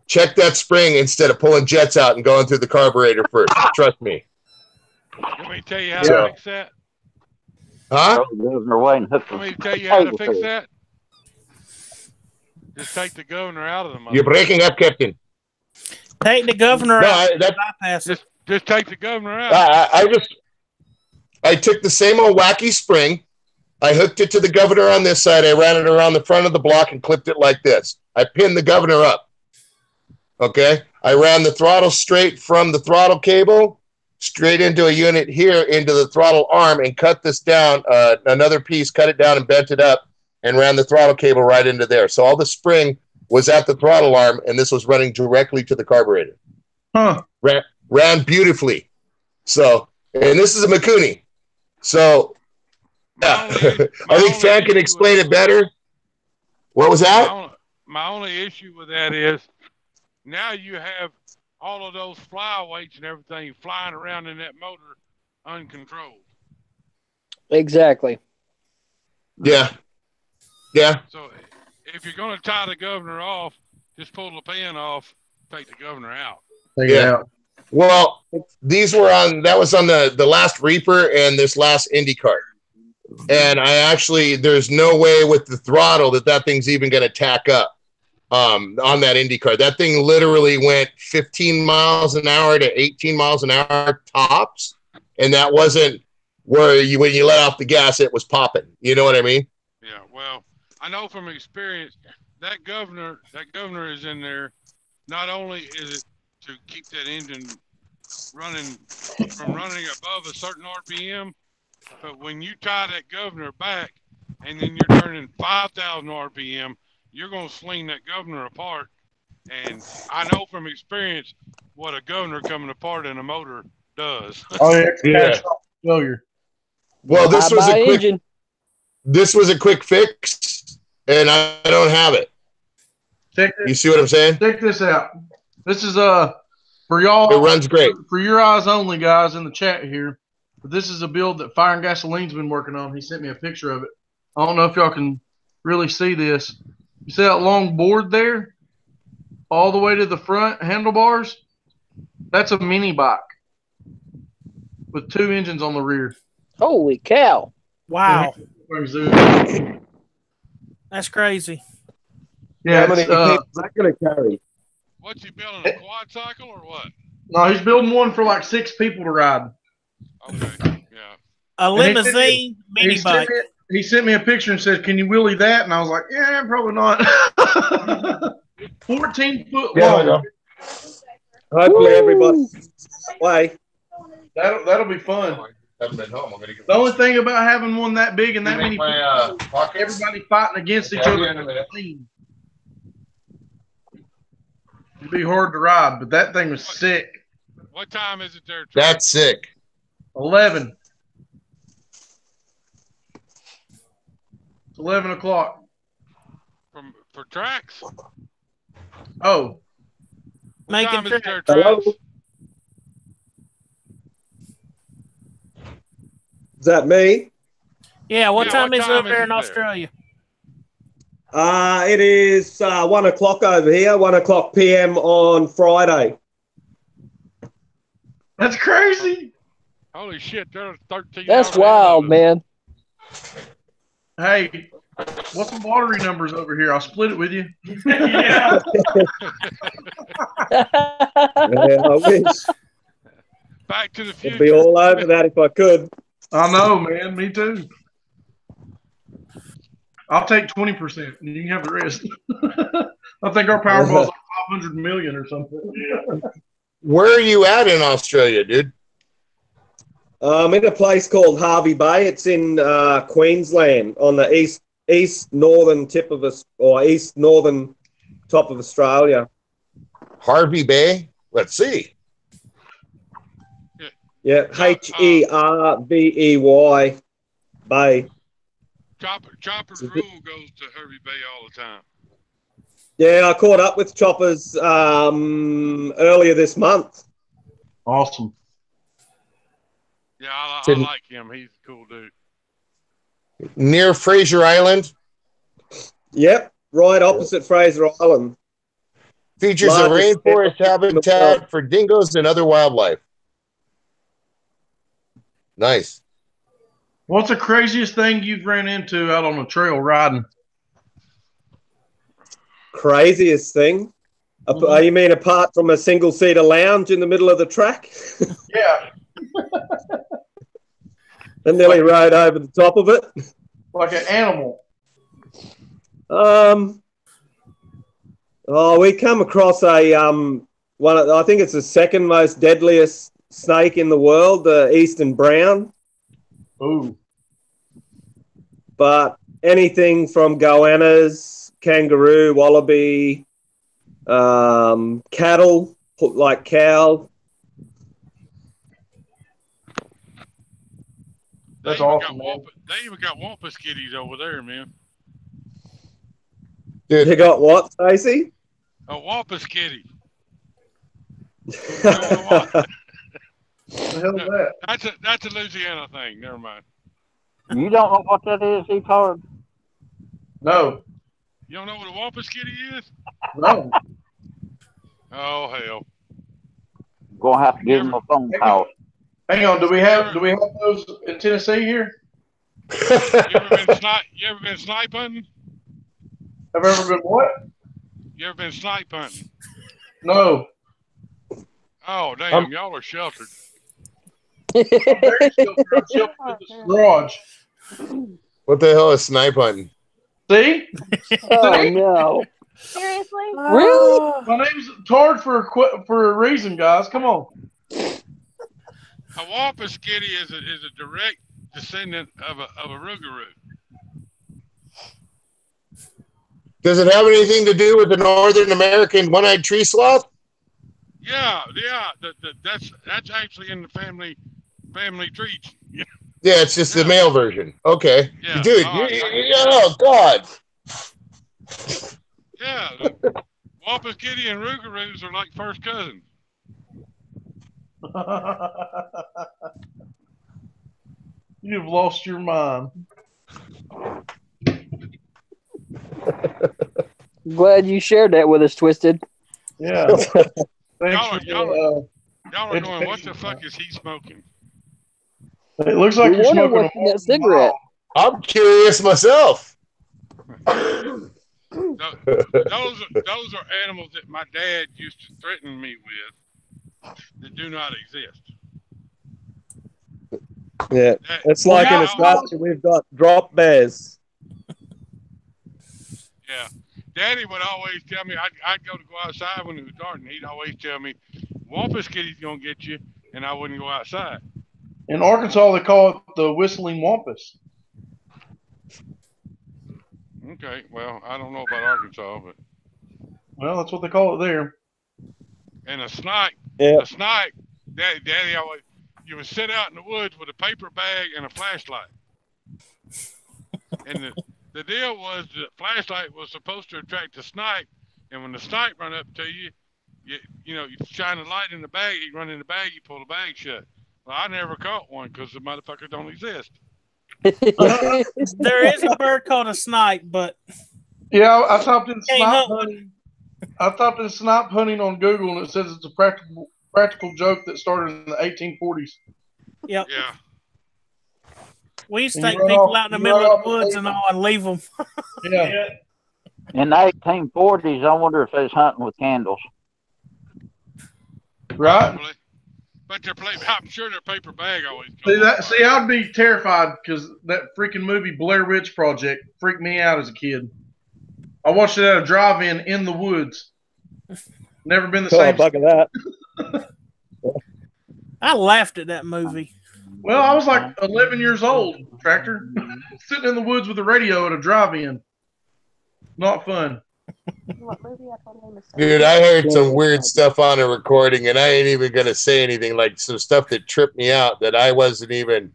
Check that spring instead of pulling jets out and going through the carburetor first. Trust me. Let me tell you how to fix that. Huh? Let me tell you how to fix that. Just take the governor out of the motor. You're breaking up, Captain. Take the governor out. Just take the governor out. I took the same old wacky spring. I hooked it to the governor on this side. I ran it around the front of the block and clipped it like this. I pinned the governor up. Okay. I ran the throttle straight from the throttle cable straight into a unit here into the throttle arm and cut this down, another piece, cut it down and bent it up and ran the throttle cable right into there. So all the spring was at the throttle arm and this was running directly to the carburetor. Huh. Ran beautifully. So, and this is a Mikuni. So, yeah, I think Fan can explain it better. What was that? My only issue with that is now you have all of those flyweights and everything flying around in that motor uncontrolled. Exactly. Yeah. Yeah. So if you're going to tie the governor off, just pull the pin off, take the governor out. Yeah. Well, that was on the last Reaper and this last IndyCar. And there's no way with the throttle that thing's even going to tack up on that IndyCar. That thing literally went 15 miles an hour to 18 miles an hour tops. And that wasn't where when you let off the gas, it was popping. You know what I mean? Yeah. Well, I know from experience that governor is in there. Not only is it to keep that engine running above a certain RPM, but when you tie that governor back and then you're turning 5,000 RPM, you're going to sling that governor apart. And I know from experience what a governor coming apart in a motor does. Oh, yeah. Failure. Well, this was a quick fix, and I don't have it. You see what I'm saying? Check this out. This is for y'all. It runs great. For your eyes only, guys, in the chat here. But this is a build that Fire and Gasoline's been working on. He sent me a picture of it. I don't know if y'all can really see this. You see that long board there? All the way to the front handlebars? That's a mini bike with 2 engines on the rear. Holy cow. Wow. That's crazy. Yeah, how many people is that going to carry? What's he building, a quad cycle or what? No, he's building one for like 6 people to ride. Okay, yeah. A limousine mini bike. He sent me a picture and said, "Can you wheelie that?" And I was like, "Yeah, probably not." 14 foot long. Hopefully everybody play. That'll be fun. The only thing about having one that big and that many people, everybody fighting against each other. It'd be hard to ride, but that thing was sick. What time is it there? That's sick. 11. It's 11 o'clock. For tracks? Oh. Making tracks. Is that me? Yeah, what time is it up there in Australia? It is 1 o'clock over here, 1 o'clock PM on Friday. That's crazy. Holy shit, there are 13 That's wild, man. Hey, what's the lottery numbers over here? I'll split it with you. Yeah, I wish. Back to the future. I'd be all over that if I could. I know, man. Me too. I'll take 20%. And you can have the rest. I think our Powerball's like 500 million or something. Where are you at in Australia, dude? I'm in a place called Harvey Bay. It's in Queensland on the east northern tip of us, or east northern top of Australia. Harvey Bay. Let's see. Yeah, Hervey. Bay. Chopper's rule goes to Hervey Bay all the time. Yeah, I caught up with Choppers earlier this month. Awesome. Yeah, I like him. He's a cool dude. Near Fraser Island? Yep, right opposite Fraser Island. Features a rainforest habitat for dingoes and other wildlife. Nice. What's the craziest thing you've ran into out on a trail riding? Craziest thing? You mean apart from a single-seater lounge in the middle of the track? Yeah. I nearly rode over the top of it. Like an animal. We come across a I think it's the second most deadliest snake in the world, the eastern brown. Ooh. But anything from goannas, kangaroo, wallaby, cattle, like cow. That's awesome. They even got wampus kitties over there, man. They got what, Stacey? A wampus kitty. What the hell is that? That's a Louisiana thing. Never mind. You don't know what that is, Etard? No. You don't know what a wampus kitty is? No. Oh hell. Gonna have to give him a phone call. Hang on, do we have those in Tennessee here? You ever been snipe hunting? Have I ever been what? You ever been snipe hunting? No. Oh damn, y'all are sheltered. I'm very sheltered. I'm sheltered in this garage. What the hell is snipe hunting? See? Oh no. Seriously? Really? My name's Tard for a reason, guys. Come on. A wampus kitty is a direct descendant of a rougarou. Does it have anything to do with the Northern American one-eyed tree sloth? Yeah. That's actually in the family tree. Yeah, it's just the male version. Okay. Yeah. Dude, oh God. Yeah. Wampus kitty and rougarous are like first cousins. You've lost your mind. Glad you shared that with us, Twisted. Yeah. Y'all are going, what the fuck is he smoking? It looks like you're smoking a cigarette. I'm curious myself. Those are animals that my dad used to threaten me with that do not exist. Yeah, it's like in Australia we've got drop bears. Yeah. Daddy would always tell me, I'd go outside when it was dark, and he'd always tell me, wampus kitty's going to get you, and I wouldn't go outside. In Arkansas, they call it the whistling wampus. Okay, well, I don't know about Arkansas, but... Well, that's what they call it there. And a snipe, Daddy always, you would sit out in the woods with a paper bag and a flashlight. And the deal was the flashlight was supposed to attract the snipe, and when the snipe run up to you, you shine the light in the bag, you run in the bag, you pull the bag shut. Well, I never caught one because the motherfucker don't exist. There is a bird called a snipe, but yeah, I typed in snipe hunting. I typed in snipe hunting on Google, and it says it's a practical joke that started in the 1840s. Yep. Yeah. We used to take people out in the middle of the woods and all and leave them. Yeah. In the 1840s, I wonder if they was hunting with candles. Right. Probably. But I'm sure their paper bag always comes. See, I'd be terrified because that freaking movie Blair Witch Project freaked me out as a kid. I watched it at a drive-in in the woods. Never been the same. Buck of that. I laughed at that movie. Well, I was like 11 years old, Tractor, sitting in the woods with a radio at a drive-in. Not fun. Dude, I heard some weird stuff on a recording, and I ain't even gonna say anything. Like some stuff that tripped me out that I wasn't even.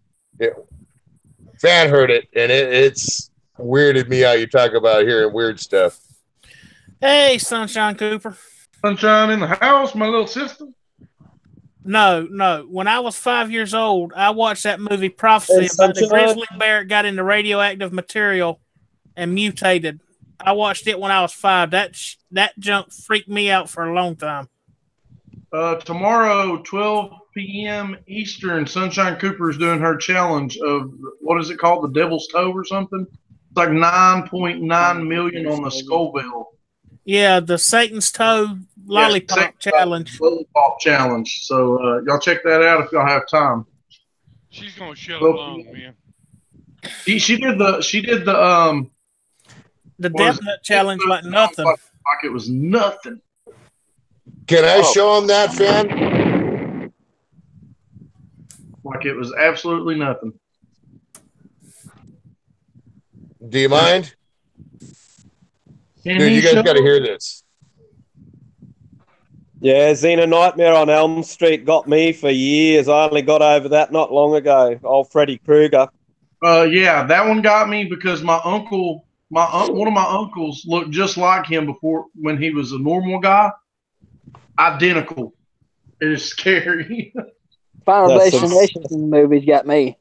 Fan heard it, and it's weirded me out. You talk about hearing weird stuff. Hey, Sunshine Cooper. Sunshine in the house, my little sister. No. When I was 5 years old, I watched that movie Prophecy about the grizzly bear got into radioactive material and mutated. I watched it when I was 5. That junk freaked me out for a long time. Tomorrow, 12 p.m. Eastern, Sunshine Cooper is doing her challenge of, what is it called, the Devil's Toe or something? It's like 9.9 million on the skull bell. Yeah, the Satan's Toe Lollipop Challenge. Lollipop Challenge. So y'all check that out if y'all have time. She's gonna shut along, man. She did the Death Nut Challenge like nothing. Like it was nothing. Can I show him that, fan? Like it was absolutely nothing. Do you mind? Dude, you guys got to hear this. Yeah, Xena Nightmare on Elm Street got me for years. I only got over that not long ago. Old Freddy Krueger. Yeah, that one got me because my uncle, one of my uncles looked just like him before when he was a normal guy. Identical. It is scary. Final Destination movies got me.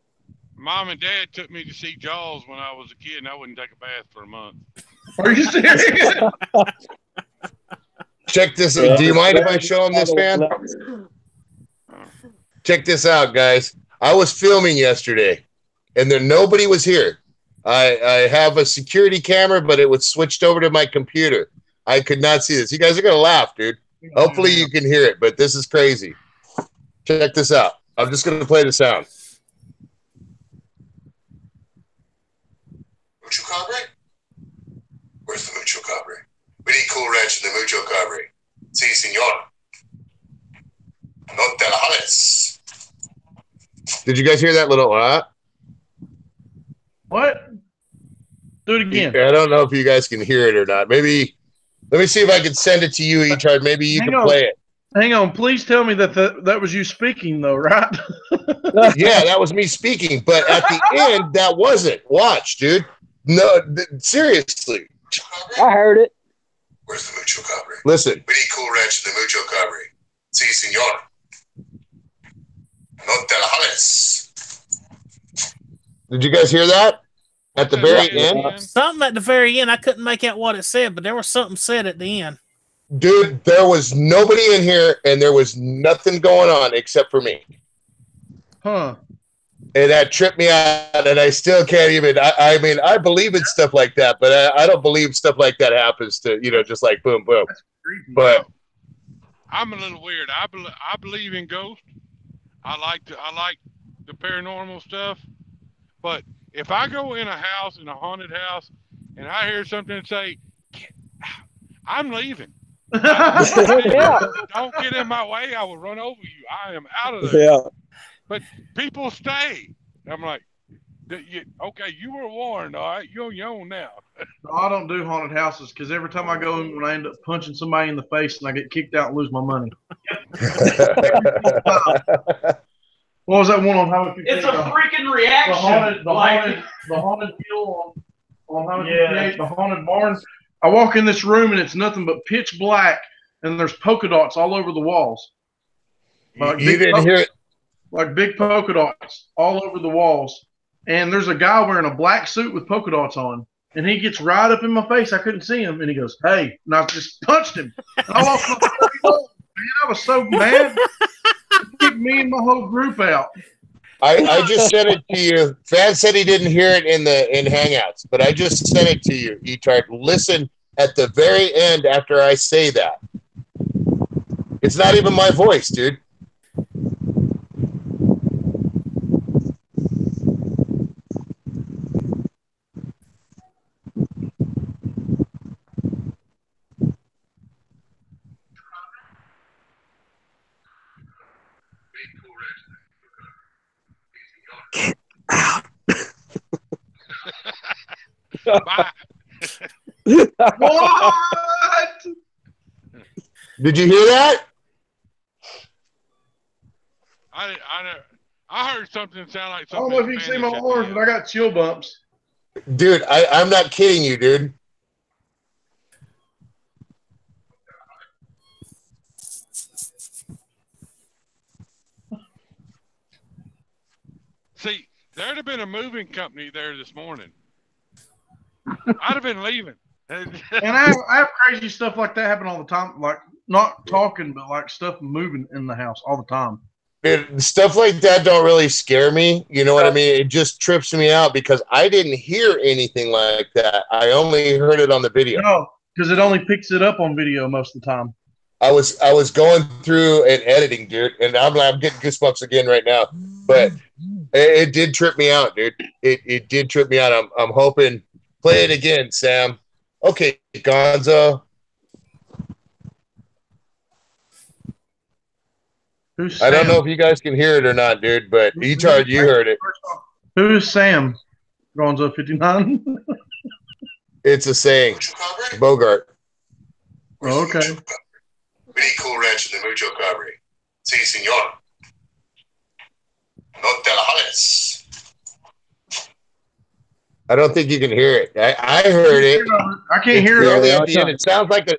Mom and Dad took me to see Jaws when I was a kid, and I wouldn't take a bath for a month. Are you serious? Check this out. Do you mind if I show him this, fan? Check this out, guys. I was filming yesterday, and then nobody was here. I have a security camera, but it was switched over to my computer. I could not see this. You guys are going to laugh, dude. Hopefully you can hear it, but this is crazy. Check this out. I'm just going to play the sound. Mucho Cabre? Where's the Mucho Cabre? We need Cool Ranch and the Mucho Cabre. Si, senor. No te la jales. Did you guys hear that little What? Do it again. I don't know if you guys can hear it or not. Maybe, let me see if I can send it to you, Etard. Maybe you can play it. Hang on. Please tell me that was you speaking, though, right? Yeah, that was me speaking. But at the end, that wasn't. Watch, dude. No, seriously. I heard it. Where's the Mucho Cabre? Listen. We need Cool Ranch and the Mucho Cabre. Si, senor. No te la jales. Did you guys hear that? At the very end? Something at the very end. I couldn't make out what it said, but there was something said at the end. Dude, there was nobody in here, and there was nothing going on except for me. Huh. And that tripped me out, and I still can't even. I mean, I believe in stuff like that, but I don't believe stuff like that happens to, just like boom, boom. But I'm a little weird. I believe in ghosts. I like the paranormal stuff. But if I go in a house, in a haunted house, and I hear something say, I'm leaving. Don't get in my way. I will run over you. I am out of there. Yeah. But people stay. I'm like, okay, you were warned, all right? You're on your own now. No, I don't do haunted houses because every time I go in, when I end up punching somebody in the face and I get kicked out and lose my money. What was that one on how it's a freaking reaction. The haunted hill on how the haunted barn. I walk in this room and it's nothing but pitch black and there's polka dots all over the walls. Like you didn't hear it. Like big polka dots all over the walls. And there's a guy wearing a black suit with polka dots on. And he gets right up in my face. I couldn't see him. And he goes, hey. And I just punched him. And I lost my man, I was so mad. It kicked me and my whole group out. I just sent it to you. Fan said he didn't hear it in Hangouts. But I just sent it to you, Etard. Listen at the very end after I say that. It's not even my voice, dude. Bye. Did you hear that? I heard something sound like I don't something. know if you can see my arms, but I got chill bumps. Dude, I'm not kidding you, dude. See, there'd have been a moving company there this morning. I'd have been leaving. And I have crazy stuff like that happen all the time. Like, not talking, but like stuff moving in the house all the time. Dude, stuff like that don't really scare me. You know what I mean? It just trips me out because I didn't hear anything like that. I only heard it on the video. No, because it only picks it up on video most of the time. I was going through and editing, dude, and I'm getting goosebumps again right now. But it did trip me out, dude. It did trip me out. I'm hoping. Play it again, Sam. Okay, Gonzo. Who's Sam? I don't know if you guys can hear it or not, dude, but Etard, you heard it. Who's Sam? Gonzo 59. It's a saying. Bogart. Oh, okay. Pretty cool ranch in the Mucho Cabre. Si, señor. No te la jales. I don't think you can hear it. I heard it. I can't hear it. it. At the end.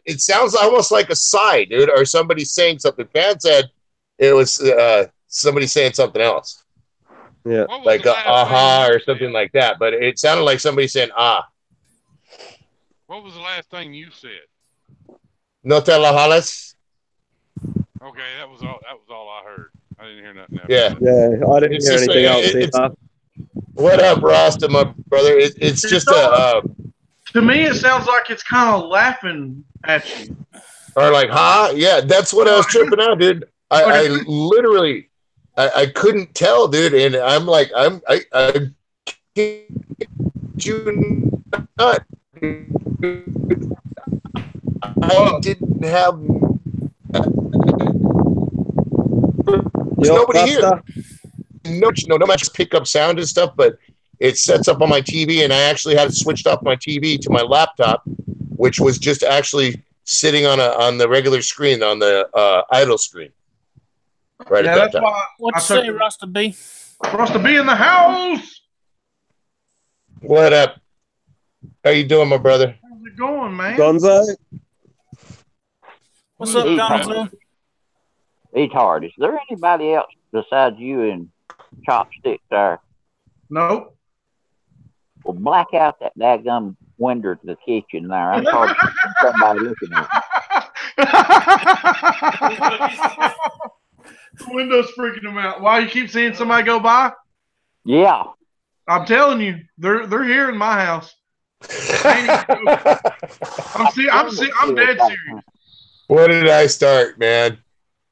It sounds almost like a sigh, dude, or somebody saying something. Pan said it was somebody saying something else. Yeah. Like a aha or something like that. But it sounded like somebody saying ah. What was the last thing you said? No te la jales. Okay, that was all I heard. I didn't hear nothing else. Yeah. Yeah, I didn't hear anything else. What up, Rasta, my brother? It's just to me, it sounds like it's kind of laughing at you. Or like, huh? Yeah, that's what I was tripping out, dude. I literally, I couldn't tell, dude. And I'm like, I kid you not. I didn't have. There's nobody here. No matches pick up sound and stuff, but it sets up on my TV, and I actually had it switched off my TV to my laptop, which was just actually sitting on the regular screen, on the idle screen. Right at that time. What you say, Rasta B? Rasta B in the house. What up? How you doing, my brother? How's it going, man? Gonzo? What's up, Gonzo? Etard, is there anybody else besides you and Chopsticks there? Nope. Well, black out that daggum window to the kitchen there. I'm talking to somebody looking at it. The window's freaking them out. Why you keep seeing somebody go by? Yeah. I'm telling you, they're here in my house. I'm dead serious. What did I start, man?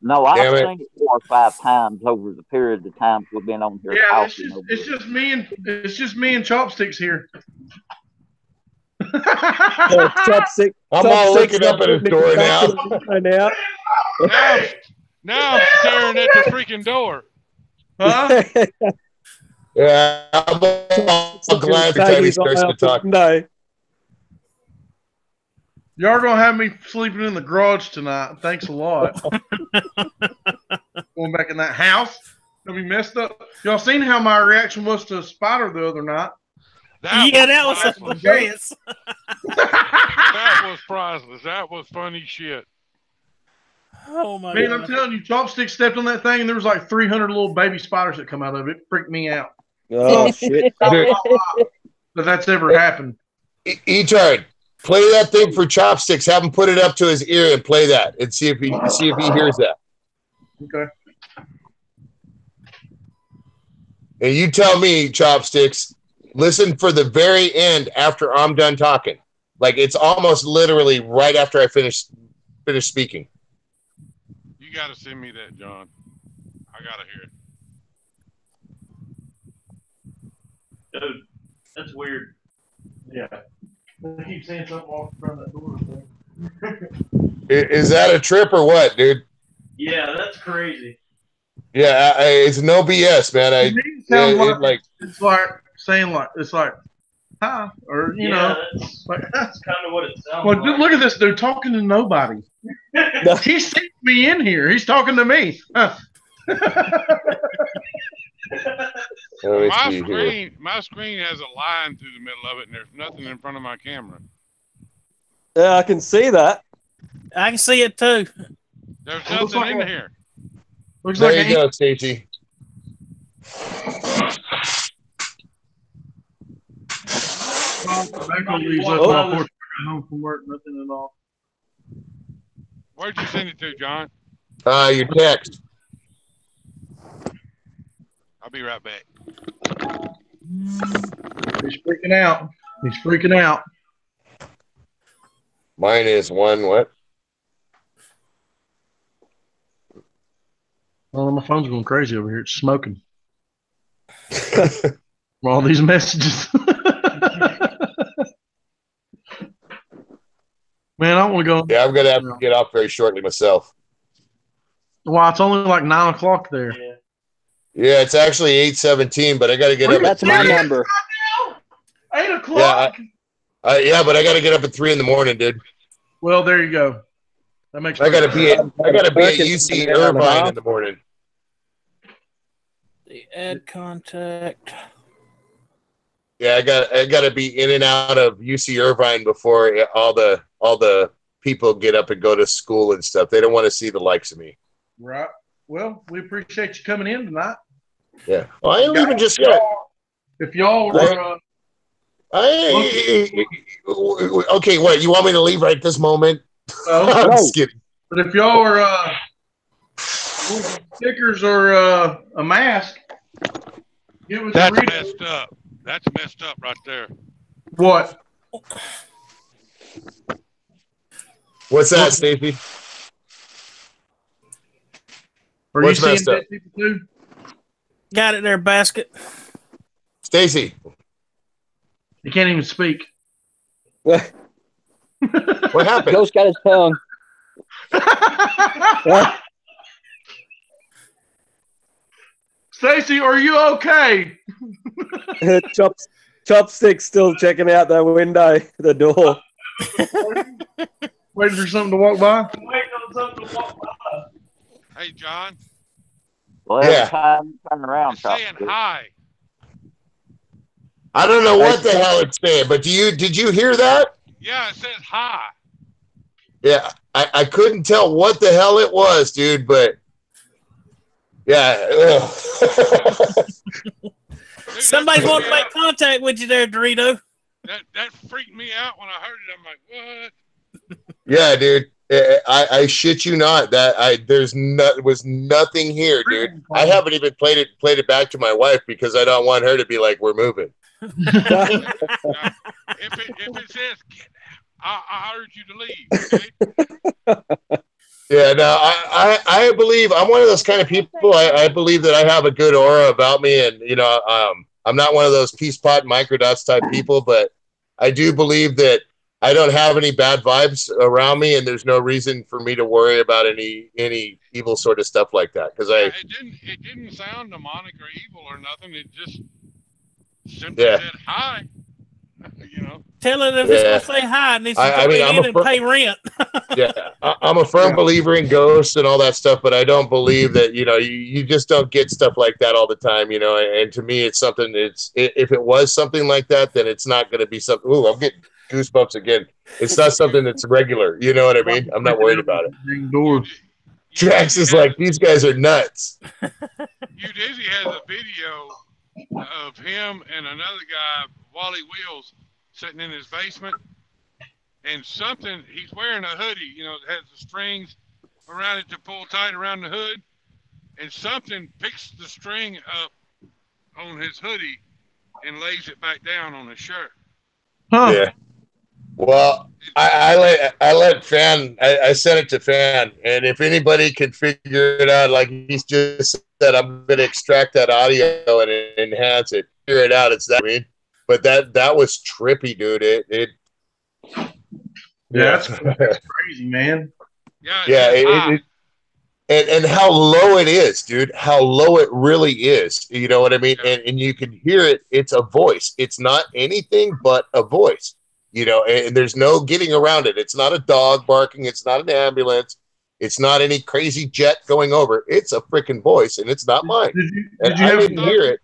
No, I've seen it 4 or 5 times over the period of time we've been on here. Yeah, it's just me and Chopsticks here. Chopstick. I'm all looking up at his door now. Now I'm staring at the freaking door. Huh? Yeah, I'm glad the time he starts to talk. No. Y'all are gonna have me sleeping in the garage tonight. Thanks a lot. Going back in that house, gonna be messed up. Y'all seen how my reaction was to a spider the other night? That was hilarious. That was priceless. That was funny shit. Oh my man, God. I'm telling you, Chopstick stepped on that thing and there was like 300 little baby spiders that come out of it. It freaked me out. Oh shit! But that's ever happened. Etard, play that thing for Chopsticks. Have him put it up to his ear and play that, and see if he hears that. Okay. And you tell me, Chopsticks. Listen for the very end after I'm done talking. Like it's almost literally right after I finish speaking. You got to send me that, John. I got to hear it. Dude, that's weird. Yeah. I keep saying something off in front of that door. Is that a trip or what, dude? Yeah, that's crazy. Yeah, it's no BS, man. It's like saying like it's like hi, or you know, that's kind of what it sounds like. like. Look at this dude talking to nobody. He sees me in here. He's talking to me. My screen has a line through the middle of it, and there's nothing in front of my camera. Yeah, I can see that. I can see it too. There's nothing in here. There you go, Stacey. Home from work, nothing at all. Where'd you send it to, John? Your text. I'll be right back. He's freaking out. He's freaking out. Mine is one what? Oh, my phone's going crazy over here. It's smoking. All these messages. Man, I want to go. Yeah, I'm gonna have to get off very shortly myself. Wow, it's only like 9 o'clock there. Yeah, it's actually 8:17, but I got to get up. That's my number. 8 o'clock. Yeah, but I got to get up at 3 in the morning, dude. Well, there you go. That makes. I got to be at UC Irvine in the morning. The add contact. Yeah, I got to be in and out of UC Irvine before all the people get up and go to school and stuff. They don't want to see the likes of me. Right. Well, we appreciate you coming in tonight. Yeah. Well, I ain't leaving just yet. If y'all were. Okay, what? You want me to leave right this moment? I'm just kidding. But if y'all are stickers or a mask, give us That's a read. messed up. That's messed up right there. What? What's that, Stacey? Are you seeing dead people too? Got it there, basket. Stacey. He can't even speak. What happened? Ghost got his tongue. Stacey, are you okay? Chopstick's still checking out that window, the door. Waiting for something to walk by? Waiting on something to walk by. Hey, John. Well, yeah. Turn around. It's saying hi. I don't know what the hell it's saying, but did you hear that? Yeah, it says hi. Yeah, I couldn't tell what the hell it was, dude, but yeah. Somebody's wanting to make contact with you there, Dorito. That freaked me out when I heard it. I'm like, what? Yeah, dude. I shit you not. Was nothing here, dude. I haven't even played it back to my wife because I don't want her to be like, we're moving. If it says I urge you to leave. Okay? Yeah, no, I believe I'm one of those kind of people. I believe that I have a good aura about me, and I'm not one of those peace pot microdots type people, but I do believe that I don't have any bad vibes around me, and there's no reason for me to worry about any evil sort of stuff like that. Because it didn't sound demonic or evil or nothing. It just simply said hi. Tell it if it's gonna say hi, and needs to come in and pay rent. Yeah, I'm a firm believer in ghosts and all that stuff, but I don't believe that you just don't get stuff like that all the time, And to me, it's something. If it was something like that, then it's not going to be something. Ooh, I'm getting goosebumps again. It's not something that's regular. You know what I mean? I'm not worried about it. Jax is like, these guys are nuts. Dizzy has a video of him and another guy, Wally Wheels, sitting in his basement, and he's wearing a hoodie, it has the strings around it to pull tight around the hood, and something picks the string up on his hoodie and lays it back down on his shirt. Huh. Yeah. Well, I let Fan, I sent it to Fan, and if anybody can figure it out, like he's just said, I'm going to extract that audio and enhance it, figure it out. It's that, but that was trippy, dude. That's crazy, man. Yeah. and how low it is, dude. How low it really is. You know what I mean? And you can hear it. It's a voice. It's not anything but a voice. You know, and there's no getting around it. It's not a dog barking. It's not an ambulance. It's not any crazy jet going over. It's a freaking voice, and it's not mine. Did you I didn't hear it.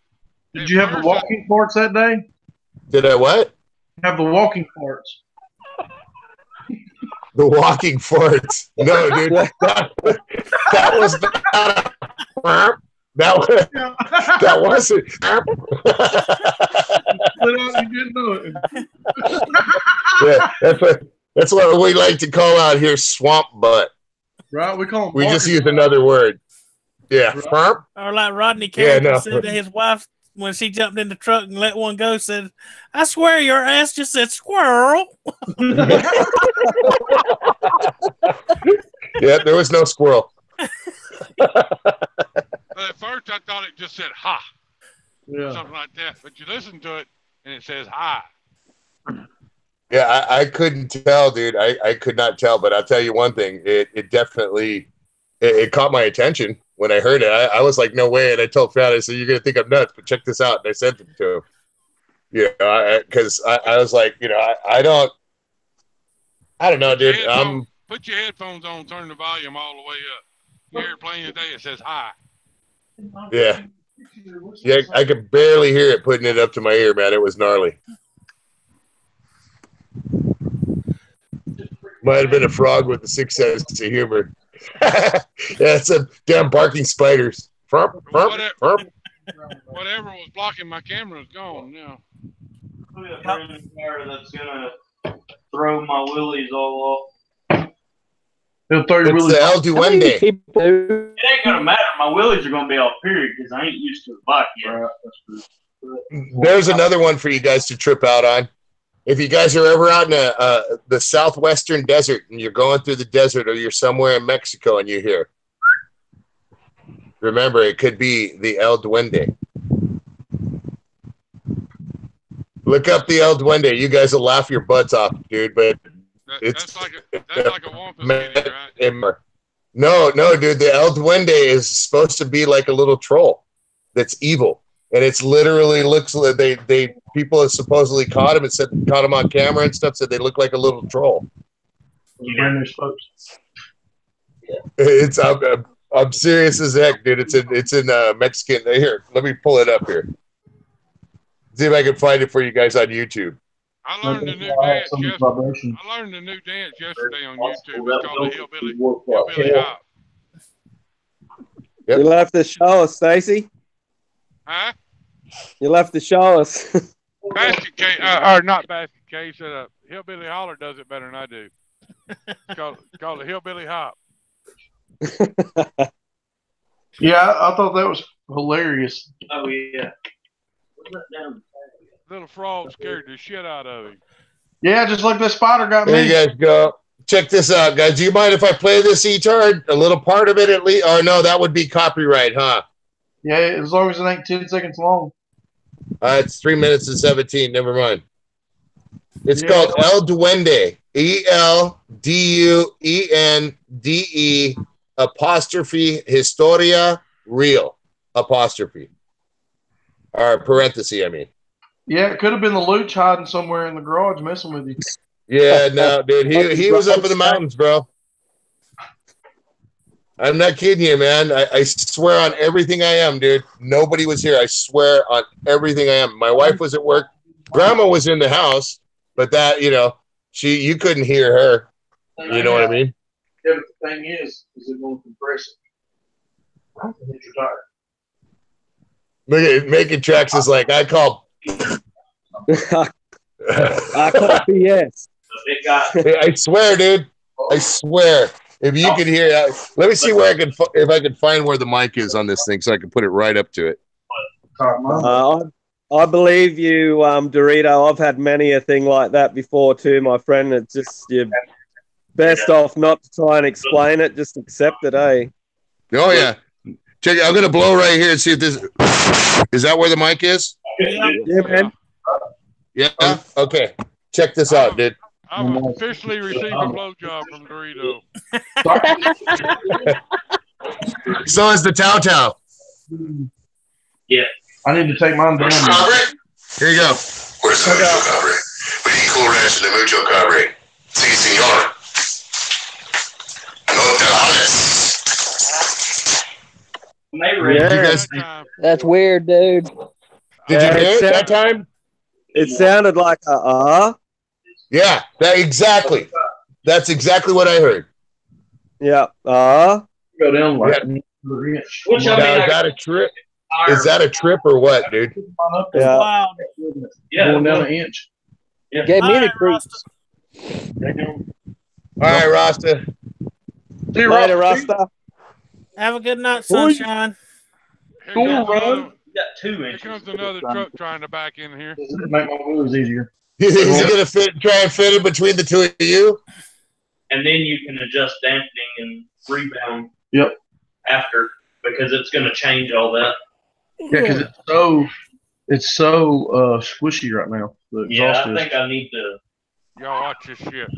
Did you have the walking parts that day? Did I what? Have the walking parts. The walking farts. No, dude. That was not a, that wasn't. You didn't know it. Yeah, that's what we like to call out here swamp butt. Right, we call them. We just use another word. Yeah. Right. Or like Rodney Carrington said to his wife when she jumped in the truck and let one go, said, "I swear your ass just said squirrel." Yeah, there was no squirrel. At first, I thought it just said "ha," something like that. But you listen to it, and it says "hi." Yeah, I couldn't tell, dude. I could not tell. But I'll tell you one thing: it definitely it caught my attention when I heard it. I was like, "No way!" And I told Fat, I said, "You're gonna think I'm nuts, but check this out." And I sent it to him. You know, because I was like, you know, I don't know, dude. Put your headphones on, turn the volume all the way up. You hear it playing today, it says "hi." Yeah. Yeah, I could barely hear it putting it up to my ear, man. It was gnarly. Might have been a frog with a sixth sense of humor. Yeah, it's a damn barking spiders. Whatever was blocking my camera is gone now. That's gonna throw my willies all off. He'll throw your it's willies the El Duende. It ain't gonna matter. My willies are gonna be off, period, because I ain't used to the bike yet. There's another one for you guys to trip out on. If you guys are ever out in the southwestern desert and you're going through the desert, or you're somewhere in Mexico and you hear, remember, it could be the El Duende. Look up the El Duende. You guys will laugh your butts off, dude. But that's like a wampus kitty, right? No, dude. The El Duende is supposed to be like a little troll that's evil. And it's literally looks like they people have supposedly caught him and caught him on camera and stuff, said they look like a little troll. It's I'm serious as heck, dude. It's in Mexican. Here, let me pull it up here. See if I can find it for you guys on YouTube. I learned a new dance yesterday on YouTube. It's called the Hillbilly Hop. Yep. You left to show us, Stacy. Huh? You left to show us. Basket case, or not basket case. Hillbilly Holler does it better than I do. It's called the Hillbilly Hop. Yeah, I thought that was hilarious. Oh yeah. Little frog scared the shit out of him. Yeah, just like that spider got me. There you guys go. Check this out, guys. Do you mind if I play this Etard? A little part of it at least? Or no, that would be copyright, huh? Yeah, as long as it ain't 10 seconds long. It's 3 minutes and 17. Never mind. It's called El Duende. ELDUENDE apostrophe Historia Real apostrophe. Or parenthesis, I mean. Yeah, it could have been the Luch hiding somewhere in the garage messing with you. Yeah, no, dude. He was up in the mountains, bro. I'm not kidding you, man. I swear on everything I am, dude. Nobody was here. I swear on everything I am. My wife was at work. Grandma was in the house, but that, you know, you couldn't hear her. You know what I mean? Yeah, but the thing is it going to compress it? Hit your tire. Look at it. Making tracks is like, I call PS. I swear, dude. I swear. If you could hear that, let me see where if I can find where the mic is on this thing, so I can put it right up to it. I believe you, Dorito. I've had many a thing like that before too, my friend. It's just you're best off not to try and explain it. Just accept it, eh? Oh yeah. Check it. I'm gonna blow right here and see if this is that where the mic is. Yeah, man. Yeah. Okay. Check this out, dude. I've officially received a blowjob from Dorito. So is the Tao Tao. Yeah. I need to take mine down. Here you go. Where's the mucho cabre? Vehicle ranch de mucho cabre. Sí, señor. No te Yeah. That's weird, dude. Did you hear it that time? It sounded like Yeah, exactly. That's exactly what I heard. Yeah. Go down like Is that a trip? Is that a trip or what, dude? Yeah. Wow. Going down an inch. Gave me the creeps. All right, Rasta. See you Later, Rasta. Have a good night, sunshine. Cool, bro. Here comes another truck trying to back in here. Make my moves easier. Is he gonna try and fit in between the two of you? And then you can adjust dampening and rebound. Yep. After, because it's going to change all that. Yeah, because it's so squishy right now. The exhaust I think I need to. Y'all watch this shit.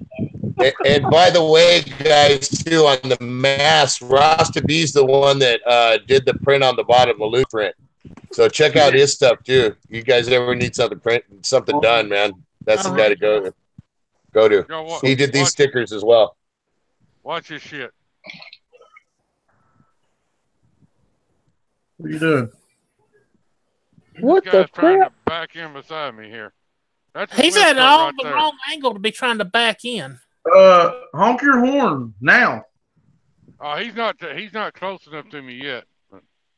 And by the way, guys, too, on the mask, Rasta B's the one that did the print on the bottom, the loop print. So check out his stuff too. You guys ever need something done, man? That's the guy to go to. He did these stickers as well. Watch this shit. What are you doing? What this guy's the trying crap? to back in beside me here. That's He's at all the wrong angle to be trying to back in. Honk your horn now. Oh, he's not close enough to me yet.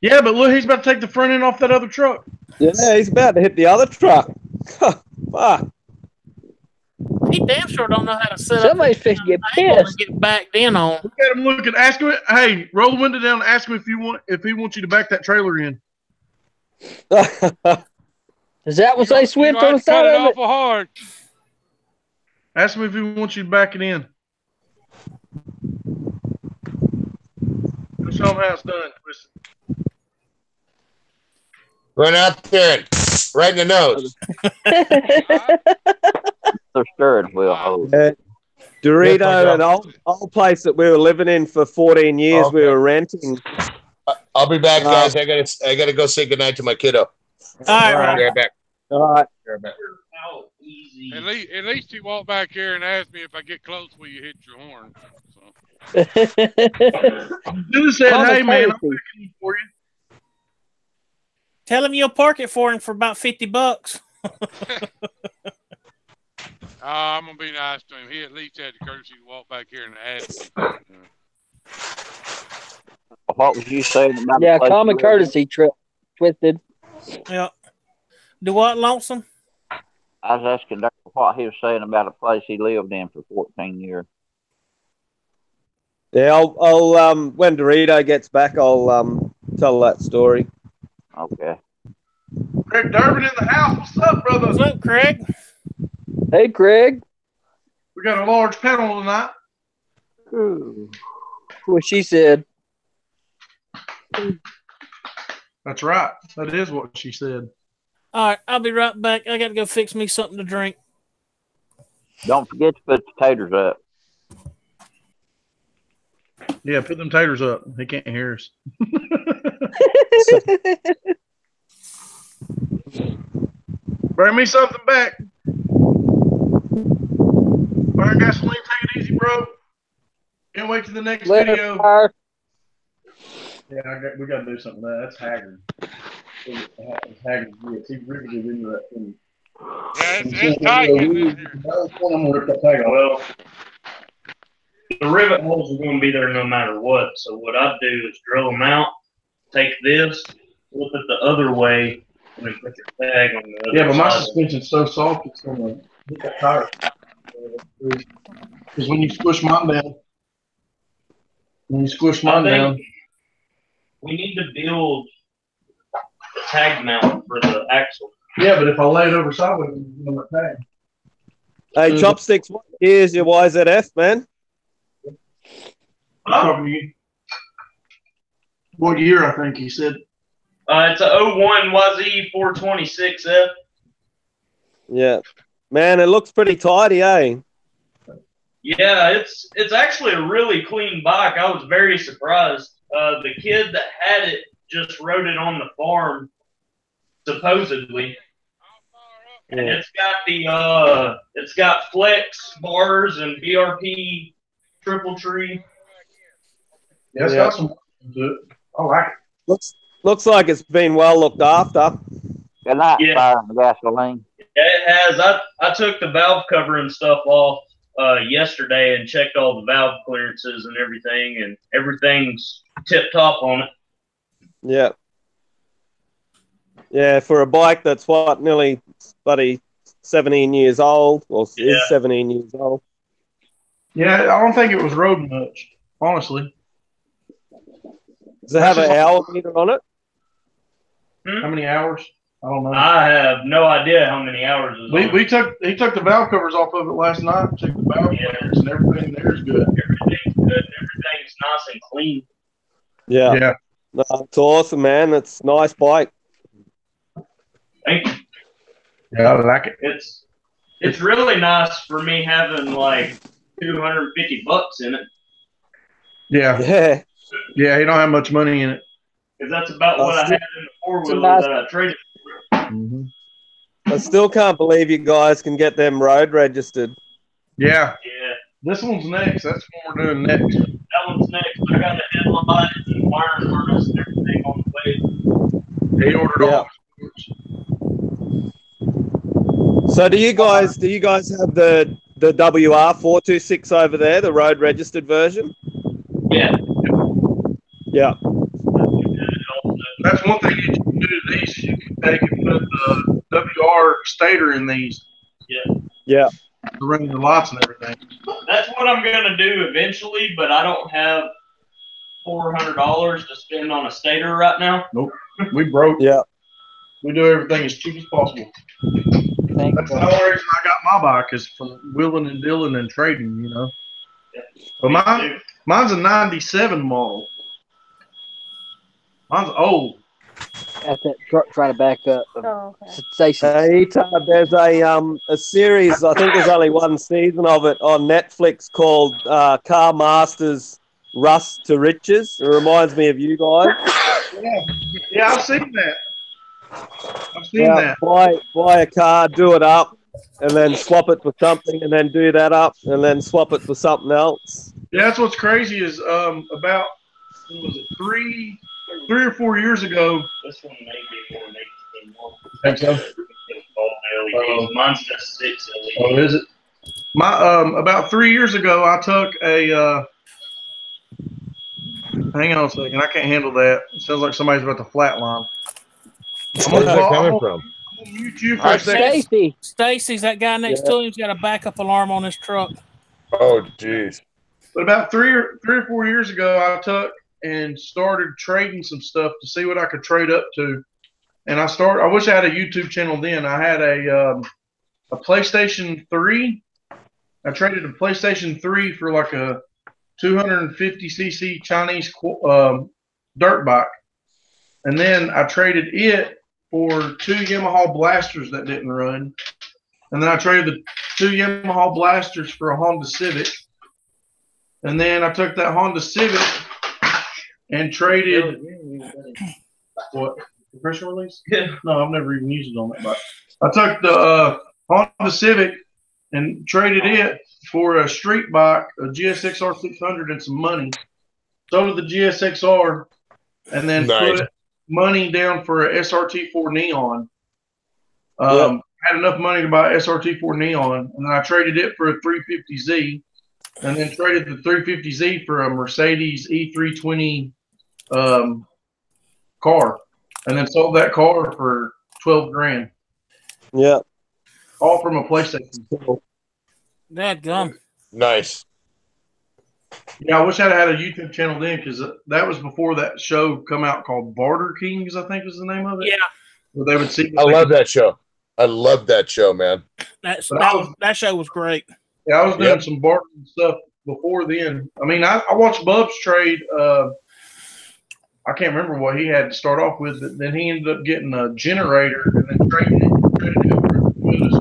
Yeah, but look, he's about to take the front end off that other truck. Yeah, he's about to hit the other truck. Fuck. He damn sure don't know how to set Somebody's up. fixing to get pissed. Get backed in on. Look at him looking. Ask him. Hey, roll the window down and ask him if he wants you to back that trailer in. Is that what they Swift on the side of it? Awful hard. Ask him if he wants you to back it in. Show him how it's done. Run out there and right in the nose. The steering wheel hose. Dorito, an old place that we were living in for 14 years, we were renting. I'll be back, guys. I gotta go say goodnight to my kiddo. All right. Be right back. All right. Be right back. At least you walk back here and ask me if I get close, will you hit your horn? Dude said, "Hey man, I'm backing for you." Tell him you'll park it for him for about $50. I'm gonna be nice to him. He at least had the courtesy to walk back here and ask me. What was you saying about? Yeah, common courtesy twisted. Yeah. Do what, Lonesome? I was asking Dr. what he was saying about a place he lived in for 14 years. Yeah, I'll when Dorito gets back, I'll tell that story. Okay. Craig Durbin in the house. What's up, brother? What's up, Craig? Hey, Craig. We got a large panel tonight. What she said. That's right. That is what she said. All right, I'll be right back. I got to go fix me something to drink. Don't forget to put the taters up. Yeah, put them taters up. He can't hear us. Bring me something back. Burn gasoline, take it easy, bro. Can't wait to the next video. Fire. Yeah, we got to do something with that. That's Haggard. It's Haggard. Yes, he riveted into that thing. Yeah, it's tight. Well, the rivet holes are going to be there no matter what. So what I do is drill them out, take this, flip it the other way, and then put your tag on the other Yeah, but my side. suspension's so soft, it's going to hit that tire. Because when you squish mine down, we need to build the tag mount for the axle. Yeah, but if I lay it over sideways, it's going to tag. Hey, Chopsticks, what year's your YZF, man? Talking to you. What year, I think he said? It's a 01 YZ 426F. Yeah. Man, it looks pretty tidy, eh? Yeah, it's actually a really clean bike. I was very surprised. the kid that had it just rode it on the farm, supposedly. And it's got flex bars and BRP triple tree. Yeah, it's got some to it. I like it. Looks like it's been well looked after. Good night, fire and gasoline. Yeah, it has. I took the valve cover and stuff off yesterday and checked all the valve clearances and everything's tip top on it. Yeah. Yeah, for a bike that's nearly 17 years old, or is 17 years old. Yeah, I don't think it was rode much, honestly. Does it have an hour meter on it? How many hours? I don't know. I have no idea how many hours it was. He took the valve covers off of it last night. Checked the valve clearance and everything there is good. Everything's good. Everything's nice and clean. Yeah. Yeah. No, it's awesome, man. It's a nice bike. Thank you. Yeah, I like it. It's really nice for me having like $250 in it. Yeah. Yeah, he don't have much money in it. Because that's about what I had in the four-wheeler that I traded for. Mm-hmm. I still can't believe you guys can get them road registered. Yeah. Yeah. This one's next. That's what we're doing next. That one's next. I got the headlight and wiring harness and everything on the way. He ordered all. So do you guys have the WR426 over there, the road registered version? Yeah. Yeah. That's one thing you can do. These you can take and put the WR stator in these. Yeah. Yeah. To run the lights and everything. That's what I'm gonna do eventually, but I don't have $400 to spend on a stator right now. Nope. We broke. Yeah. We do everything as cheap as possible. That's the only reason I got my bike is from wheeling and dealing and trading, you know. Yeah. But mine's a 97 model. Mine's old. That's that truck trying to back up. Station. Etard, there's a series, I think there's only one season of it on Netflix called Car Masters Rust to Riches. It reminds me of you guys. Yeah, I've seen that. I've seen that. Buy a car, do it up, and then swap it for something, and then do that up, and then swap it for something else. Yeah, that's what's crazy is about, what was it, three or 4 years ago. This one may be more than 18 Think so? Mine's just 6 LEDs. Oh, is it? About 3 years ago, I took a. Hang on a second, I can't handle that. It sounds like somebody's about to flatline. Where's that coming from? I'm gonna mute you for a second. Stacy's that guy next to him's got a backup alarm on his truck. Oh, jeez. But about three or 4 years ago, I took and started trading some stuff to see what I could trade up to. And I wish I had a YouTube channel then. I had a PlayStation 3. I traded a PlayStation 3 for like a 250cc Chinese dirt bike. And then I traded it for 2 Yamaha blasters that didn't run. And then I traded the 2 Yamaha blasters for a Honda Civic. And then I took that Honda Civic and traded what? Pressure release? Yeah. No, I've never even used it on that bike. I took the Honda Civic and traded it for a street bike, a GSXR 600 and some money. Sold the GSXR and then put money down for a SRT4 Neon. Had enough money to buy SRT4 Neon, and then I traded it for a 350Z, and then traded the 350Z for a Mercedes E320 car, and then sold that car for $12,000. Yeah, all from a PlayStation. That gum. Nice. Yeah, I wish I'd had a YouTube channel then, because that was before that show come out called Barter Kings, I think was the name of it. Yeah. Where they would see. I love that show. I love that show, man. That show was great. Yeah, I was doing some bartering stuff before then. I mean, I watched Bub's trade. I can't remember what he had to start off with, but then he ended up getting a generator and then traded it for his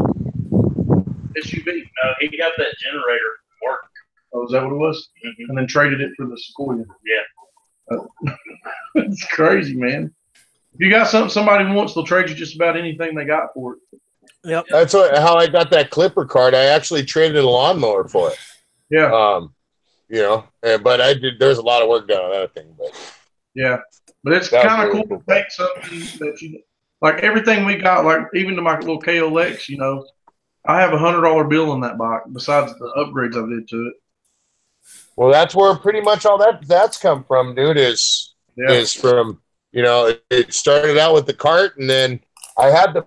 SUV. No, he got that generator work. Oh, is that what it was? Mm-hmm. And then traded it for the Sequoia. Yeah. It's crazy, man. If you got something somebody wants, they'll trade you just about anything they got for it. Yep. That's how I got that Clipper card. I actually traded a lawnmower for it. Yeah. But I did. There's a lot of work done on that thing, but yeah. But it's kind of cool to take something that you like. Everything we got, like even to my little KLX, I have $100 bill in that box besides the upgrades I did to it. Well, that's where pretty much all that's come from, dude. Is from it started out with the cart, and then I had the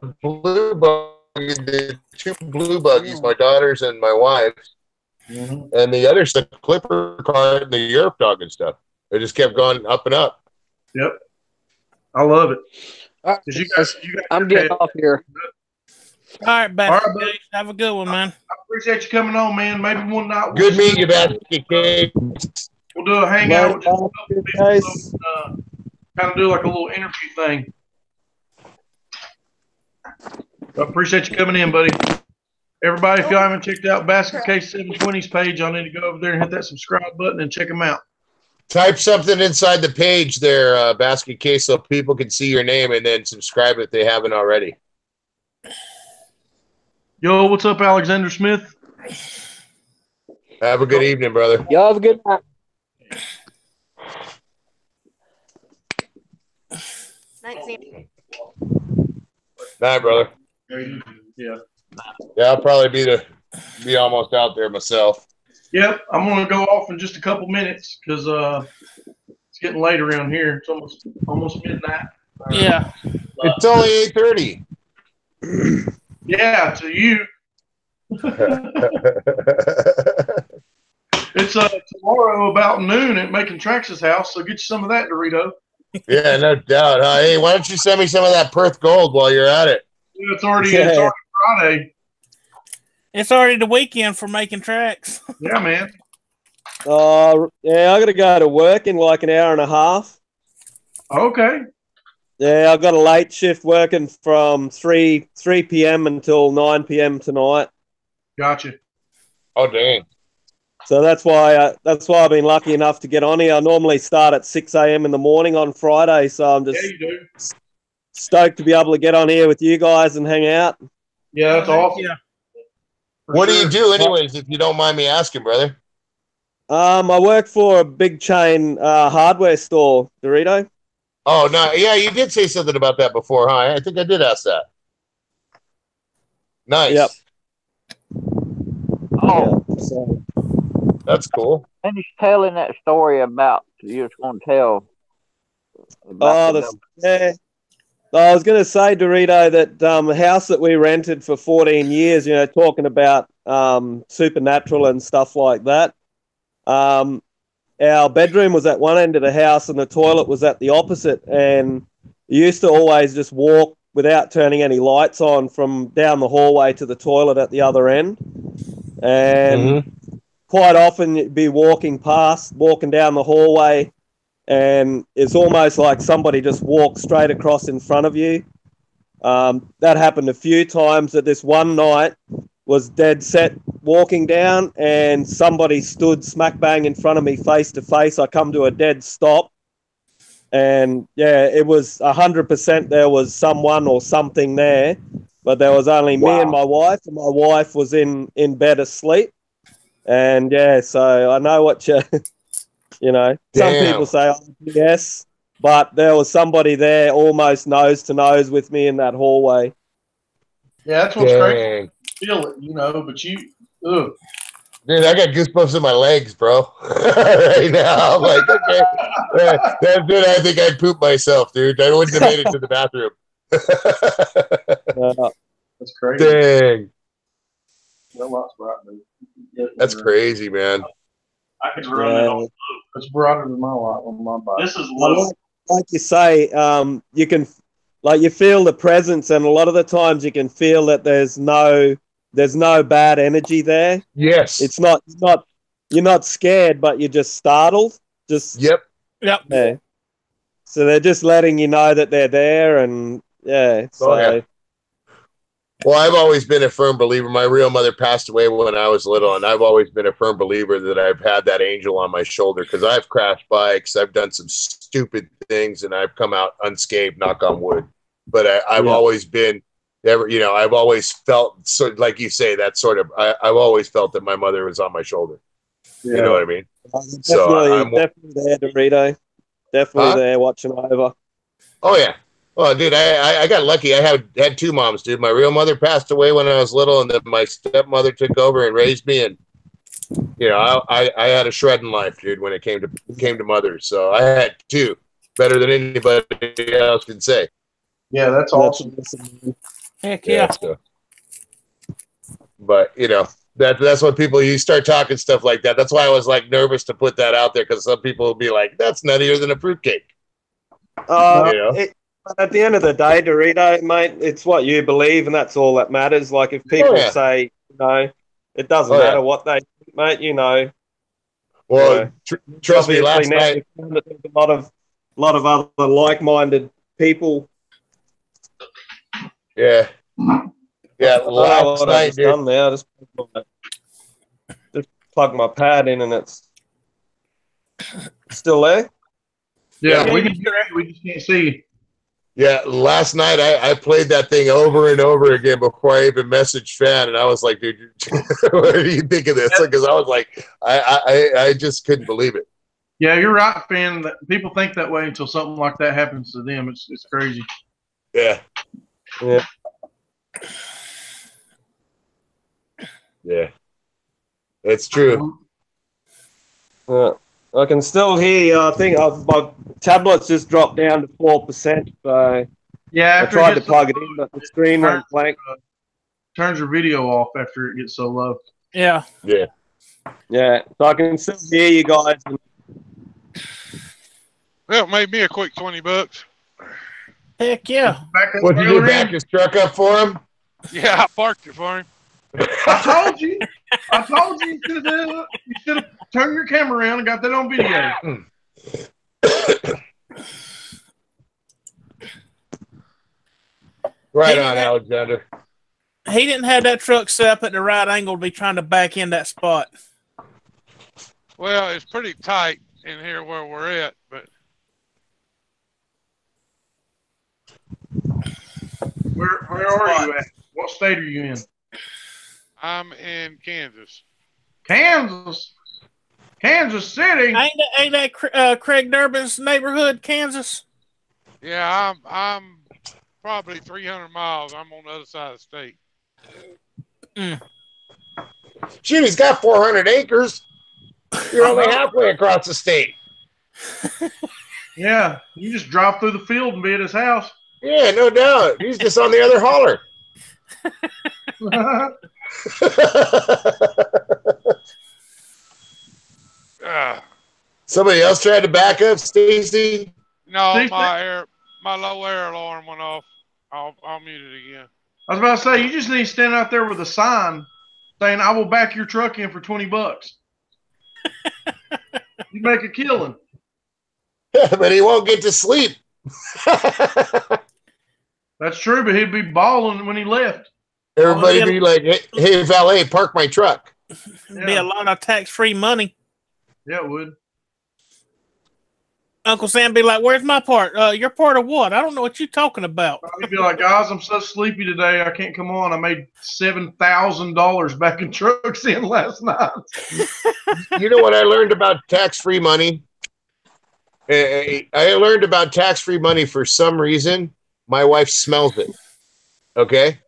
the two blue buggies, my daughter's and my wife's, and the other's the Clipper cart and the Europe dog and stuff. It just kept going up and up. Yep, I love it. You guys, I'm getting off here. All right, Basket. Have a good one, man. I appreciate you coming on, man. Maybe one night. Good meeting you, Basket. We'll do a hangout with just a couple people, kind of do like a little interview thing. I appreciate you coming in, buddy. Everybody, if y'all haven't checked out Basket Case 720's page, y'all need to go over there and hit that subscribe button and check them out. Type something inside the page there, Basket Case, so people can see your name and then subscribe if they haven't already. Yo, what's up, Alexander Smith? Have a good evening, brother. Y'all have a good night. Night, brother. Yeah. Yeah, I'll probably be almost out there myself. Yep, I'm gonna go off in just a couple minutes because it's getting late around here. It's almost midnight. Yeah. It's only 8:30. Yeah, to you. It's tomorrow about noon at Making Trax's house, so get you some of that, Dorito. Yeah, no doubt. Hey, why don't you send me some of that Perth Gold while you're at it? Yeah, it's already Friday. It's already the weekend for Making Tracks. Yeah, man. Yeah, I got to go to work in like an hour and a half. Okay. Yeah, I've got a late shift working from 3 p.m. until 9 p.m. tonight. Gotcha. Oh, dang. So that's why I've been lucky enough to get on here. I normally start at 6 a.m. in the morning on Friday, so I'm just stoked to be able to get on here with you guys and hang out. Yeah, that's awesome. Yeah. What do you do anyways, if you don't mind me asking, brother? I work for a big chain hardware store, Dorito. Oh, no. Yeah, you did say something about that before, huh? I think I did ask that. Nice. Yep. Oh, yeah, so. That's cool. Finish telling that story about you was going to tell. I was going to say, Dorito, that the house that we rented for 14 years, talking about supernatural and stuff like that. Our bedroom was at one end of the house and the toilet was at the opposite. And you used to always just walk without turning any lights on from down the hallway to the toilet at the other end. And quite often you'd be walking down the hallway, and it's almost like somebody just walked straight across in front of you. That happened a few times. That this one night was dead set walking down, and somebody stood smack bang in front of me face to face. I come to a dead stop, and yeah, it was 100% there was someone or something there, but there was only me and my wife was in bed asleep. And yeah, so I know what some people say, oh, yes, but there was somebody there almost nose to nose with me in that hallway. Yeah, that's what's crazy. Feel it, but you, ugh. Dude, I got goosebumps in my legs, bro. Right now, I'm like, okay, that's good. I think I'd poop myself, dude. I wouldn't have made it to the bathroom. That's crazy. Dang. Yeah, that's crazy, man. I could run it on. It's brighter than my light on my bike. This is low. Like you say, you can, you feel the presence, and a lot of the times you can feel that there's no bad energy there. Yes, it's not. You're not scared, but you're just startled. Yep. Yeah. So they're just letting you know that they're there, and yeah. So. Oh, yeah. Well, I've always been a firm believer. My real mother passed away when I was little, and I've always been a firm believer that I've had that angel on my shoulder because I've crashed bikes, I've done some stupid things, and I've come out unscathed, knock on wood. But I've always been, I've always felt, so like you say, that sort of, I've always felt that my mother was on my shoulder. Yeah. You know what I mean? Definitely there, Dorito. Definitely there watching over. Oh, yeah. Oh, dude, I got lucky. I had two moms, dude. My real mother passed away when I was little, and then my stepmother took over and raised me. And I had a shred in life, dude, when it came to mothers. So I had two, better than anybody else can say. Yeah, that's awesome. Heck yeah. But that's what people, you start talking stuff like that. That's why I was like nervous to put that out there, because some people will be like, "That's nuttier than a fruitcake." At the end of the day, Dorito, mate, it's what you believe, and that's all that matters. Like, if people say, it doesn't matter what they think, mate, Well, trust me, last night, there's a lot of other like-minded people. Yeah. Yeah, last night, dude. Done now. Just plug my pad in, and it's still there. Yeah, we just can't see. Yeah, last night I played that thing over and over again before I even messaged Fan, and I was like, dude, what do you think of this? Because I was like, I just couldn't believe it. Yeah, you're right, Fan. That people think that way until something like that happens to them. It's crazy. Yeah. Yeah. Yeah. It's true. I can still hear you. I think my tablet's just dropped down to 4%. So yeah, I tried to plug it in, but the screen went blank. Turns your video off after it gets so low. Yeah. Yeah. Yeah. So I can still hear you guys. Well, it made me a quick $20. Heck yeah. What did you do? Back his truck up for him? Yeah, I parked it for him. I told you you should have turned your camera around and got that on video. Right on, Alexander. He didn't have that truck set up at the right angle to be trying to back in that spot. Well, it's pretty tight in here where we're at, but where are you at? What state are you in? I'm in Kansas. Kansas City. Ain't that Craig Durbin's neighborhood, Kansas? Yeah, I'm probably 300 miles. I'm on the other side of the state. Shit, he's got 400 acres. You're only halfway across the state. Yeah, you just drive through the field and be at his house. Yeah, no doubt. He's just on the other holler. Somebody else tried to back up, Stacy? No, my low air alarm went off. I'll mute it again. I was about to say, you just need to stand out there with a sign saying, "I will back your truck in for $20." You make a killing. Yeah, but he won't get to sleep. That's true, but he'd be balling when he left. Everybody be like, hey, valet, park my truck. It'd be a lot of tax-free money. Yeah, it would. Uncle Sam be like, "Where's my part? Your part of what? I don't know what you're talking about." He'd be like, "Guys, I'm so sleepy today, I can't come on. I made $7,000 back in trucks in last night." You know what I learned about tax-free money? I learned about tax-free money for some reason. My wife smells it. Okay?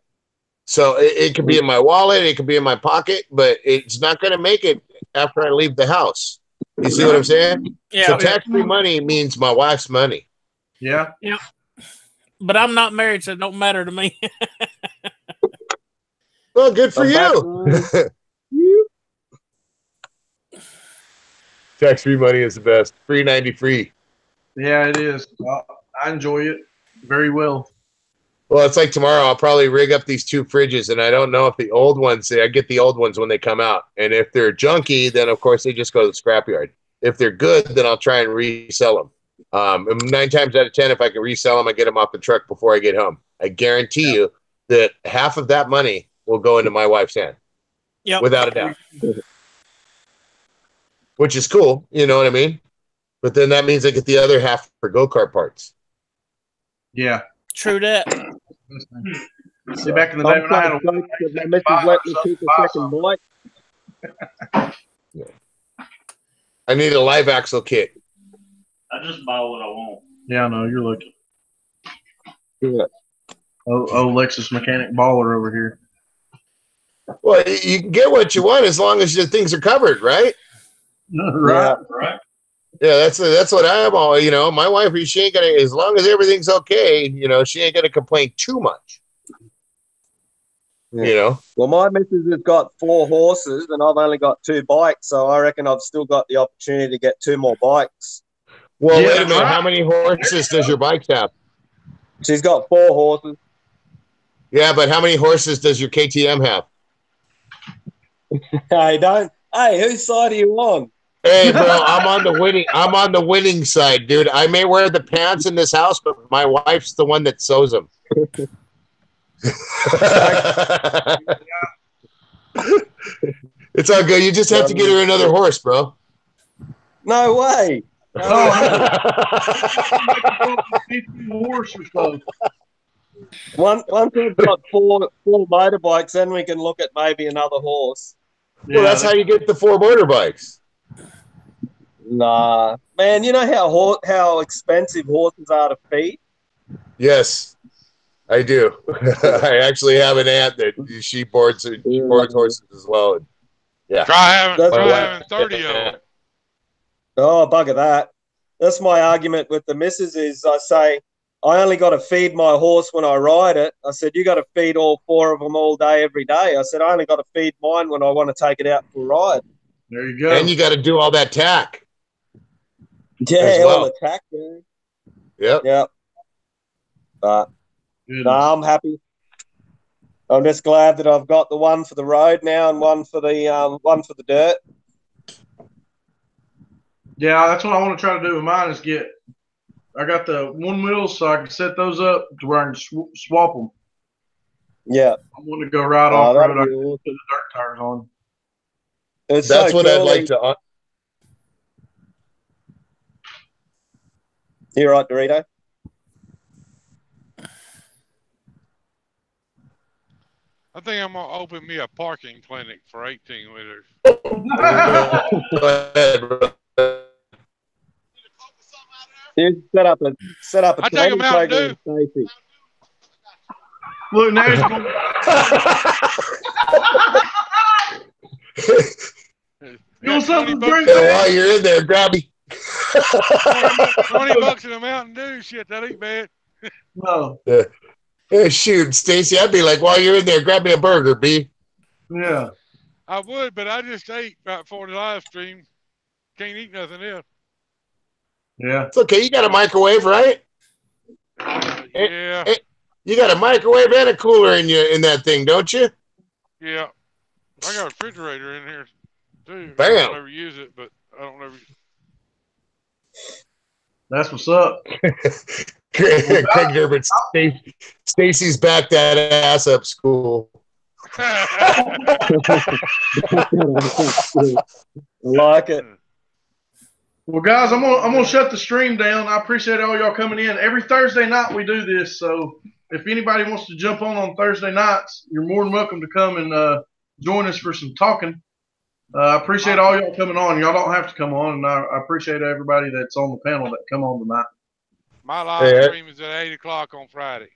So it could be in my wallet, it could be in my pocket, but it's not going to make it after I leave the house. You see what I'm saying? Yeah. So tax-free money means my wife's money. Yeah. Yeah. But I'm not married, so it don't matter to me. Well, good for you. Tax-free money is the best. Free 90 free. Yeah, it is. I enjoy it very well. Well, it's like tomorrow I'll probably rig up these two fridges, and I don't know if the old ones, I get the old ones when they come out. And if they're junky, then of course they just go to the scrapyard. If they're good, then I'll try and resell them. 9 times out of 10, if I can resell them, I get them off the truck before I get home. I guarantee you, that half of that money will go into my wife's hand. Yep. Without a doubt. Which is cool, you know what I mean? But then that means I get the other half for go-kart parts. Yeah. True that. See, back in the day when I had a I need a live axle kit. I just buy what I want. Yeah, I know. You're looking. Yeah. Oh, Lexus mechanic baller over here. Well, you can get what you want as long as the things are covered, right? Right. Right. Yeah, that's what I am all. You know, my wife, she ain't gonna, as long as everything's okay, you know, she ain't gonna complain too much. Yeah. You know. Well, my missus has got 4 horses, and I've only got 2 bikes, so I reckon I've still got the opportunity to get 2 more bikes. Well, wait a minute. How many horses does your bike have? She's got 4 horses. Yeah, but how many horses does your KTM have? Hey, don't. Hey, whose side are you on? Hey, bro, I'm on the winning side, dude. I may wear the pants in this house, but my wife's the one that sews them. It's all good. You just have to get her another horse, bro. No way. Once we've got 4 motorbikes, then we can look at maybe another horse. Well, that's how you get the 4 motorbikes. Nah, man. You know how expensive horses are to feed. Yes, I do. I actually have an aunt that she boards horses as well. Yeah, Try having 30 of them. Oh, bugger that. That's my argument with the missus is I say, I only got to feed my horse when I ride it. I said, you got to feed all 4 of them all day, every day. I said, I only got to feed mine when I want to take it out for a ride. There you go. And you got to do all that tack. Yeah, all the tack. Man. Yep. Yep. But no, I'm happy. I'm just glad that I've got the one for the road now and one for the dirt. Yeah, that's what I want to try to do with mine is I got the 1 wheels so I can set those up to where I can swap them. Yeah. I want to go right off road. I can put the dirt tires on. That's what I'd like to. You're right, Dorito. I think I'm gonna open me a parking clinic for 18-wheelers. Go ahead, bro. You set up a I take them out, dude. Look, now he's going. While you're in there, grab me. $20 in a Mountain Dew. Shit, that ain't bad. No. Yeah, shoot, Stacy, I'd be like, while you're in there, grab me a burger, B. Yeah. I would, but I just ate right before the live stream. Can't eat nothing else. Yeah. It's okay. You got a microwave, right? Yeah. You got a microwave and a cooler in that thing, don't you? Yeah. I got a refrigerator in here, too. Bam. I don't ever use it, but I don't ever. That's what's up. Craig Durbin, Stacy's back that ass up school. I like it. Well, guys, I'm gonna shut the stream down. I appreciate all y'all coming in. Every Thursday night we do this, so if anybody wants to jump on Thursday nights, you're more than welcome to come and join us for some talking. I appreciate all y'all coming on. Y'all don't have to come on, and I appreciate everybody that's on the panel that come on tonight. My live stream is at 8 o'clock on Friday.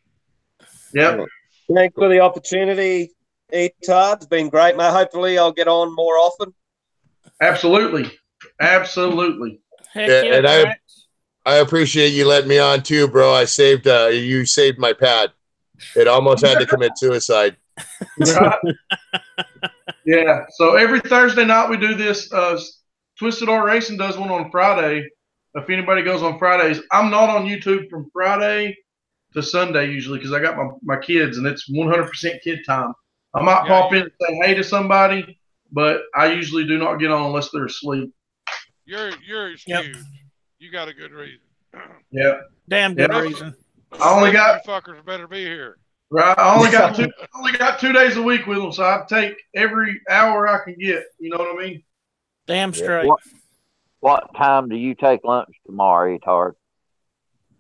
Yep. Thanks for the opportunity, Etard. It's been great, mate. Hopefully I'll get on more often. Absolutely. Absolutely. Heck Yeah, yeah, and I appreciate you letting me on too, bro. I saved you saved my pad. It almost had to commit suicide. Yeah. So every Thursday night we do this. Twisted Art Racing does one on Friday. If anybody goes on Fridays, I'm not on YouTube from Friday to Sunday usually because I got my kids and it's 100% kid time. I might pop in and say hey to somebody, but I usually do not get on unless they're asleep. You're excused. Yep. You got a good reason. Yeah. Damn good reason. I only got you fuckers better be here. Right. I only got 2 days a week with them, so I take every hour I can get. You know what I mean? Damn straight. What time do you take lunch tomorrow, Etard?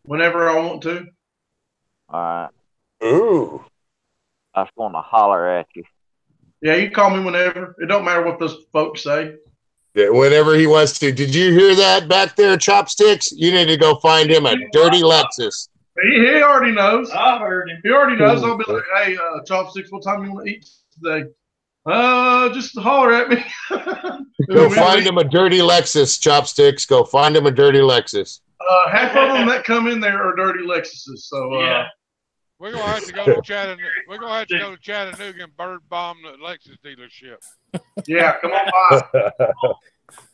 Whenever I want to. All right. Ooh. I was going to holler at you. Yeah, you call me whenever. It don't matter what those folks say. Yeah, whenever he wants to. Did you hear that back there, Chopsticks? You need to go find him a dirty Lexus. He already knows. I heard him. He already knows. I'll be like, hey, Chopsticks, what time you want to eat today? Just holler at me. Go find him a dirty Lexus, Chopsticks. Go find him a dirty Lexus. Half of them that come in there are dirty Lexuses. So Yeah. We're gonna have to go to Chattanooga. We're gonna have to go to Chattanooga and bird bomb the Lexus dealership. Yeah, come on by.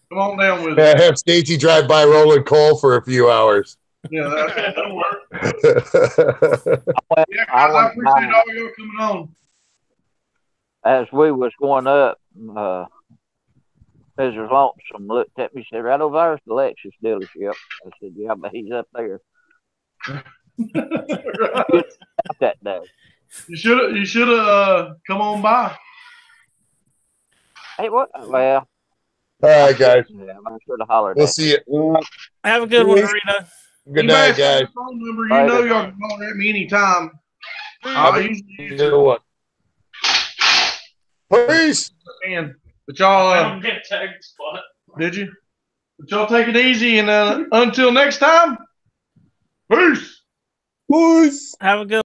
Come on down with it. Have Stacy drive by rolling coal for a few hours. Yeah, that'll work. I Yeah, guys, I appreciate all y'all coming on. As we was going up, Mrs. Lonesome looked at me and said, right over there's the Lexus dealership. I said, yeah, but he's up there. That day. You should have come on by. Hey, what? Well. All right, guys. Yeah, I should have hollered. We'll see you. Have a good one, Dorito. Good night, guys. Phone number, you know y'all can holler at me anytime. Peace. But y'all did you? But y'all take it easy, and until next time, peace. Peace. Have a good